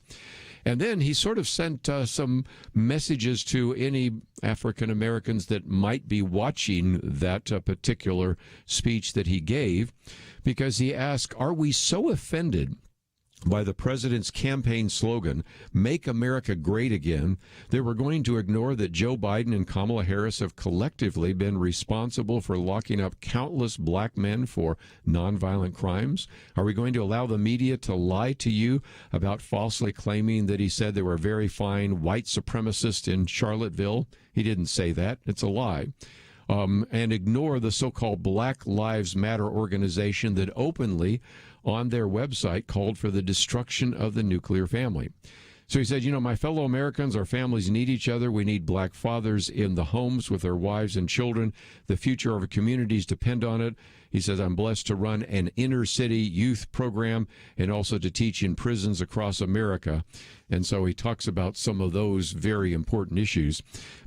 And then he sort of sent some messages to any African Americans that might be watching that particular speech that he gave, because he asked, are we so offended by the president's campaign slogan, Make America Great Again, that we're going to ignore that Joe Biden and Kamala Harris have collectively been responsible for locking up countless black men for nonviolent crimes? Are we going to allow the media to lie to you about falsely claiming that he said there were very fine white supremacists in Charlottesville? He didn't say that. It's a lie. And ignore the so-called Black Lives Matter organization that openly on their website called for the destruction of the nuclear family. So he said, my fellow Americans, our families need each other. We need black fathers in the homes with their wives and children. The future of our communities depend on it. He says, I'm blessed to run an inner city youth program and also to teach in prisons across America. And so he talks about some of those very important issues.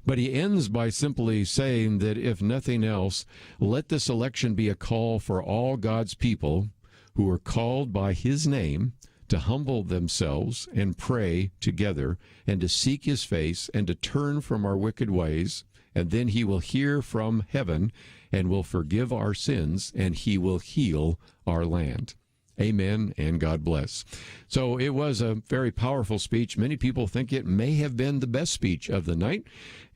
But he ends by simply saying that if nothing else, let this election be a call for all God's people who are called by his name to humble themselves and pray together and to seek his face and to turn from our wicked ways, and then he will hear from heaven and will forgive our sins, and he will heal our land. Amen, and God bless. So it was a very powerful speech. Many people think it may have been the best speech of the night,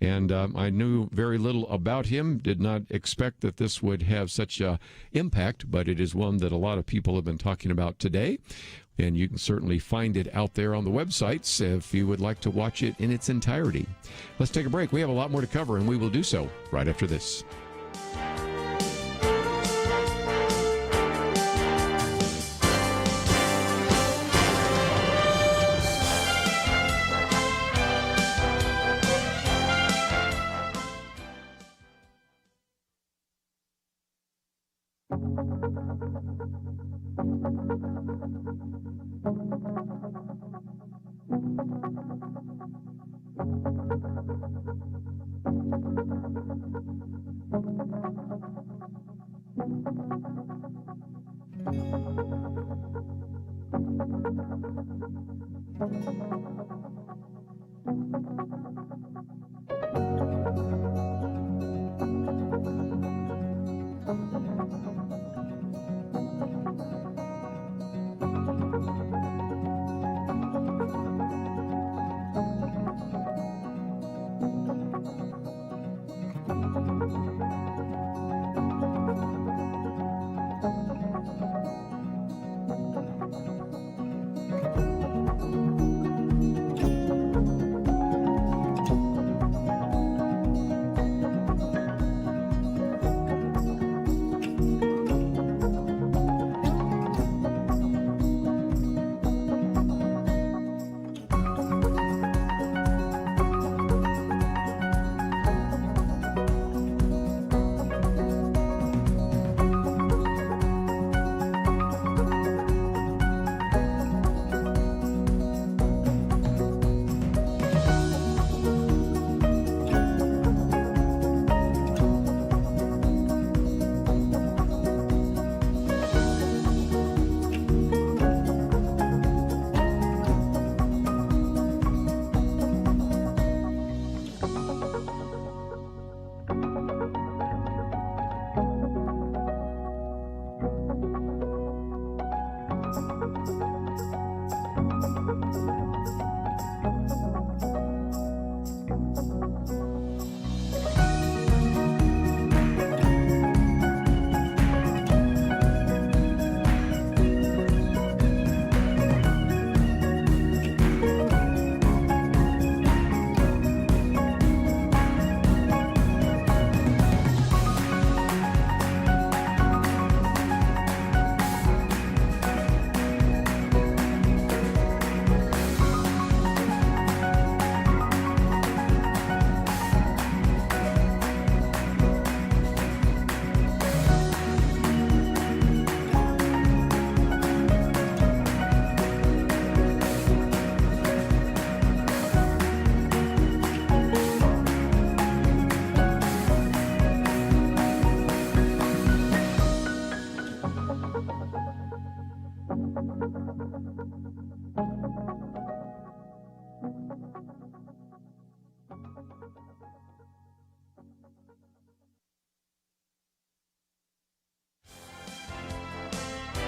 and I knew very little about him, did not expect that this would have such an impact, but it is one that a lot of people have been talking about today, and you can certainly find it out there on the websites if you would like to watch it in its entirety. Let's take a break. We have a lot more to cover, and we will do so right after this.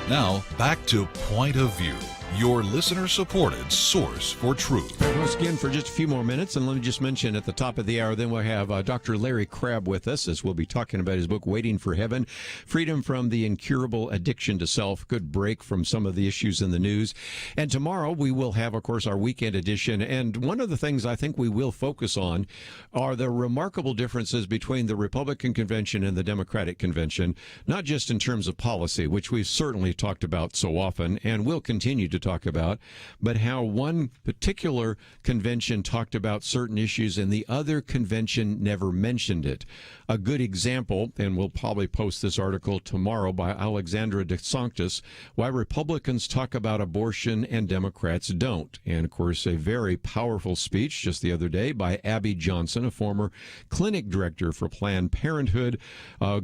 Now, back to Point of View, your listener-supported source for truth. Once again, for just a few more minutes, and let me just mention at the top of the hour, then we'll have Dr. Larry Crabb with us as we'll be talking about his book, Waiting for Heaven, Freedom from the Incurable Addiction to Self. Good break from some of the issues in the news. And tomorrow we will have, of course, our weekend edition. And one of the things I think we will focus on are the remarkable differences between the Republican convention and the Democratic convention, not just in terms of policy, which we've certainly talked about so often and will continue to talk about, but how one particular convention talked about certain issues and the other convention never mentioned it. A good example, and we'll probably post this article tomorrow by Alexandra De Sanctis, why Republicans talk about abortion and Democrats don't. And of course, a very powerful speech just the other day by Abby Johnson, a former clinic director for Planned Parenthood,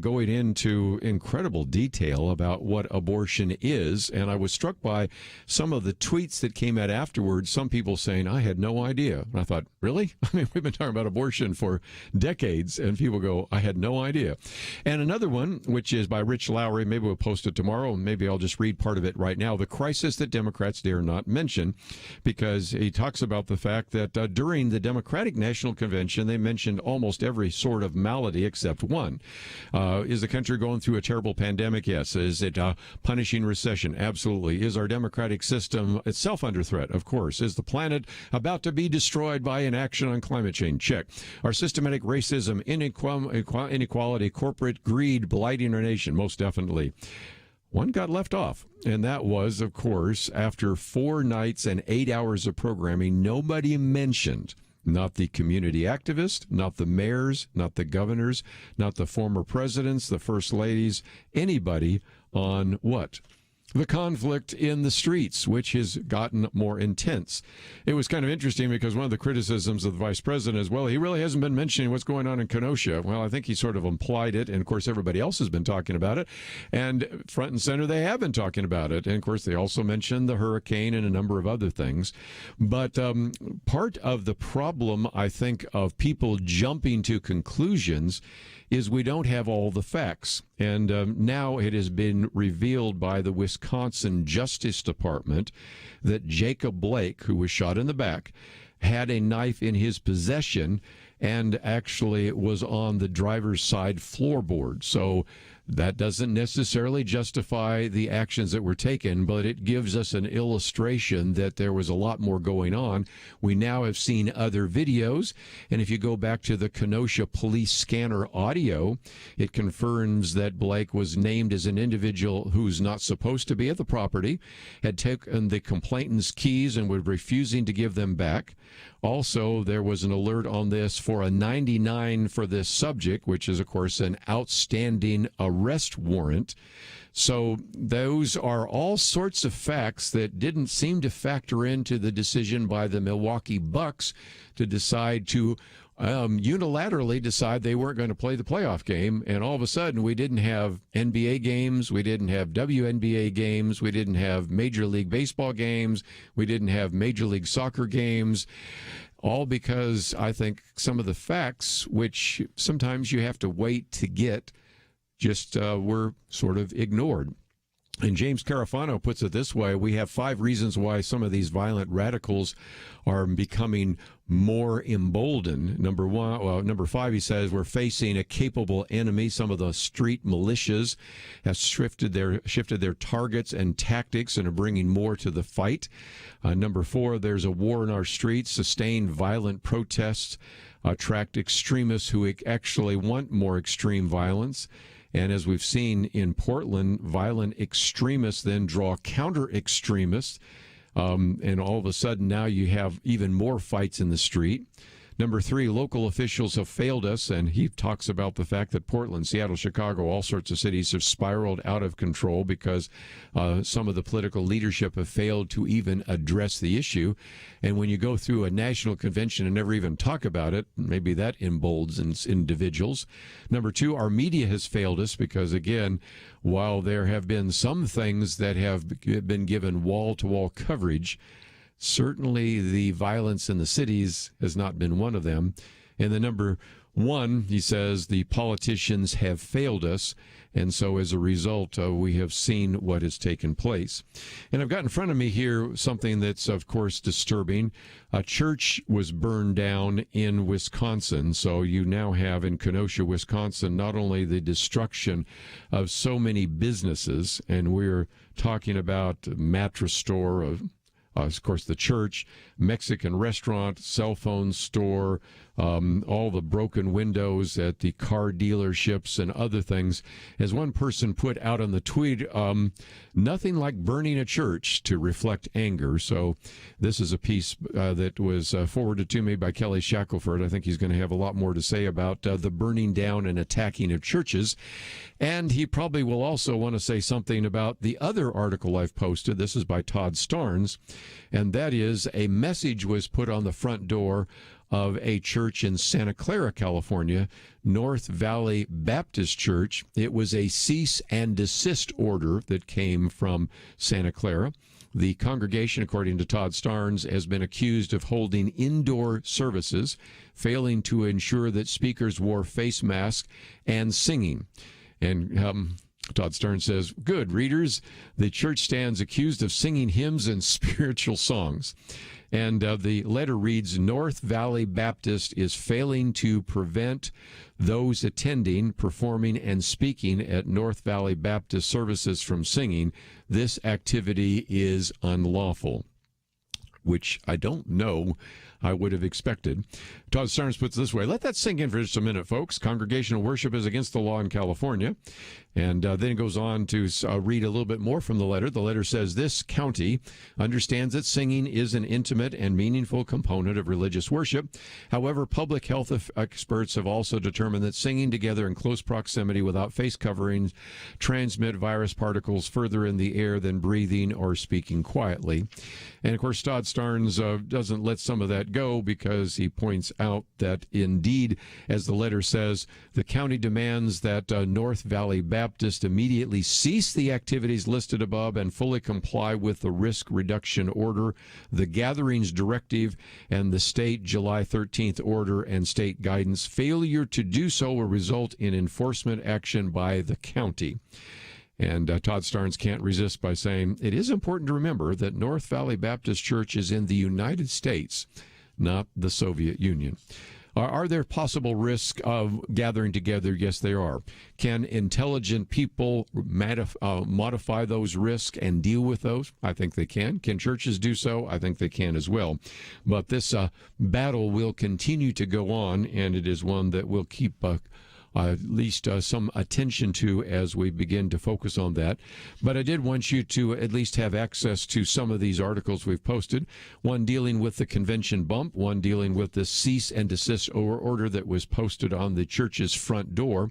going into incredible detail about what abortion is. And I was struck by some some of the tweets that came out afterwards, some people saying, I had no idea. And I thought, really? I mean, we've been talking about abortion for decades, and people go, I had no idea. And another one, which is by Rich Lowry, maybe we'll post it tomorrow, and maybe I'll just read part of it right now, the crisis that Democrats dare not mention, because he talks about the fact that during the Democratic National Convention, they mentioned almost every sort of malady except one. Is the country going through a terrible pandemic? Yes. Is it punishing recession? Absolutely. Is our democratic system itself under threat? Of course. Is the planet about to be destroyed by inaction on climate change? Check. Are systematic racism, inequality, corporate greed blighting our nation? Most definitely. One got left off, and that was, of course, after 4 nights and 8 hours of programming, nobody mentioned, not the community activists, not the mayors, not the governors, not the former presidents, the first ladies, anybody on what? The conflict in the streets, which has gotten more intense. It was kind of interesting because one of the criticisms of the vice president is, well, he really hasn't been mentioning what's going on in Kenosha. Well, I think he sort of implied it, and of course everybody else has been talking about it, and front and center they have been talking about it. And of course they also mentioned the hurricane and a number of other things. But part of the problem, I think, of people jumping to conclusions is we don't have all the facts. And now it has been revealed by the Wisconsin Justice Department that Jacob Blake, who was shot in the back, had a knife in his possession and actually was on the driver's side floorboard. So that doesn't necessarily justify the actions that were taken, but it gives us an illustration that there was a lot more going on. We now have seen other videos, and if you go back to the Kenosha police scanner audio, it confirms that Blake was named as an individual who's not supposed to be at the property, had taken the complainant's keys and was refusing to give them back. Also, there was an alert on this for a 99 for this subject, which is, of course, an outstanding arrest warrant. So those are all sorts of facts that didn't seem to factor into the decision by the Milwaukee Bucks to decide to unilaterally decide they weren't going to play the playoff game. And all of a sudden, we didn't have NBA games. We didn't have WNBA games. We didn't have Major League Baseball games. We didn't have Major League Soccer games. All because I think some of the facts, which sometimes you have to wait to get, just were sort of ignored. And James Carafano puts it this way: we have 5 reasons why some of these violent radicals are becoming more emboldened. Number 5, he says, we're facing a capable enemy. Some of the street militias have shifted their targets and tactics and are bringing more to the fight. Number 4, there's a war in our streets. Sustained violent protests attract extremists who actually want more extreme violence. And as we've seen in Portland, violent extremists then draw counter-extremists, and all of a sudden now you have even more fights in the street. Number 3, local officials have failed us, and he talks about the fact that Portland, Seattle, Chicago, all sorts of cities have spiraled out of control because some of the political leadership have failed to even address the issue. And when you go through a national convention and never even talk about it, maybe that emboldens individuals. Number 2, our media has failed us because, again, while there have been some things that have been given wall-to-wall coverage, certainly the violence in the cities has not been one of them. And the number 1, he says, the politicians have failed us. And so as a result, we have seen what has taken place. And I've got in front of me here something that's, of course, disturbing. A church was burned down in Wisconsin. So you now have in Kenosha, Wisconsin, not only the destruction of so many businesses, and we're talking about a mattress store, of course, the church, Mexican restaurant, cell phone store, all the broken windows at the car dealerships and other things. As one person put out on the tweet, nothing like burning a church to reflect anger. So this is a piece that was forwarded to me by Kelly Shackelford. I think he's going to have a lot more to say about the burning down and attacking of churches. And he probably will also want to say something about the other article I've posted. This is by Todd Starnes, and that is a message was put on the front door of a church in Santa Clara, California, North Valley Baptist Church. It was a cease and desist order that came from Santa Clara. The congregation, according to Todd Starnes, has been accused of holding indoor services, failing to ensure that speakers wore face masks, and singing. And Todd Stern says, good readers, the church stands accused of singing hymns and spiritual songs. And the letter reads, North Valley Baptist is failing to prevent those attending, performing, and speaking at North Valley Baptist services from singing. This activity is unlawful, which I don't know I would have expected. Todd Starnes puts it this way. Let that sink in for just a minute, folks. Congregational worship is against the law in California. And then it goes on to read a little bit more from the letter. The letter says, this county understands that singing is an intimate and meaningful component of religious worship. However, public health experts have also determined that singing together in close proximity without face coverings transmit virus particles further in the air than breathing or speaking quietly. And, of course, Todd Starnes doesn't let some of that go because he points out that, indeed, as the letter says, the county demands that North Valley Baptist immediately cease the activities listed above and fully comply with the risk reduction order, the gatherings directive, and the state July 13th order and state guidance. Failure to do so will result in enforcement action by the county. And Todd Starnes can't resist by saying, it is important to remember that North Valley Baptist Church is in the United States, not the Soviet Union. Are there possible risks of gathering together? Yes, there are. Can intelligent people modify those risks and deal with those? I think they can. Can churches do so? I think they can as well. But this battle will continue to go on, and it is one that will keep at least some attention to as we begin to focus on that. But I did want you to at least have access to some of these articles we've posted, one dealing with the convention bump, one dealing with the cease and desist order that was posted on the church's front door.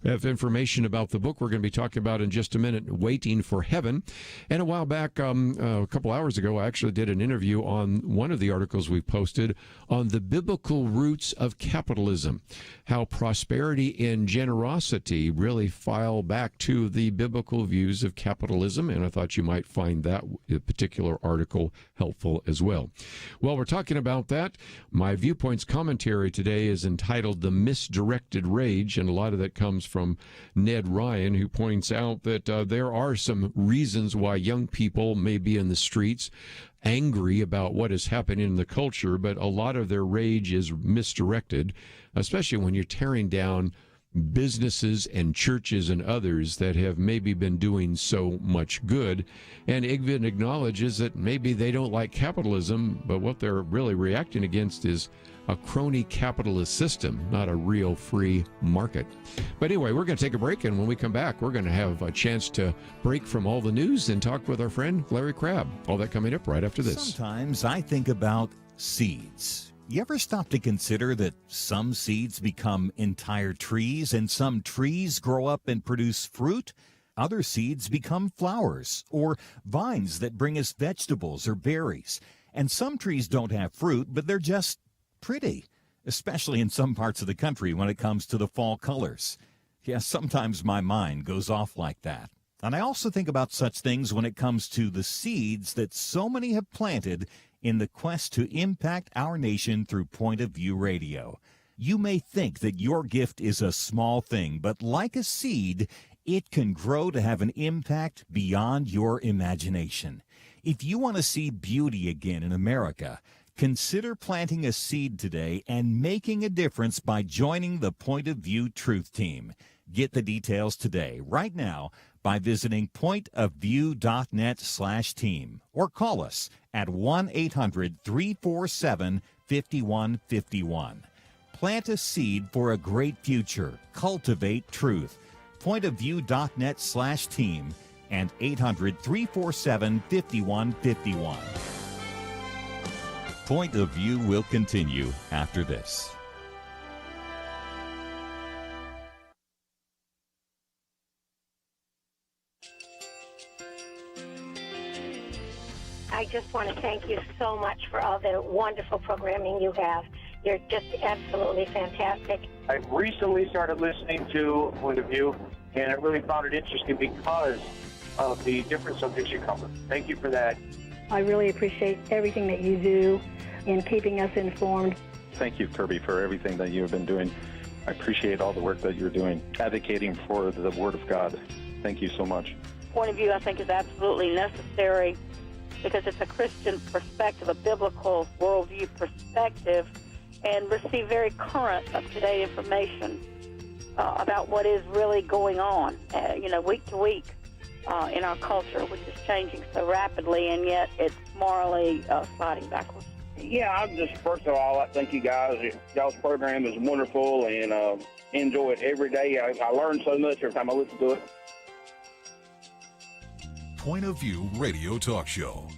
I have information about the book we're going to be talking about in just a minute, Waiting for Heaven. And a while back, a couple hours ago, I actually did an interview on one of the articles we posted on the biblical roots of capitalism, how prosperity and generosity really file back to the biblical views of capitalism, and I thought you might find that particular article helpful as well. Well, we're talking about that. My Viewpoints commentary today is entitled The Misdirected Rage, and a lot of that comes from Ned Ryan, who points out that there are some reasons why young people may be in the streets angry about what is happening in the culture, but a lot of their rage is misdirected, especially when you're tearing down businesses and churches and others that have maybe been doing so much good. And Igvin acknowledges that maybe they don't like capitalism, but what they're really reacting against is a crony capitalist system, not a real free market. But anyway, we're going to take a break, and when we come back, we're going to have a chance to break from all the news and talk with our friend Larry Crabb. All that coming up right after this. Sometimes I think about seeds. You ever stop to consider that some seeds become entire trees and some trees grow up and produce fruit? Other seeds become flowers or vines that bring us vegetables or berries. And some trees don't have fruit, but they're just pretty, especially in some parts of the country when it comes to the fall colors. Yeah, sometimes my mind goes off like that. And I also think about such things when it comes to the seeds that so many have planted in the quest to impact our nation through Point of View Radio. You may think that your gift is a small thing, but like a seed, it can grow to have an impact beyond your imagination. If you want to see beauty again in America, consider planting a seed today and making a difference by joining the Point of View Truth Team. Get the details today, right now, by visiting pointofview.net/team or call us at 1-800-347-5151. Plant a seed for a great future. Cultivate truth. Pointofview.net/team and 800-347-5151. Point of View will continue after this. I just want to thank you so much for all the wonderful programming you have. You're just absolutely fantastic. I recently started listening to Point of View, and I really found it interesting because of the different subjects you cover. Thank you for that. I really appreciate everything that you do in keeping us informed. Thank you, Kirby, for everything that you've been doing. I appreciate all the work that you're doing, advocating for the Word of God. Thank you so much. Point of view, I think, is absolutely necessary because it's a Christian perspective, a biblical worldview perspective, and receive very current, up-to-date information about what is really going on, week to week in our culture, which is changing so rapidly, and yet it's morally sliding backwards. Yeah, I'm just, first of all, I thank you guys. Y'all's program is wonderful, and enjoy it every day. I learn so much every time I listen to it. Point of View Radio Talk Show.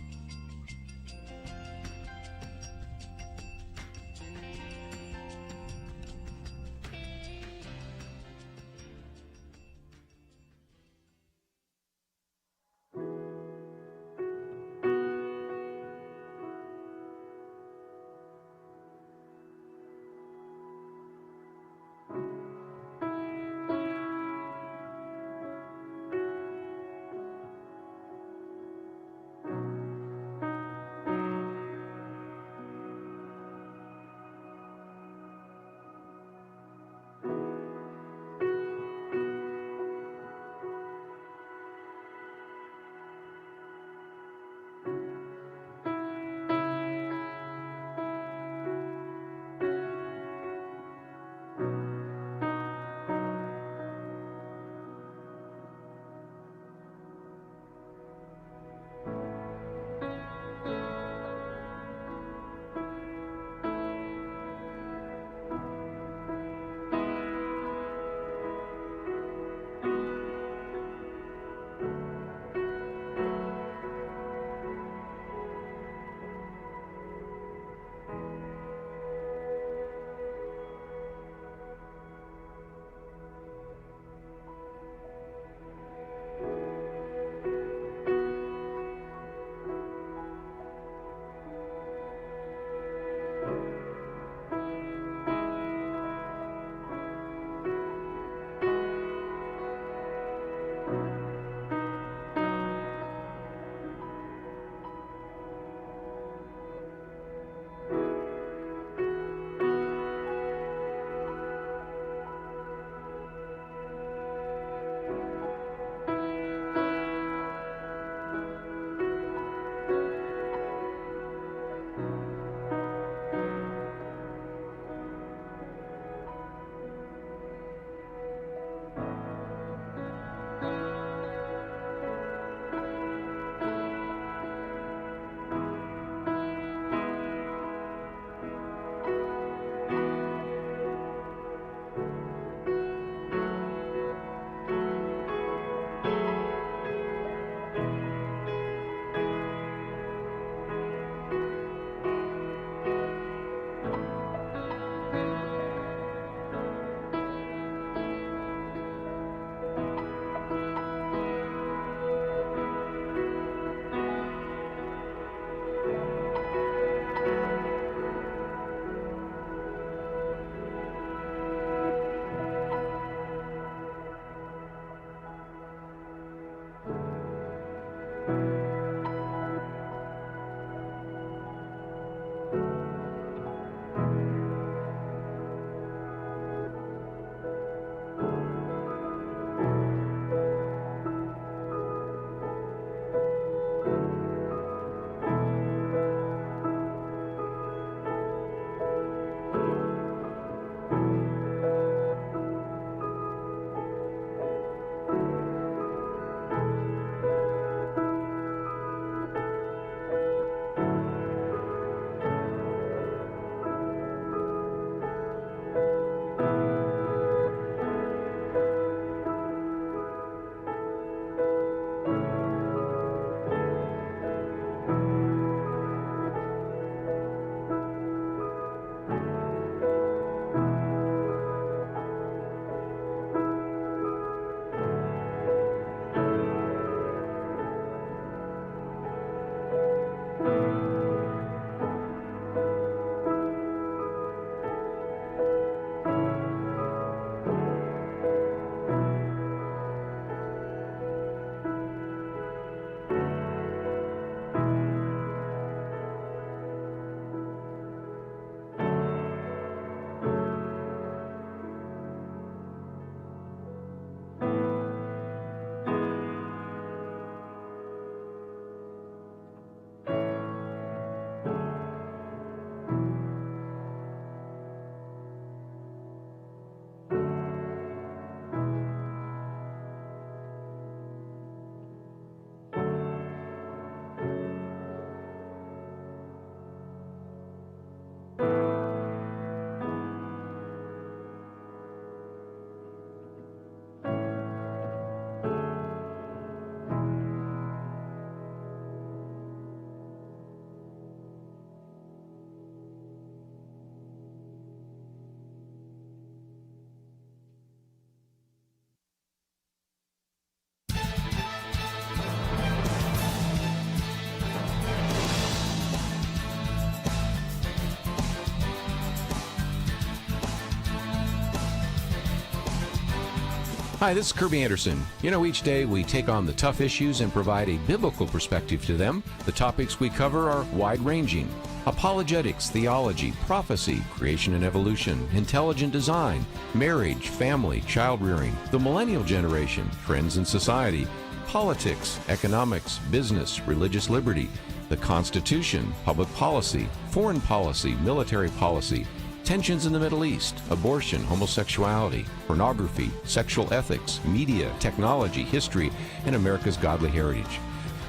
Hi, this is Kirby Anderson. You know, each day we take on the tough issues and provide a biblical perspective to them. The topics we cover are wide-ranging. Apologetics, theology, prophecy, creation and evolution, intelligent design, marriage, family, child-rearing, the millennial generation, trends in society, politics, economics, business, religious liberty, the Constitution, public policy, foreign policy, military policy, tensions in the Middle East, abortion, homosexuality, pornography, sexual ethics, media, technology, history, and America's godly heritage.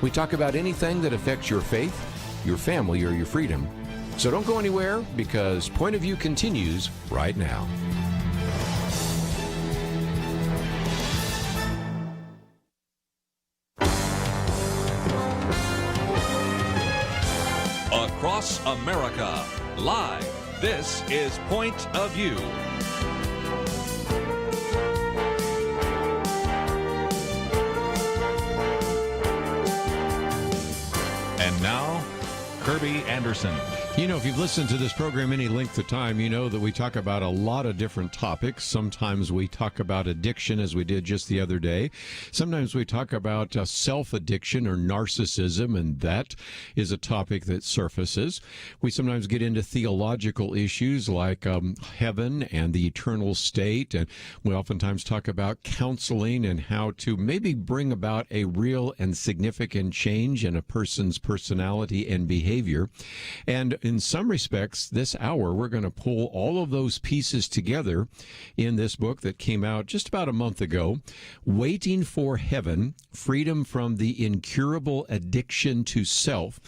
We talk about anything that affects your faith, your family, or your freedom. So don't go anywhere, because Point of View continues right now. Across America, live, this is Point of View. And now, Kirby Anderson. You know, if you've listened to this program any length of time, you know that we talk about a lot of different topics. Sometimes we talk about addiction, as we did just the other day. Sometimes we talk about self-addiction or narcissism, and that is a topic that surfaces. We sometimes get into theological issues like heaven and the eternal state, and we oftentimes talk about counseling and how to maybe bring about a real and significant change in a person's personality and behavior. And in some respects, this hour, we're going to pull all of those pieces together in this book that came out just about a month ago, Waiting for Heaven, Freedom from the Incurable Addiction to Self.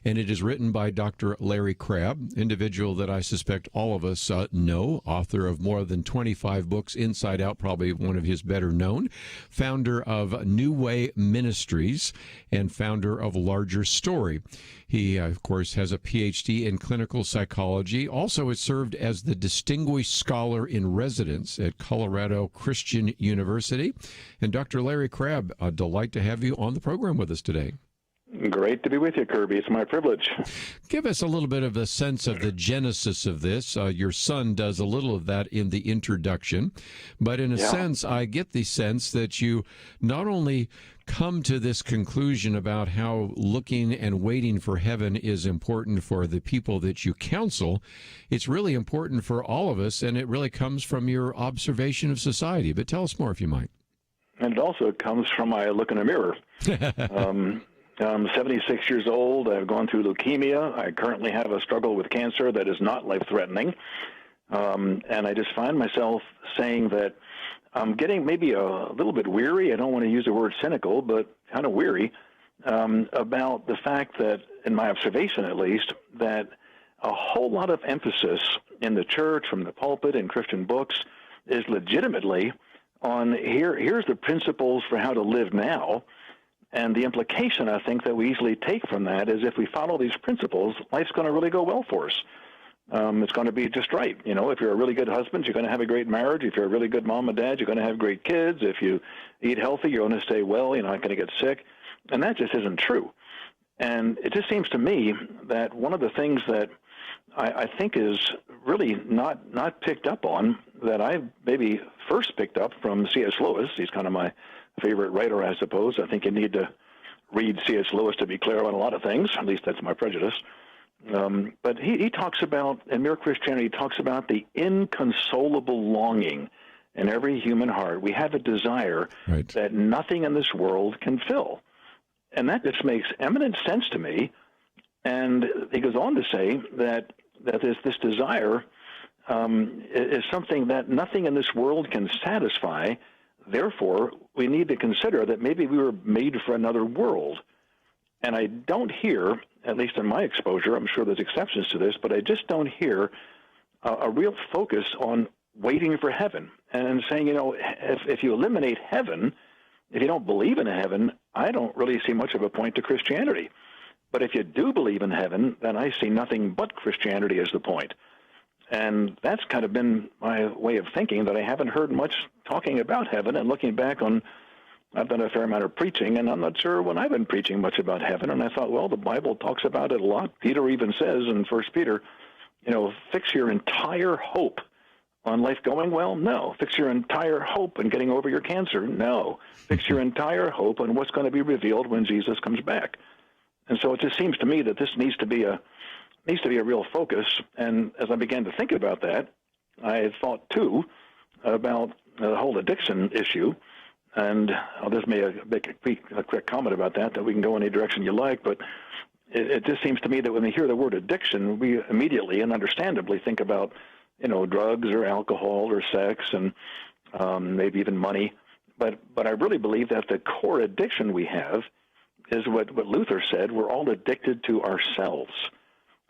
And it is written by Dr. Larry Crabb, individual that I suspect all of us know, author of more than 25 books, Inside Out, probably one of his better known, founder of New Way Ministries, and founder of Larger Story. He, of course, has a PhD in clinical psychology. Also has served as the Distinguished Scholar in Residence at Colorado Christian University. And Dr. Larry Crabb, a delight to have you on the program with us today. Great to be with you, Kirby. It's my privilege. Give us a little bit of a sense of the genesis of this. Your son does a little of that in the introduction. But in a sense, I get the sense that you not only come to this conclusion about how looking and waiting for heaven is important for the people that you counsel, it's really important for all of us, and it really comes from your observation of society. But tell us more, if you might. And it also comes from my look in a mirror. I'm 76 years old. I've gone through leukemia. I currently have a struggle with cancer that is not life-threatening. And I just find myself saying that I'm getting maybe a little bit weary. I don't want to use the word cynical, but kind of weary about the fact that, in my observation at least, that a whole lot of emphasis in the church, from the pulpit and Christian books, is legitimately on here's the principles for how to live now. And the implication, I think, that we easily take from that is if we follow these principles, life's going to really go well for us. It's going to be just right. You know, if you're a really good husband, you're going to have a great marriage. If you're a really good mom and dad, you're going to have great kids. If you eat healthy, you're going to stay well. You're not going to get sick. And that just isn't true. And it just seems to me that one of the things that I think is really not picked up on, that I maybe first picked up from C.S. Lewis. He's kind of my favorite writer, I suppose. I think you need to read C.S. Lewis to be clear on a lot of things. At least that's my prejudice. But he talks about, in Mere Christianity, he talks about the inconsolable longing in every human heart. We have a desire that nothing in this world can fill. And that just makes eminent sense to me. And he goes on to say that this desire is something that nothing in this world can satisfy. Therefore, we need to consider that maybe we were made for another world. And I don't hear, at least in my exposure, I'm sure there's exceptions to this, but I just don't hear a real focus on waiting for heaven and saying, you know, if you eliminate heaven, if you don't believe in heaven, I don't really see much of a point to Christianity. But if you do believe in heaven, then I see nothing but Christianity as the point. And that's kind of been my way of thinking, that I haven't heard much talking about heaven. And looking back on, I've done a fair amount of preaching, and I'm not sure when I've been preaching much about heaven. And I thought, well, the Bible talks about it a lot. Peter even says in 1 Peter, you know, fix your entire hope on life going well? No. Fix your entire hope on getting over your cancer? No. Fix your entire hope on what's going to be revealed when Jesus comes back. And so it just seems to me that this needs to be a real focus. And as I began to think about that, I thought too about the whole addiction issue. And I'll just make a quick comment about that we can go any direction you like. But it just seems to me that when we hear the word addiction, we immediately and understandably think about, drugs or alcohol or sex and maybe even money. But I really believe that the core addiction we have is what Luther said: we're all addicted to ourselves.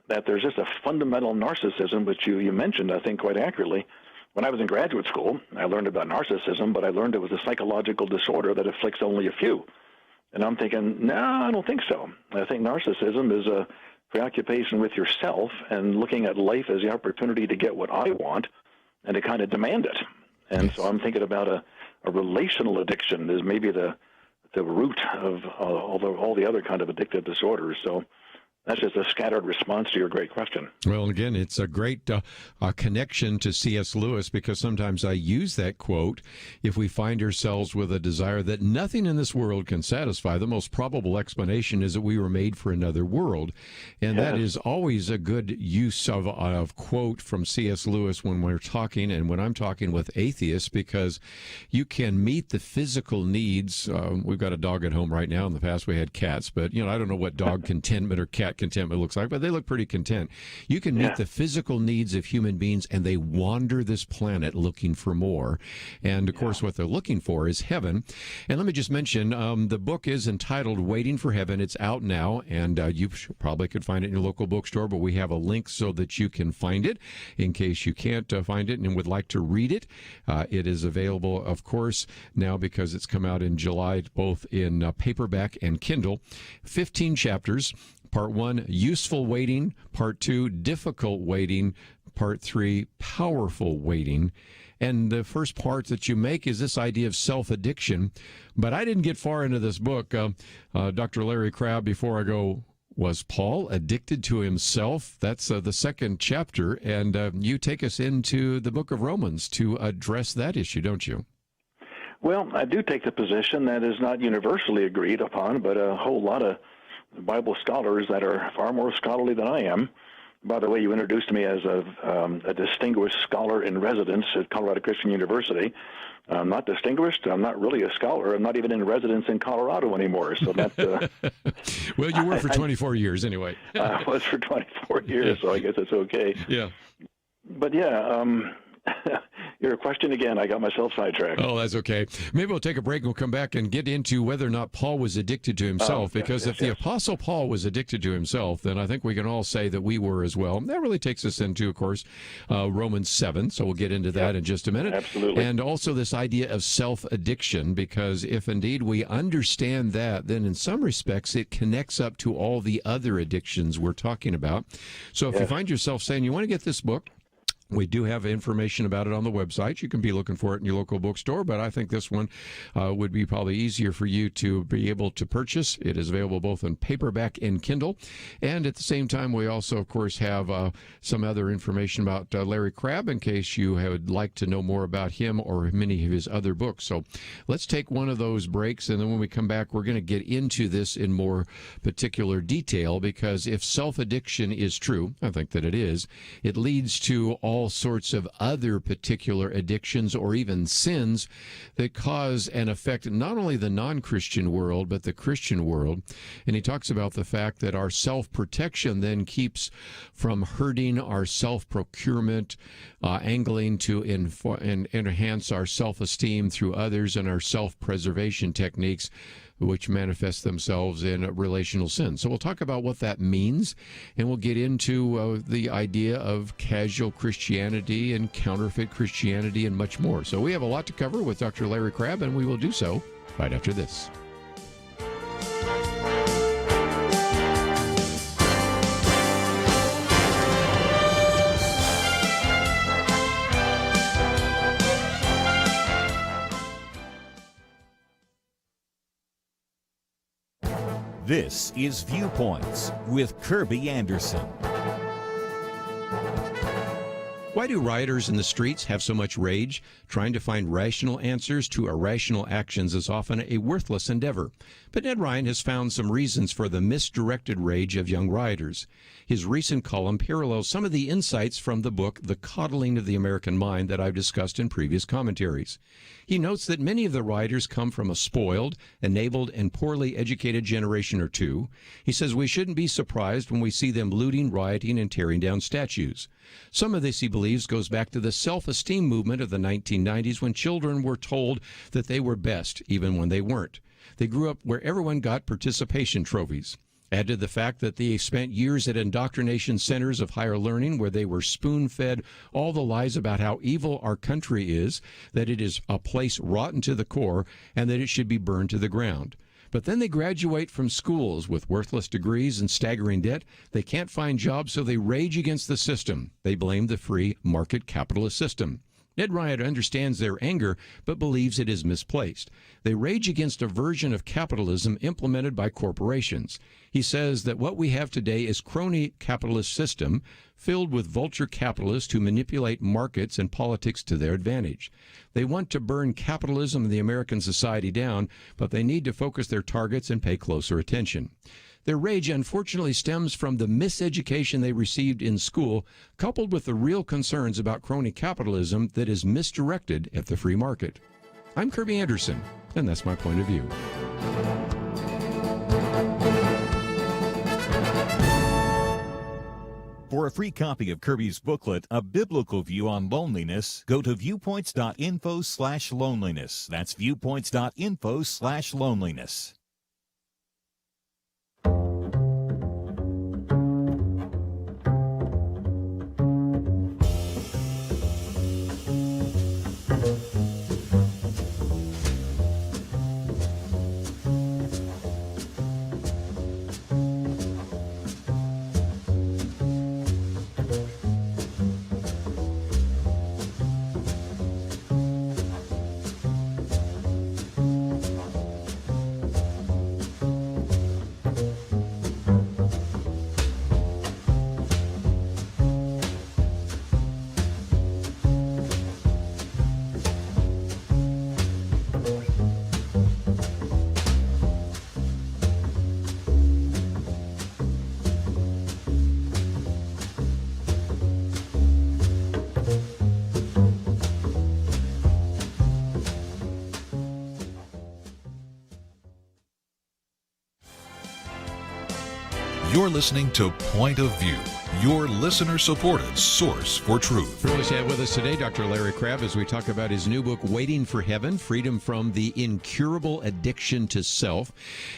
That there's just a fundamental narcissism, which you mentioned, I think, quite accurately. When I was in graduate school, I learned about narcissism, but I learned it was a psychological disorder that afflicts only a few. And I'm thinking, no, I don't think so. I think narcissism is a preoccupation with yourself and looking at life as the opportunity to get what I want and to kind of demand it. And so I'm thinking about a relational addiction is maybe the root of all the other kind of addictive disorders. So that's just a scattered response to your great question. Well, again, it's a great connection to C.S. Lewis, because sometimes I use that quote: if we find ourselves with a desire that nothing in this world can satisfy, the most probable explanation is that we were made for another world. And that is always a good use of quote from C.S. Lewis when we're talking, and when I'm talking with atheists, because you can meet the physical needs. We've got a dog at home right now. In the past, we had cats, but, I don't know what dog contentment or cat contentment looks like, but they look pretty content. You can meet the physical needs of human beings, and they wander this planet looking for more. And of course, what they're looking for is heaven. And let me just mention, the book is entitled Waiting for Heaven. It's out now, and you probably could find it in your local bookstore, but we have a link so that you can find it in case you can't find it and would like to read it. It is available, of course, now because it's come out in July, both in paperback and Kindle. 15 chapters. Part 1, useful waiting. Part 2, difficult waiting. Part 3, powerful waiting. And the first part that you make is this idea of self-addiction. But I didn't get far into this book. Dr. Larry Crabb, before I go, was Paul addicted to himself? That's the second chapter. And you take us into the book of Romans to address that issue, don't you? Well, I do take the position that is not universally agreed upon, but a whole lot of Bible scholars that are far more scholarly than I am. By the way, you introduced me as a distinguished scholar in residence at Colorado Christian University. I'm not distinguished. I'm not really a scholar. I'm not even in residence in Colorado anymore. So that's well, you were for 24 years anyway. I was for 24 years, so I guess it's okay. Yeah. But your question again, I got myself sidetracked. Oh, that's okay. Maybe we'll take a break and we'll come back and get into whether or not Paul was addicted to himself, because if the Apostle Paul was addicted to himself, then I think we can all say that we were as well. And that really takes us into, of course, Romans 7, so we'll get into that in just a minute. Absolutely. And also this idea of self-addiction, because if indeed we understand that, then in some respects it connects up to all the other addictions we're talking about. So if you find yourself saying you want to get this book, we do have information about it on the website. You can be looking for it in your local bookstore, but I think this one would be probably easier for you to be able to purchase. It is available both in paperback and Kindle. And at the same time, we also, of course, have some other information about Larry Crabb in case you would like to know more about him or many of his other books. So let's take one of those breaks, and then when we come back, we're going to get into this in more particular detail, because if self-addiction is true, I think that it is, it leads to all sorts of other particular addictions or even sins that cause and affect not only the non-Christian world, but the Christian world. And he talks about the fact that our self-protection then keeps from hurting our self-procurement, angling to enhance our self-esteem through others, and our self-preservation techniques, which manifest themselves in relational sin. So we'll talk about what that means, and we'll get into the idea of casual Christianity and counterfeit Christianity and much more. So we have a lot to cover with Dr. Larry Crabb, and we will do so right after this. This is Viewpoints with Kirby Anderson. Why do rioters in the streets have so much rage? Trying to find rational answers to irrational actions is often a worthless endeavor. But Ned Ryan has found some reasons for the misdirected rage of young rioters. His recent column parallels some of the insights from the book The Coddling of the American Mind that I've discussed in previous commentaries. He notes that many of the rioters come from a spoiled, enabled, and poorly educated generation or two. He says we shouldn't be surprised when we see them looting, rioting, and tearing down statues. Some of this, he believes, goes back to the self-esteem movement of the 1990s when children were told that they were best, even when they weren't. They grew up where everyone got participation trophies. Add to the fact that they spent years at indoctrination centers of higher learning where they were spoon-fed all the lies about how evil our country is, that it is a place rotten to the core, and that it should be burned to the ground. But then they graduate from schools with worthless degrees and staggering debt. They can't find jobs, so they rage against the system. They blame the free market capitalist system. Ned Ryan understands their anger, but believes it is misplaced. They rage against a version of capitalism implemented by corporations. He says that what we have today is crony capitalist system filled with vulture capitalists who manipulate markets and politics to their advantage. They want to burn capitalism and the American society down, but they need to focus their targets and pay closer attention. Their rage, unfortunately, stems from the miseducation they received in school, coupled with the real concerns about crony capitalism that is misdirected at the free market. I'm Kirby Anderson, and that's my point of view. For a free copy of Kirby's booklet, A Biblical View on Loneliness, go to viewpoints.info/loneliness. That's viewpoints.info/loneliness. You're listening to Point of View, your listener-supported source for truth. Privileged to have with us today Dr. Larry Crabb as we talk about his new book, Waiting for Heaven, Freedom from the Incurable Addiction to Self.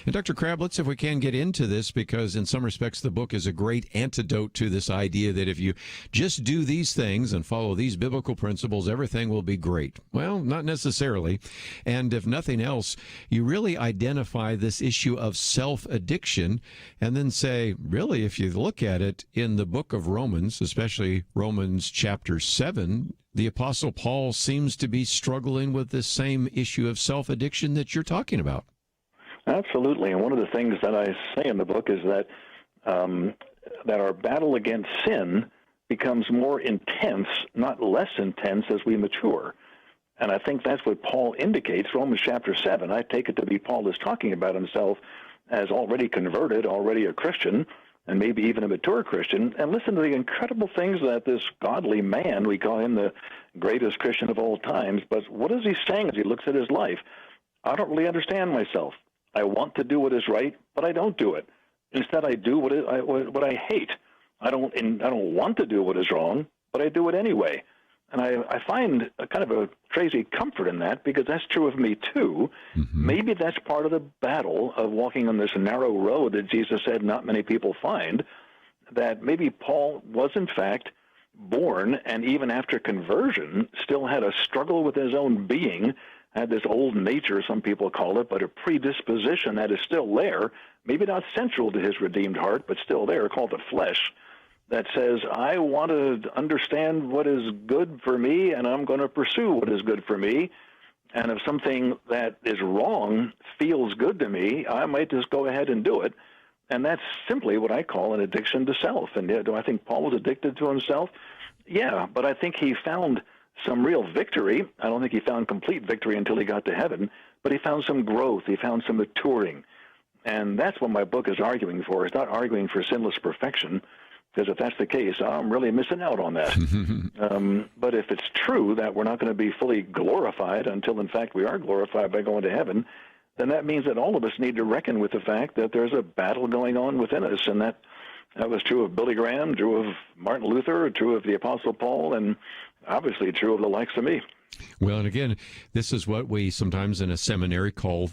And Dr. Crabb, let's see if we can get into this, because in some respects the book is a great antidote to this idea that if you just do these things and follow these biblical principles, everything will be great. Well, not necessarily. And if nothing else, you really identify this issue of self-addiction and then say, really, if you look at it in the book of Romans, especially Romans chapter 7, the Apostle Paul seems to be struggling with this same issue of self-addiction that you're talking about. Absolutely. And one of the things that I say in the book is that that our battle against sin becomes more intense, not less intense, as we mature. And I think that's what Paul indicates. Romans chapter 7, I take it to be Paul is talking about himself as already converted, already a Christian, and maybe even a mature Christian. And listen to the incredible things that this godly man, we call him the greatest Christian of all times, but what is he saying as he looks at his life? I don't really understand myself. I want to do what is right, but I don't do it. Instead, I do what I hate. I don't want to do what is wrong, but I do it anyway. And I find a kind of a crazy comfort in that, because that's true of me too. Mm-hmm. Maybe that's part of the battle of walking on this narrow road that Jesus said not many people find, that maybe Paul was in fact born, and even after conversion still had a struggle with his own being, had this old nature, some people call it, but a predisposition that is still there, maybe not central to his redeemed heart, but still there, called the flesh, that says, I want to understand what is good for me, and I'm going to pursue what is good for me. And if something that is wrong feels good to me, I might just go ahead and do it. And that's simply what I call an addiction to self. And do I think Paul was addicted to himself? Yeah, but I think he found some real victory. I don't think he found complete victory until he got to heaven, but he found some growth. He found some maturing. And that's what my book is arguing for. It's not arguing for sinless perfection, because if that's the case, I'm really missing out on that. But if it's true that we're not going to be fully glorified until, in fact, we are glorified by going to heaven, then that means that all of us need to reckon with the fact that there's a battle going on within us, and that was true of Billy Graham, true of Martin Luther, true of the Apostle Paul, and obviously true of the likes of me. Well, and again, this is what we sometimes in a seminary call,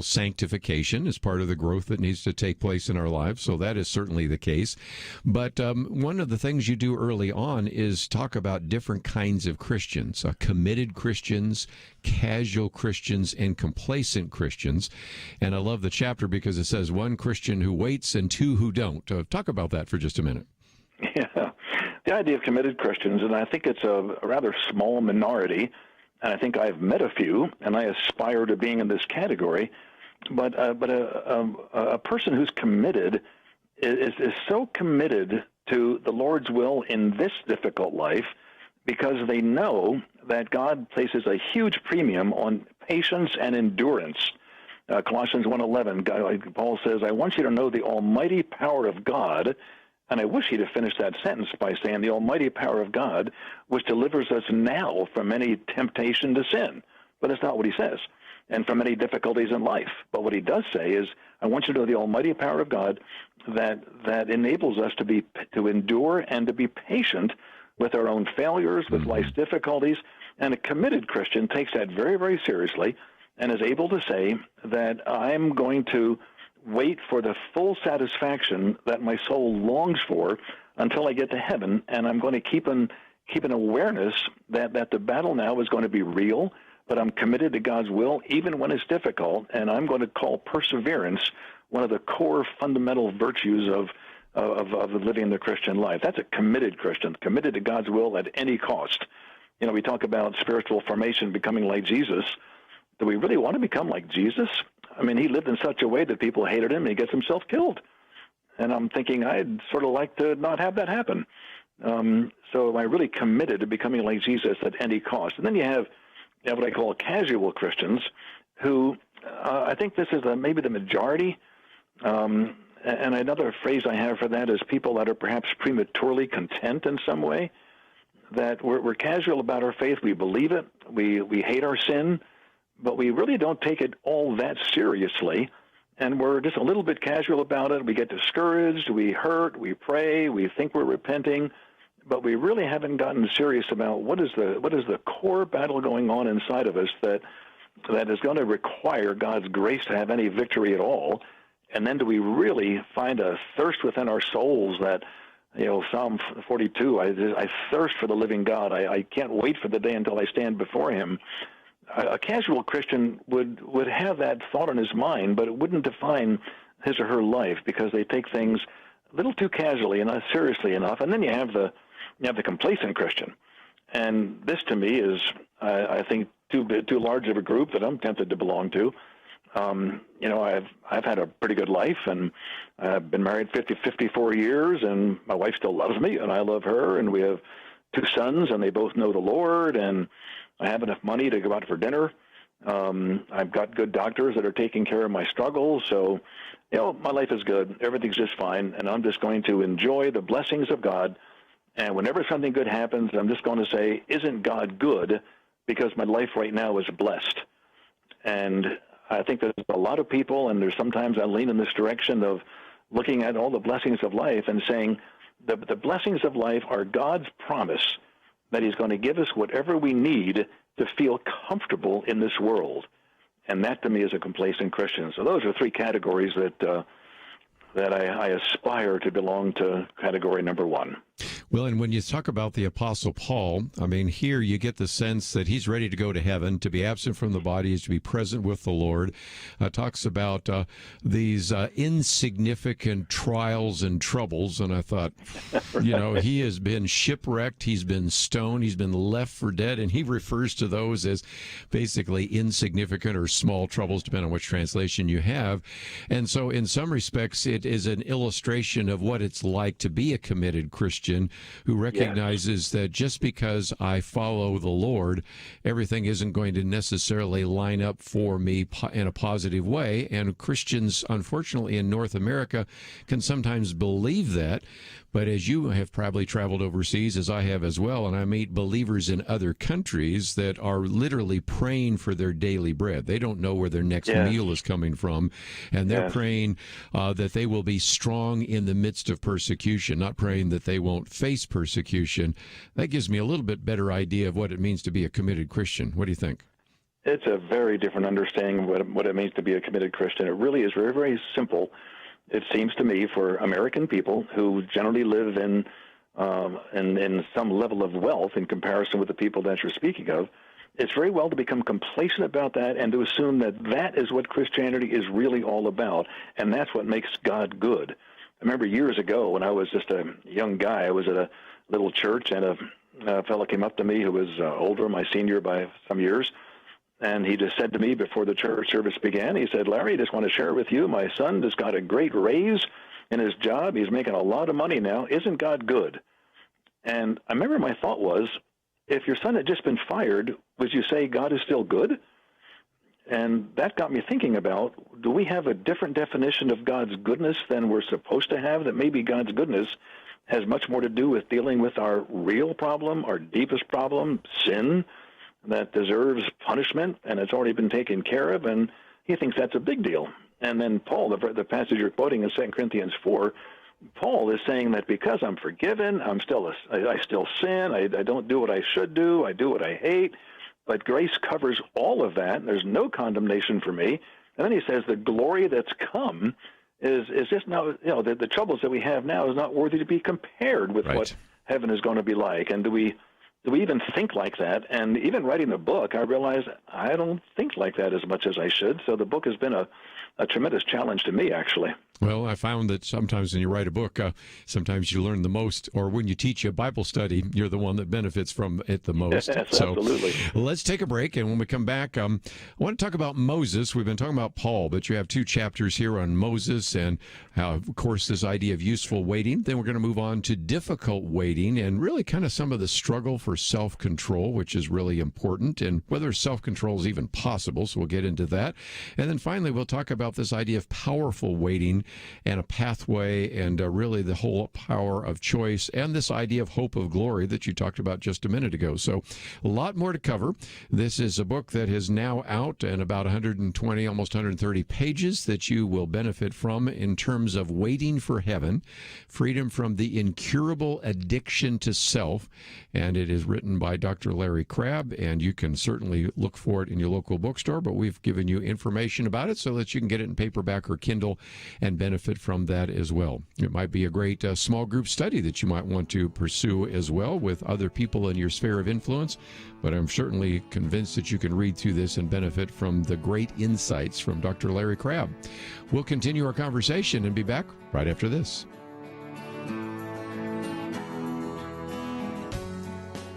sanctification as part of the growth that needs to take place in our lives. So that is certainly the case. But one of the things you do early on is talk about different kinds of Christians, committed Christians, casual Christians, and complacent Christians. And I love the chapter because it says one Christian who waits and two who don't. Talk about that for just a minute. Yeah. The idea of committed Christians, and I think it's a rather small minority, and I think I've met a few, and I aspire to being in this category, but a person who's committed is so committed to the Lord's will in this difficult life because they know that God places a huge premium on patience and endurance. Colossians 1:11, Paul says, I want you to know the almighty power of God. And I wish he'd have finished that sentence by saying the almighty power of God, which delivers us now from any temptation to sin. But that's not what he says, and from any difficulties in life. But what he does say is, I want you to know the almighty power of God that enables us to endure and to be patient with our own failures, with life's difficulties. And a committed Christian takes that very, very seriously and is able to say that I'm going to wait for the full satisfaction that my soul longs for until I get to heaven, and I'm going to keep an awareness that the battle now is going to be real, but I'm committed to God's will even when it's difficult, and I'm going to call perseverance one of the core fundamental virtues of living the Christian life. That's a committed Christian, committed to God's will at any cost. We talk about spiritual formation, becoming like Jesus. Do we really want to become like Jesus? I mean, he lived in such a way that people hated him, and he gets himself killed. And I'm thinking I'd sort of like to not have that happen. So am I really committed to becoming like Jesus at any cost? And then you have what I call casual Christians who I think this is maybe the majority. And another phrase I have for that is people that are perhaps prematurely content in some way, that we're casual about our faith. We believe it. We hate our sin. But we really don't take it all that seriously, and we're just a little bit casual about it. We get discouraged, we hurt, we pray, we think we're repenting, but we really haven't gotten serious about what is the core battle going on inside of us that is going to require God's grace to have any victory at all. And then do we really find a thirst within our souls that, Psalm 42, I thirst for the living God. I can't wait for the day until I stand before him. A casual Christian would have that thought in his mind, but it wouldn't define his or her life because they take things a little too casually and not seriously enough. And then you have the complacent Christian, and this to me is I think too large of a group that I'm tempted to belong to. I've had a pretty good life, and I've been married 54 years, and my wife still loves me, and I love her, and we have 2 sons, and they both know the Lord, and I have enough money to go out for dinner. I've got good doctors that are taking care of my struggles. So, my life is good. Everything's just fine. And I'm just going to enjoy the blessings of God. And whenever something good happens, I'm just going to say, isn't God good? Because my life right now is blessed. And I think there's a lot of people, and there's sometimes I lean in this direction of looking at all the blessings of life and saying the blessings of life are God's promise that he's going to give us whatever we need to feel comfortable in this world. And that, to me, is a complacent Christian. So those are 3 categories that I aspire to belong to category number 1. Well, and when you talk about the Apostle Paul, I mean, here you get the sense that he's ready to go to heaven. To be absent from the body is to be present with the Lord. Talks about these insignificant trials and troubles. And I thought, he has been shipwrecked, he's been stoned, he's been left for dead. And he refers to those as basically insignificant or small troubles, depending on which translation you have. And so in some respects, it is an illustration of what it's like to be a committed Christian, who recognizes that just because I follow the Lord, everything isn't going to necessarily line up for me in a positive way. And Christians, unfortunately, in North America can sometimes believe that. But as you have probably traveled overseas, as I have as well, and I meet believers in other countries that are literally praying for their daily bread. They don't know where their next meal is coming from, and they're praying that they will be strong in the midst of persecution, not praying that they won't face persecution. That gives me a little bit better idea of what it means to be a committed Christian. What do you think? It's a very different understanding of what it means to be a committed Christian. It really is very, very simple. It seems to me, for American people who generally live in some level of wealth in comparison with the people that you're speaking of, it's very well to become complacent about that and to assume that that is what Christianity is really all about, and that's what makes God good. I remember years ago when I was just a young guy, I was at a little church, and a fellow came up to me who was older, my senior by some years, and he just said to me before the church service began, he said, "Larry, I just want to share with you, my son just got a great raise in his job. He's making a lot of money now. Isn't God good?" And I remember my thought was, if your son had just been fired, would you say God is still good? And that got me thinking about, do we have a different definition of God's goodness than we're supposed to have? That maybe God's goodness has much more to do with dealing with our real problem, our deepest problem, sin, that deserves punishment, and it's already been taken care of, and he thinks that's a big deal. And then Paul, the passage you're quoting in 2 Corinthians 4, Paul is saying that because I'm forgiven, I still sin, I don't do what I should do, I do what I hate, but grace covers all of that. There's no condemnation for me. And then he says the glory that's come is just now, the troubles that we have now is not worthy to be compared with what heaven is going to be like. And do we even think like that? And even writing the book, I realized I don't think like that as much as I should. So the book has been a tremendous challenge to me, actually. Well, I found that sometimes when you write a book, sometimes you learn the most, or when you teach a Bible study, you're the one that benefits from it the most. Yes, so absolutely. Let's take a break, and when we come back, I want to talk about Moses. We've been talking about Paul, but you have two chapters here on Moses and, of course, this idea of useful waiting. Then we're going to move on to difficult waiting and really kind of some of the struggle for self-control, which is really important, and whether self-control is even possible, so we'll get into that. And then finally, we'll talk about this idea of powerful waiting and a pathway and really the whole power of choice and this idea of hope of glory that you talked about just a minute ago. So a lot more to cover. This is a book that is now out and about 120, almost 130 pages that you will benefit from in terms of waiting for heaven, freedom from the incurable addiction to self. And it is written by Dr. Larry Crabb, and you can certainly look for it in your local bookstore, but we've given you information about it so that you can get it in paperback or Kindle and benefit from that as well. It might be a great small group study that you might want to pursue as well with other people in your sphere of influence, but I'm certainly convinced that you can read through this and benefit from the great insights from Dr. Larry Crabb. We'll continue our conversation and be back right after this.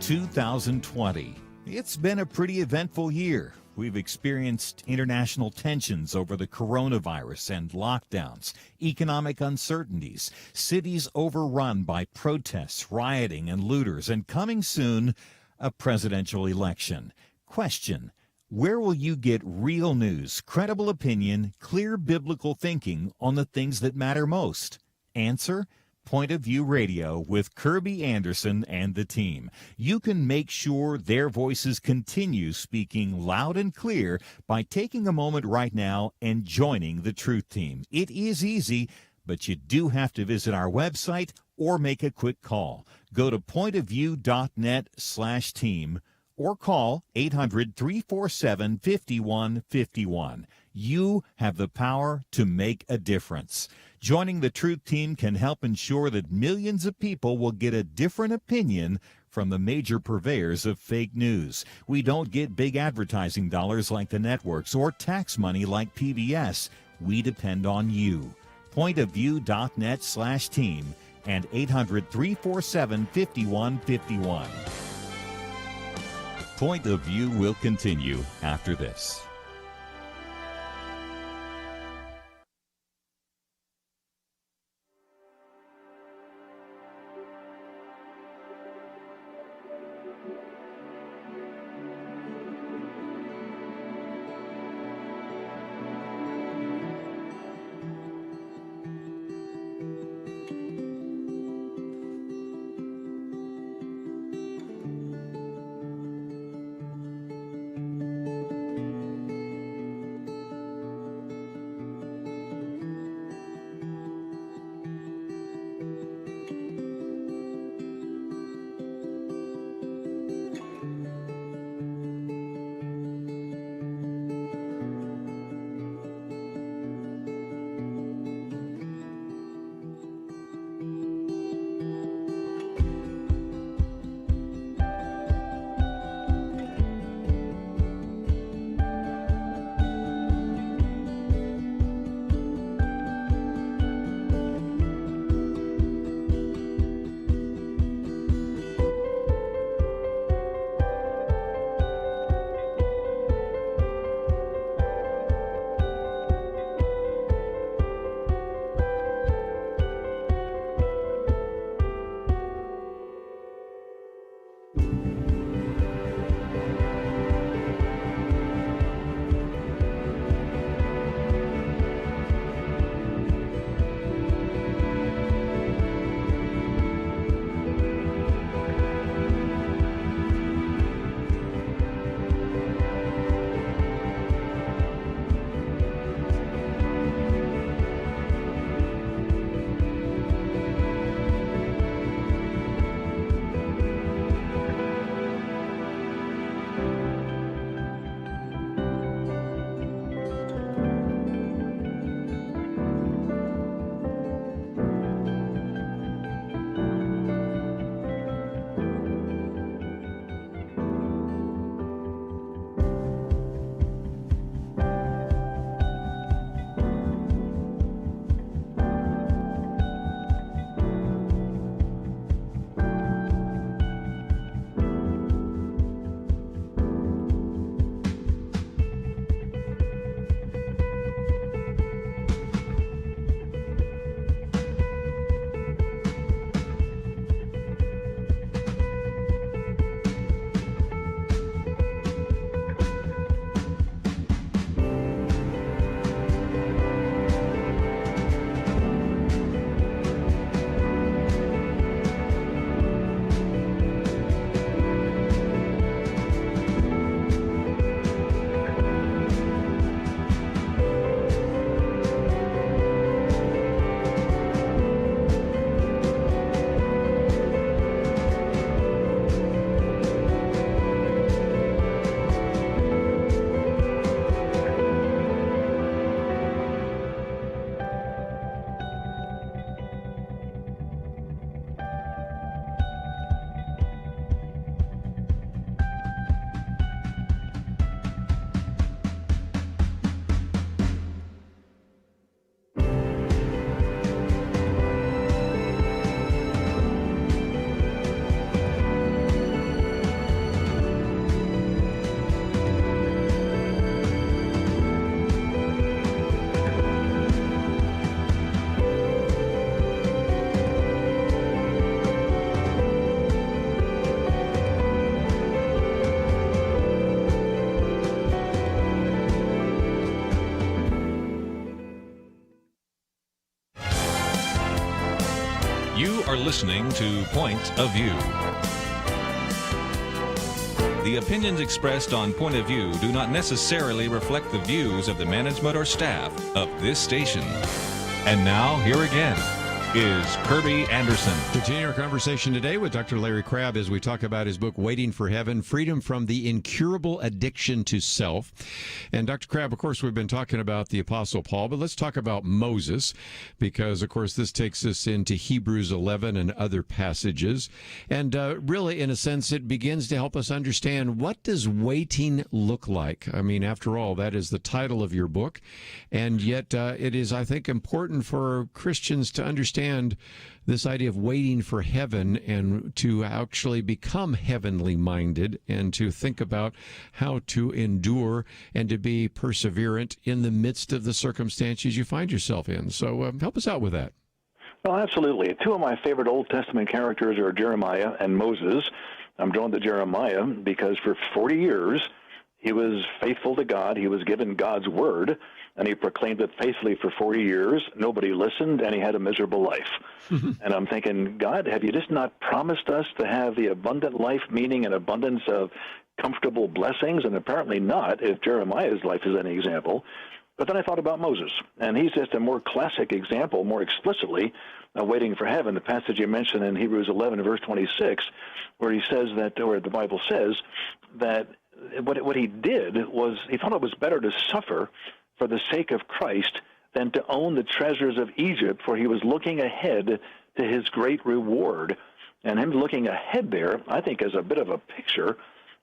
2020. It's been a pretty eventful year. We've experienced international tensions over the coronavirus and lockdowns, economic uncertainties, cities overrun by protests, rioting, and looters, and coming soon, a presidential election. Question: where will you get real news, credible opinion, clear biblical thinking on the things that matter most? Answer: Point of View Radio with Kirby Anderson and the team. You can make sure their voices continue speaking loud and clear by taking a moment right now and joining the Truth Team. It is easy, but you do have to visit our website or make a quick call. Go to pointofview.net/team or call 800-347-5151. You have the power to make a difference. Joining the Truth Team can help ensure that millions of people will get a different opinion from the major purveyors of fake news. We don't get big advertising dollars like the networks or tax money like PBS. We depend on you. Pointofview.net/team and 800-347-5151. Point of View will continue after this. listening to Point of View. The opinions expressed on Point of View do not necessarily reflect the views of the management or staff of this station. And now, here again is Kirby Anderson. Continue our conversation today with Dr. Larry Crabb as we talk about his book, Waiting for Heaven, Freedom from the Incurable Addiction to Self. And Dr. Crabb, of course, we've been talking about the Apostle Paul, but let's talk about Moses, because, of course, this takes us into Hebrews 11 and other passages. And really, in a sense, it begins to help us understand, what does waiting look like? I mean, after all, that is the title of your book. And yet it is, I think, important for Christians to understand this idea of waiting for heaven and to actually become heavenly minded and to think about how to endure and to be perseverant in the midst of the circumstances you find yourself in. So help us out with that. Well, absolutely. Two of my favorite Old Testament characters are Jeremiah and Moses. I'm drawn to Jeremiah because for 40 years he was faithful to God. He was given God's word, and he proclaimed it faithfully for 40 years. Nobody listened, and he had a miserable life. And I'm thinking, God, have you just not promised us to have the abundant life, meaning an abundance of comfortable blessings? And apparently not, if Jeremiah's life is any example. But then I thought about Moses, and he's just a more classic example, more explicitly, of waiting for heaven. The passage you mentioned in Hebrews 11, verse 26, where he says that, or the Bible says that what he did was he thought it was better to suffer for the sake of Christ than to own the treasures of Egypt, for he was looking ahead to his great reward. And him looking ahead there, I think, is a bit of a picture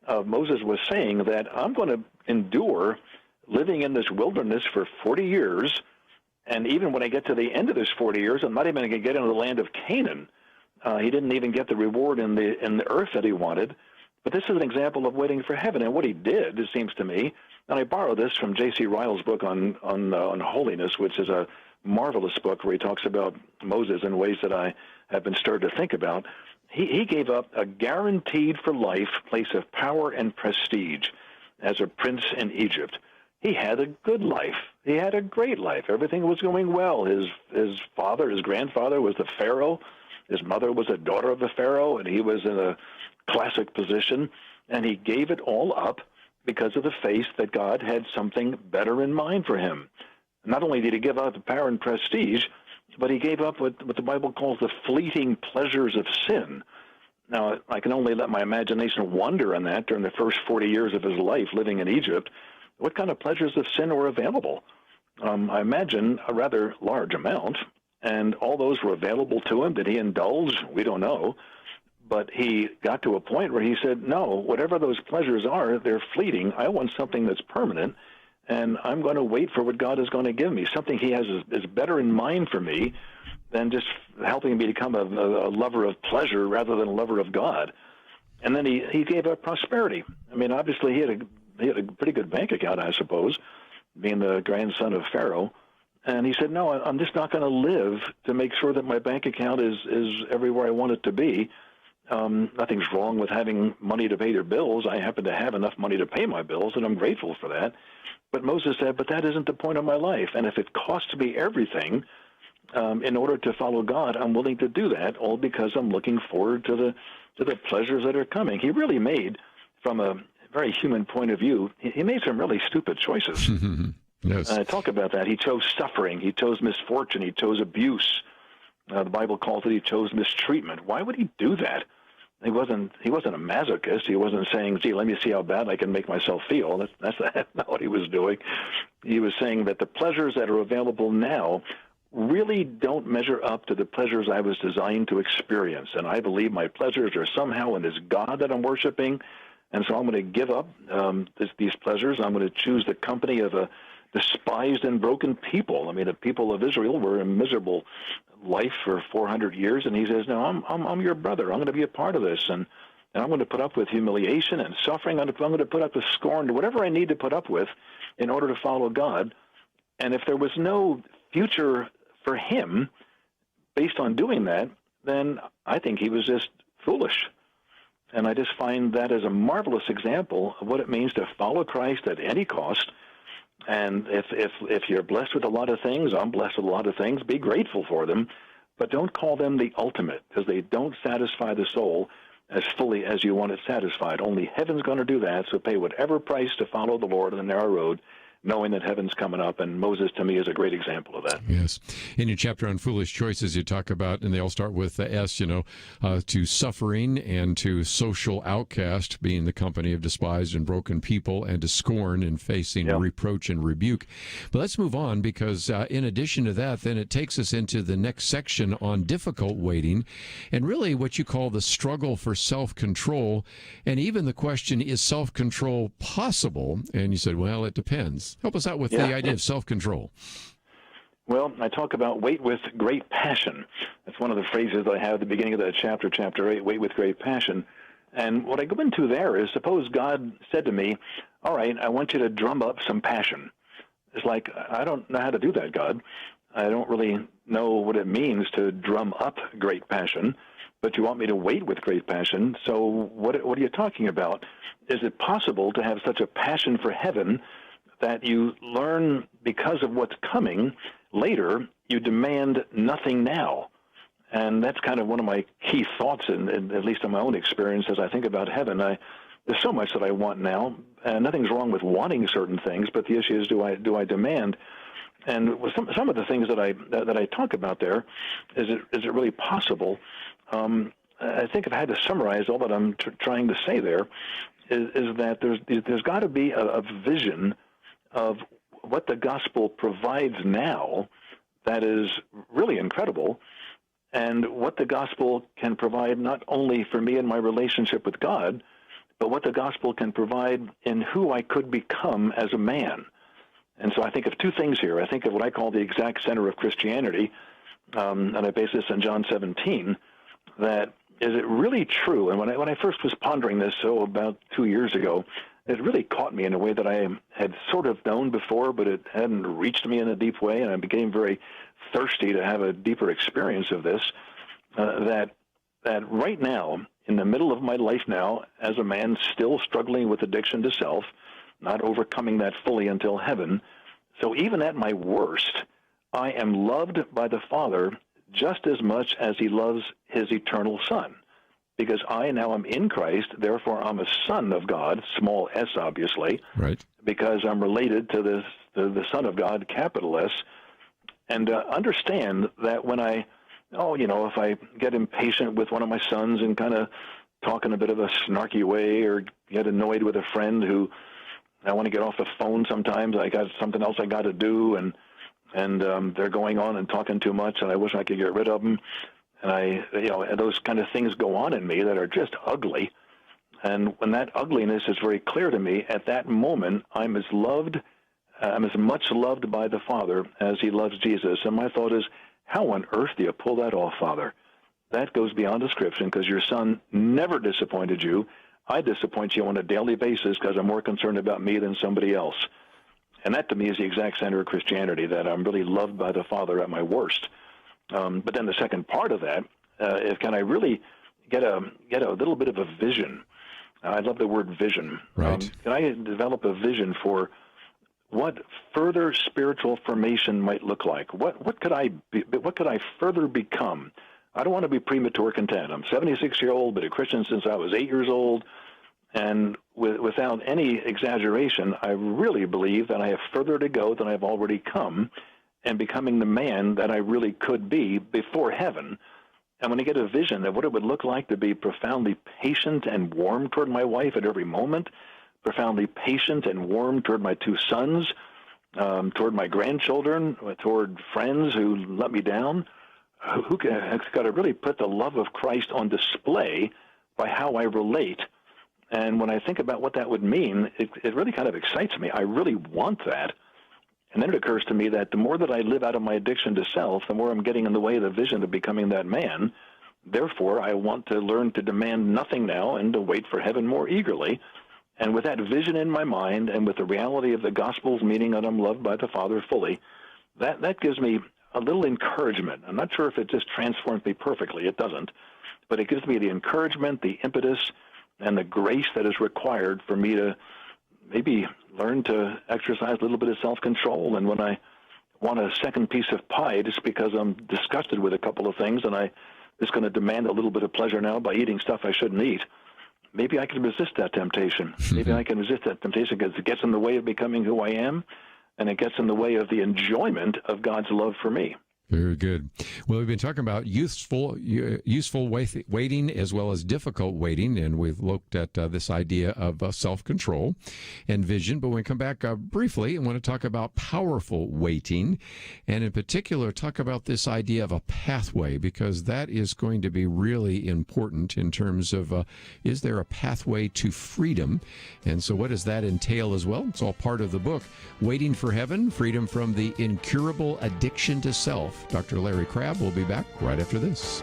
of Moses was saying that I'm going to endure living in this wilderness for 40 years, and even when I get to the end of this 40 years, I'm not even going to get into the land of Canaan. He didn't even get the reward in the earth that he wanted. But this is an example of waiting for heaven. And what he did, it seems to me, and I borrow this from J.C. Ryle's book on holiness, which is a marvelous book where he talks about Moses in ways that I have been stirred to think about. He gave up a guaranteed for life place of power and prestige as a prince in Egypt. He had a good life. He had a great life. Everything was going well. His grandfather was the Pharaoh. His mother was a daughter of the Pharaoh, and he was in a classic position, and he gave it all up because of the faith that God had something better in mind for him. Not only did he give up the power and prestige, but he gave up what the Bible calls the fleeting pleasures of sin. Now, I can only let my imagination wander on that during the first 40 years of his life living in Egypt. What kind of pleasures of sin were available? I imagine a rather large amount, and all those were available to him. Did he indulge? We don't know. But he got to a point where he said, no, whatever those pleasures are, they're fleeting. I want something that's permanent, and I'm going to wait for what God is going to give me. Something he has is better in mind for me than just helping me become a lover of pleasure rather than a lover of God. And then he gave up prosperity. I mean, obviously he had a pretty good bank account, I suppose, being the grandson of Pharaoh. And he said, no, I'm just not going to live to make sure that my bank account is everywhere I want it to be. Nothing's wrong with having money to pay your bills. I happen to have enough money to pay my bills, and I'm grateful for that. But Moses said, but that isn't the point of my life. And if it costs me everything in order to follow God, I'm willing to do that, all because I'm looking forward to the pleasures that are coming. He really made, from a very human point of view, he made some really stupid choices. Yes. Talk about that. He chose suffering. He chose misfortune. He chose abuse. The Bible calls it he chose mistreatment. Why would he do that? He wasn't a masochist. He wasn't saying, gee, let me see how bad I can make myself feel. That's not what he was doing. He was saying that the pleasures that are available now really don't measure up to the pleasures I was designed to experience. And I believe my pleasures are somehow in this God that I'm worshiping. And so I'm going to give up these pleasures. I'm going to choose the company of a despised and broken people. I mean, the people of Israel were in miserable life for 400 years, and he says, no, I'm your brother. I'm going to be a part of this, and I'm going to put up with humiliation and suffering. I'm going to put up with scorn, whatever I need to put up with in order to follow God. And if there was no future for him based on doing that, then I think he was just foolish. And I just find that as a marvelous example of what it means to follow Christ at any cost. And if you're blessed with a lot of things, I'm blessed with a lot of things, be grateful for them. but don't call them the ultimate, because they don't satisfy the soul as fully as you want it satisfied. Only heaven's going to do that, so pay whatever price to follow the Lord on the narrow road, knowing that heaven's coming up, and Moses, to me, is a great example of that. Yes. In your chapter on foolish choices, you talk about, and they all start with the S, to suffering and to social outcast, being the company of despised and broken people, and to scorn and facing reproach and rebuke. But let's move on, because in addition to that, then it takes us into the next section on difficult waiting, and really what you call the struggle for self-control, and even the question, is self-control possible? And you said, well, it depends. Help us out with the idea of self-control. Well, I talk about wait with great passion. That's one of the phrases that I have at the beginning of that chapter, chapter 8, wait with great passion. And what I go into there is, suppose God said to me, all right, I want you to drum up some passion. It's like, I don't know how to do that, God. I don't really know what it means to drum up great passion, but you want me to wait with great passion. So what are you talking about? Is it possible to have such a passion for heaven that you learn, because of what's coming later, you demand nothing now? And that's kind of one of my key thoughts, in at least in my own experience, as I think about heaven. There's so much that I want now, and nothing's wrong with wanting certain things, but the issue is, do I demand? And with some of the things that I talk about there, is it really possible? I think if I had to summarize all that I'm trying to say there, is that there's got to be a vision of what the gospel provides now that is really incredible, and what the gospel can provide not only for me and my relationship with God, but what the gospel can provide in who I could become as a man. And so I think of two things here. I think of what I call the exact center of Christianity, and I base this on John 17, that is it really true? And when I first was pondering this, about 2 years ago, it really caught me in a way that I had sort of known before, but it hadn't reached me in a deep way, and I became very thirsty to have a deeper experience of this, that right now, in the middle of my life now, as a man still struggling with addiction to self, not overcoming that fully until heaven, so even at my worst, I am loved by the Father just as much as he loves his eternal Son. Because I now am in Christ, therefore I'm a son of God, small s, obviously, right? Because I'm related to the Son of God, capital S. And understand that when if I get impatient with one of my sons and kind of talk in a bit of a snarky way, or get annoyed with a friend who I want to get off the phone sometimes, I got something else I got to do, and they're going on and talking too much, and I wish I could get rid of them. And those kind of things go on in me that are just ugly. And when that ugliness is very clear to me, at that moment, I'm as much loved by the Father as he loves Jesus. And my thought is, how on earth do you pull that off, Father? That goes beyond description, because your Son never disappointed you. I disappoint you on a daily basis because I'm more concerned about me than somebody else. And that, to me, is the exact center of Christianity, that I'm really loved by the Father at my worst. But then the second part of that is, can I really get a little bit of a vision? I love the word vision. Right. Can I develop a vision for what further spiritual formation might look like? What could I further become? I don't want to be premature content. I'm 76-year-old, but a Christian since I was 8 years old. And without any exaggeration, I really believe that I have further to go than I've already come, and becoming the man that I really could be before heaven. And when I get a vision of what it would look like to be profoundly patient and warm toward my wife at every moment, profoundly patient and warm toward my two sons, toward my grandchildren, toward friends who let me down, who has got to really put the love of Christ on display by how I relate. And when I think about what that would mean, it really kind of excites me. I really want that. And then it occurs to me that the more that I live out of my addiction to self, the more I'm getting in the way of the vision of becoming that man. Therefore, I want to learn to demand nothing now and to wait for heaven more eagerly. And with that vision in my mind, and with the reality of the gospel's meaning that I'm loved by the Father fully, that gives me a little encouragement. I'm not sure if it just transforms me perfectly. It doesn't. But it gives me the encouragement, the impetus, and the grace that is required for me to maybe learn to exercise a little bit of self-control. And when I want a second piece of pie just because I'm disgusted with a couple of things and I just going to demand a little bit of pleasure now by eating stuff I shouldn't eat. Maybe I can resist that temptation. Maybe I can resist that temptation because it gets in the way of becoming who I am, and it gets in the way of the enjoyment of God's love for me. Very good. Well, we've been talking about useful waiting as well as difficult waiting, and we've looked at this idea of self-control and vision. But when we come back briefly, I want to talk about powerful waiting, and in particular, talk about this idea of a pathway, because that is going to be really important in terms of is there a pathway to freedom? And so what does that entail as well? It's all part of the book, Waiting for Heaven, Freedom from the Incurable Addiction to Self. Dr. Larry Crabb will be back right after this.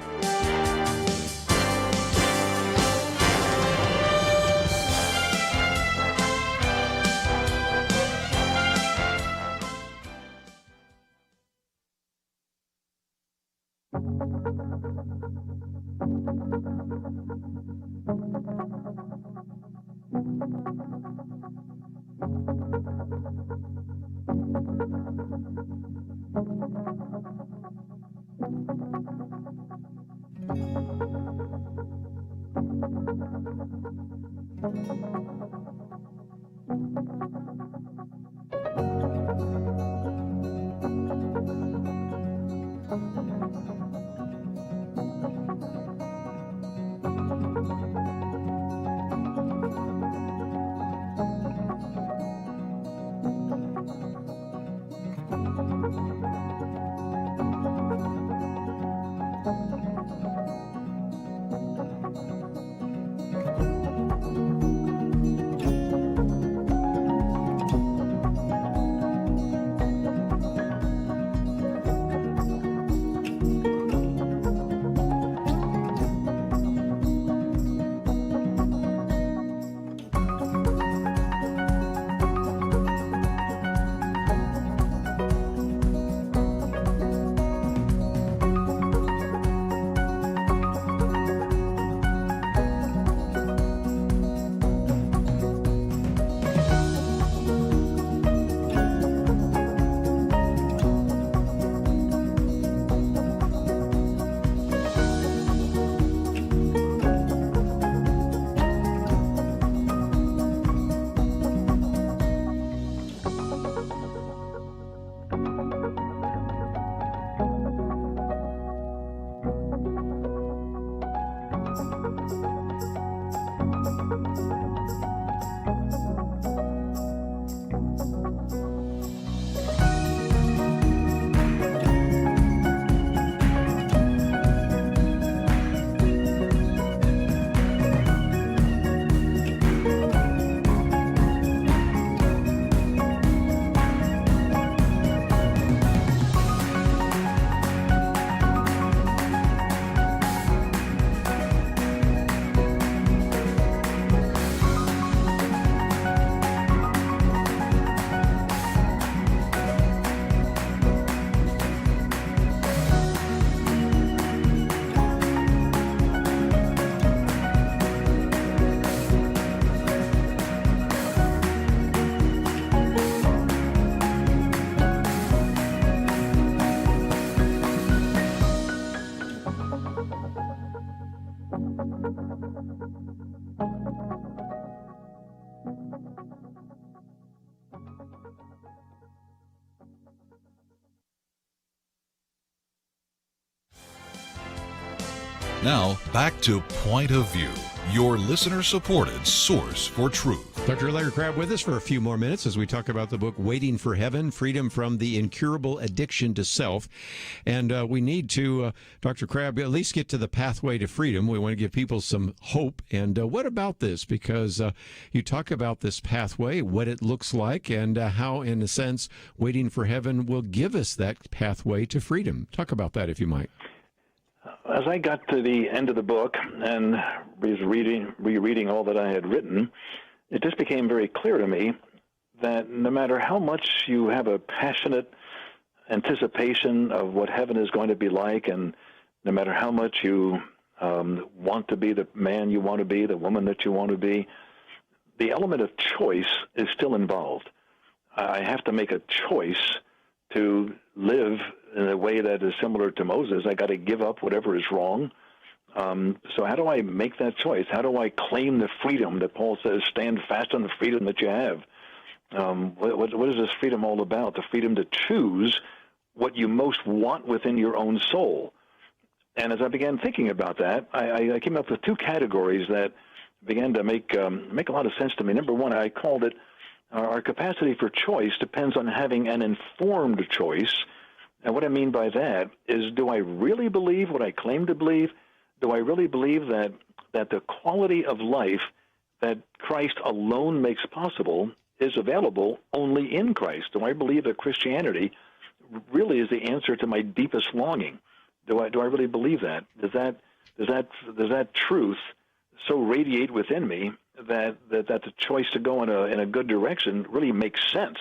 Now, back to Point of View, your listener-supported source for truth. Dr. Larry Crabb with us for a few more minutes as we talk about the book Waiting for Heaven, Freedom from the Incurable Addiction to Self. And we need to, Dr. Crabb, at least get to the pathway to freedom. We want to give people some hope. And what about this? Because you talk about this pathway, what it looks like, and how, in a sense, Waiting for Heaven will give us that pathway to freedom. Talk about that, if you might. As I got to the end of the book and was rereading all that I had written, it just became very clear to me that no matter how much you have a passionate anticipation of what heaven is going to be like, and no matter how much you want to be the man you want to be, the woman that you want to be, the element of choice is still involved. I have to make a choice to live in a way that is similar to Moses. I got to give up whatever is wrong. So how do I make that choice? How do I claim the freedom that Paul says, stand fast on the freedom that you have? What is this freedom all about? The freedom to choose what you most want within your own soul. And as I began thinking about that, I came up with two categories that began to make a lot of sense to me. Number one, I called it our capacity for choice depends on having an informed choice. And what I mean by that is, do I really believe what I claim to believe? Do I really believe that the quality of life that Christ alone makes possible is available only in Christ? Do I believe that Christianity really is the answer to my deepest longing? Do I really believe that? Does that truth so radiate within me that the choice to go in a good direction really makes sense?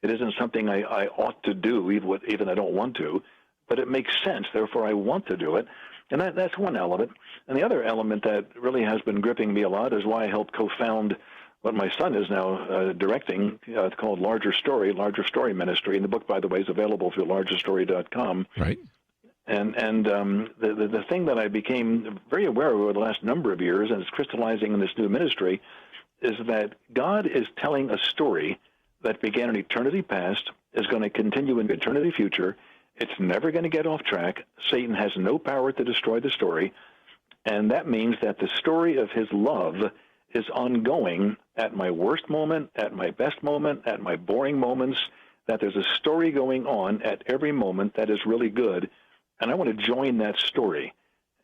It isn't something I ought to do, even I don't want to, but it makes sense. Therefore, I want to do it. And that's one element. And the other element that really has been gripping me a lot is why I helped co-found what my son is now directing. It's called Larger Story Ministry. And the book, by the way, is available through largerstory.com. Right. And the thing that I became very aware of over the last number of years, and it's crystallizing in this new ministry, is that God is telling a story that began in eternity past, is going to continue in eternity future. It's never going to get off track. Satan has no power to destroy the story. And that means that the story of his love is ongoing at my worst moment, at my best moment, at my boring moments, that there's a story going on at every moment that is really good. And I want to join that story.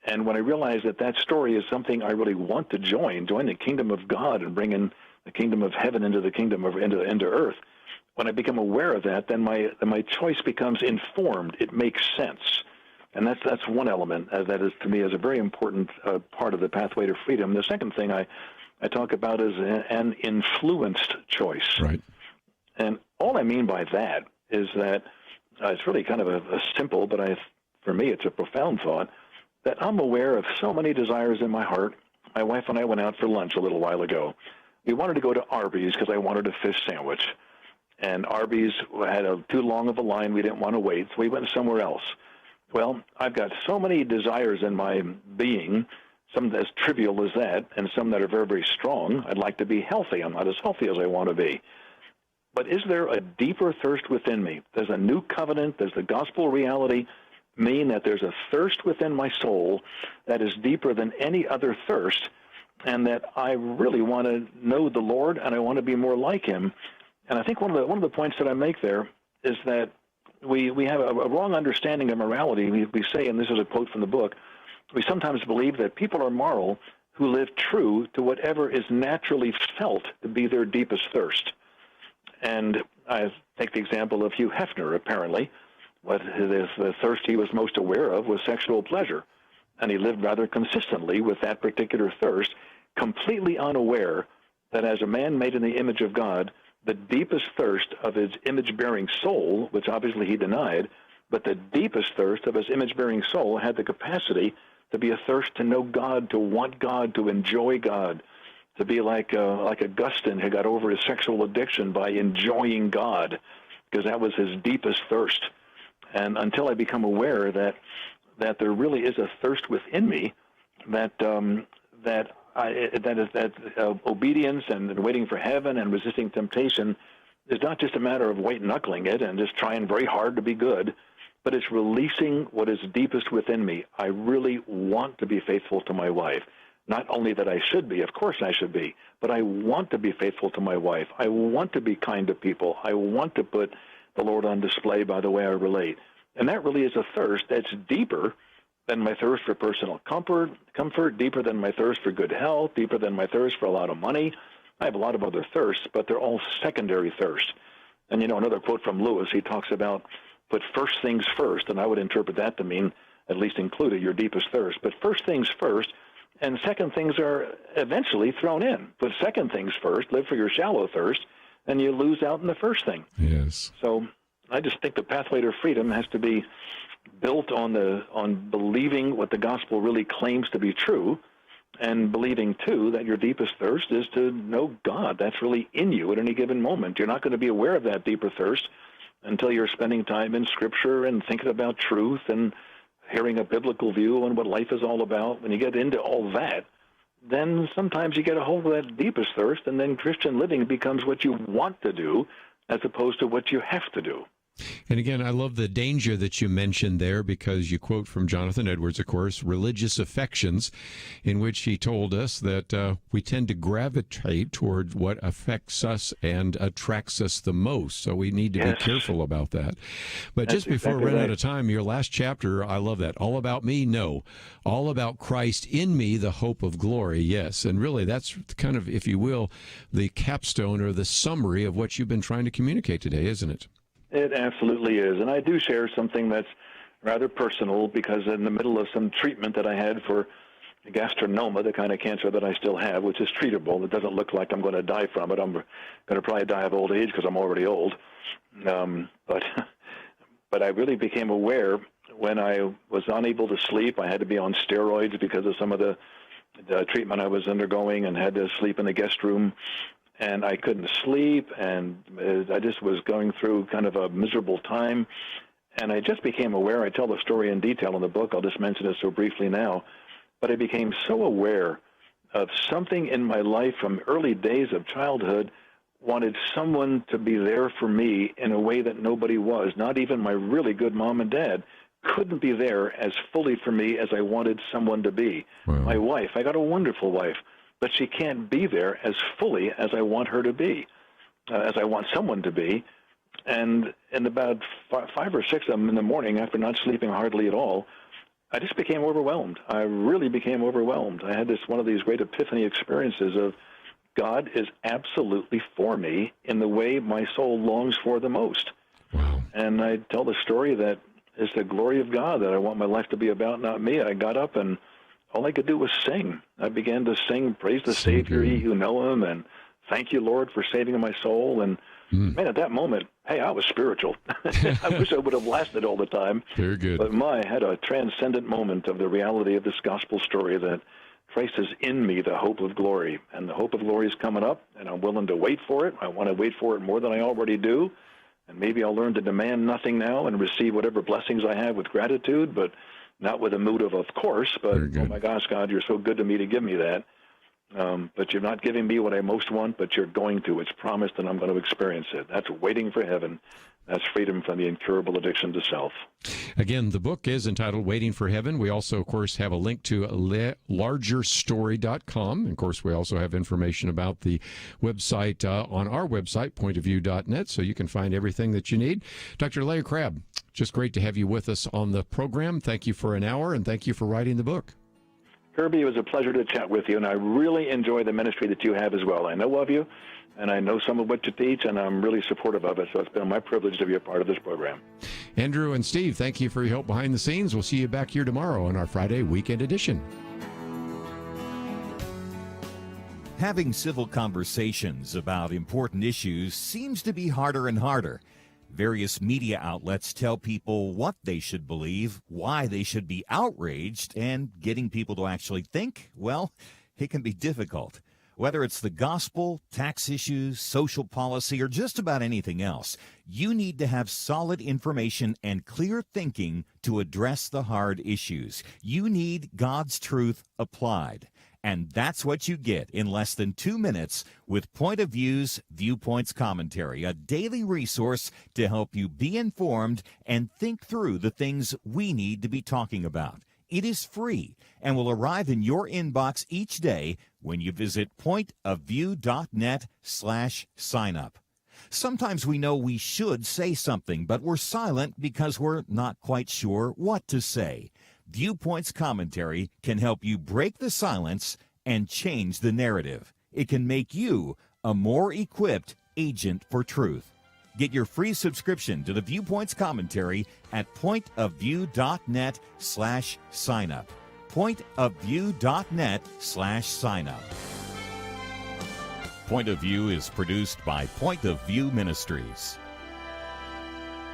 And when I realize that story is something I really want to join the kingdom of God and bring in the kingdom of heaven into the kingdom of into earth, when I become aware of that, then my choice becomes informed. It makes sense. And that's one element that is, to me, is a very important part of the pathway to freedom. The second thing I talk about is an influenced choice. Right. And all I mean by that is that it's really kind of a simple, but for me it's a profound thought, that I'm aware of so many desires in my heart. My wife and I went out for lunch a little while ago. We wanted to go to Arby's because I wanted a fish sandwich. And Arby's had too long of a line. We didn't want to wait, so we went somewhere else. Well, I've got so many desires in my being, some as trivial as that, and some that are very, very strong. I'd like to be healthy. I'm not as healthy as I want to be. But is there a deeper thirst within me? There's a new covenant. There's the gospel reality, mean that there's a thirst within my soul that is deeper than any other thirst, and that I really want to know the Lord, and I want to be more like him. And I think one of the points that I make there is that we have a wrong understanding of morality. We say, and this is a quote from the book, we sometimes believe that people are moral who live true to whatever is naturally felt to be their deepest thirst. And I take the example of Hugh Hefner, apparently. The thirst he was most aware of was sexual pleasure. And he lived rather consistently with that particular thirst, completely unaware that as a man made in the image of God, the deepest thirst of his image-bearing soul, which obviously he denied, but the deepest thirst of his image-bearing soul had the capacity to be a thirst to know God, to want God, to enjoy God, to be like Augustine, who got over his sexual addiction by enjoying God, because that was his deepest thirst. And until I become aware that there really is a thirst within me, that obedience and waiting for heaven and resisting temptation is not just a matter of white-knuckling it and just trying very hard to be good, but it's releasing what is deepest within me. I really want to be faithful to my wife. Not only that I should be, of course I should be, but I want to be faithful to my wife. I want to be kind to people. I want to put the Lord on display by the way I relate. And that really is a thirst that's deeper than my thirst for personal comfort, deeper than my thirst for good health, deeper than my thirst for a lot of money. I have a lot of other thirsts, but they're all secondary thirsts. And, another quote from Lewis, he talks about put first things first, and I would interpret that to mean at least included your deepest thirst. But first things first, and second things are eventually thrown in. Put second things first, live for your shallow thirst, and you lose out in the first thing. Yes. So I just think the pathway to freedom has to be built on believing what the gospel really claims to be true, and believing, too, that your deepest thirst is to know God. That's really in you at any given moment. You're not going to be aware of that deeper thirst until you're spending time in Scripture and thinking about truth and hearing a biblical view on what life is all about. When you get into all that, then sometimes you get a hold of that deepest thirst, and then Christian living becomes what you want to do as opposed to what you have to do. And again, I love the danger that you mentioned there, because you quote from Jonathan Edwards, of course, Religious Affections, in which he told us that we tend to gravitate toward what affects us and attracts us the most. So we need to be careful about that. But just before we run out of time, your last chapter, I love that. All about me? No. All about Christ in me, the hope of glory. Yes. And really, that's kind of, if you will, the capstone or the summary of what you've been trying to communicate today, isn't it? It absolutely is. And I do share something that's rather personal, because in the middle of some treatment that I had for gastronoma, the kind of cancer that I still have, which is treatable, it doesn't look like I'm going to die from it. I'm going to probably die of old age because I'm already old. But I really became aware when I was unable to sleep. I had to be on steroids because of some of the treatment I was undergoing, and had to sleep in the guest room. And I couldn't sleep, and I just was going through kind of a miserable time. And I just became aware. I tell the story in detail in the book. I'll just mention it so briefly now. But I became so aware of something in my life from early days of childhood, wanted someone to be there for me in a way that nobody was. Not even my really good mom and dad couldn't be there as fully for me as I wanted someone to be. Wow. My wife, I got a wonderful wife, but she can't be there as fully as I want her to be, as I want someone to be. And in about 5 or 6 of them in the morning, after not sleeping hardly at all, I just became overwhelmed. I really became overwhelmed. I had one of these great epiphany experiences of God is absolutely for me in the way my soul longs for the most. Wow. And I tell the story that it's the glory of God that I want my life to be about, not me. I got up and all I could do was sing. I began to sing, praise the Savior, ye who know him, and thank you, Lord, for saving my soul. And man, at that moment, hey, I was spiritual. I wish I would have lasted all the time. Very good. But I had a transcendent moment of the reality of this gospel story that Christ is in me, the hope of glory. And the hope of glory is coming up, and I'm willing to wait for it. I want to wait for it more than I already do. And maybe I'll learn to demand nothing now and receive whatever blessings I have with gratitude, but not with a mood of course, but, oh my gosh, God, you're so good to me to give me that. But you're not giving me what I most want, but you're going to. It's promised, and I'm going to experience it. That's waiting for heaven. That's freedom from the incurable addiction to self. Again, the book is entitled Waiting for Heaven. We also, of course, have a link to largerstory.com. And, of course, we also have information about the website on our website, pointofview.net, so you can find everything that you need. Dr. Larry Crabb, just great to have you with us on the program. Thank you for an hour, and thank you for writing the book. Kirby, it was a pleasure to chat with you, and I really enjoy the ministry that you have as well. I know of you, and I know some of what you teach, and I'm really supportive of it, so it's been my privilege to be a part of this program. Andrew and Steve, thank you for your help behind the scenes. We'll see you back here tomorrow on our Friday weekend edition. Having civil conversations about important issues seems to be harder and harder. Various media outlets tell people what they should believe, why they should be outraged, and getting people to actually think, well, it can be difficult. Whether it's the gospel, tax issues, social policy, or just about anything else, you need to have solid information and clear thinking to address the hard issues. You need God's truth applied. And that's what you get in less than 2 minutes with Point of View's Viewpoints Commentary, a daily resource to help you be informed and think through the things we need to be talking about. It is free and will arrive in your inbox each day when you visit pointofview.net/signup. Sometimes we know we should say something, but we're silent because we're not quite sure what to say. Viewpoints Commentary can help you break the silence and change the narrative. It can make you a more equipped agent for truth. Get your free subscription to the Viewpoints Commentary at pointofview.net/signup. pointofview.net/signup. Point of View is produced by Point of View Ministries.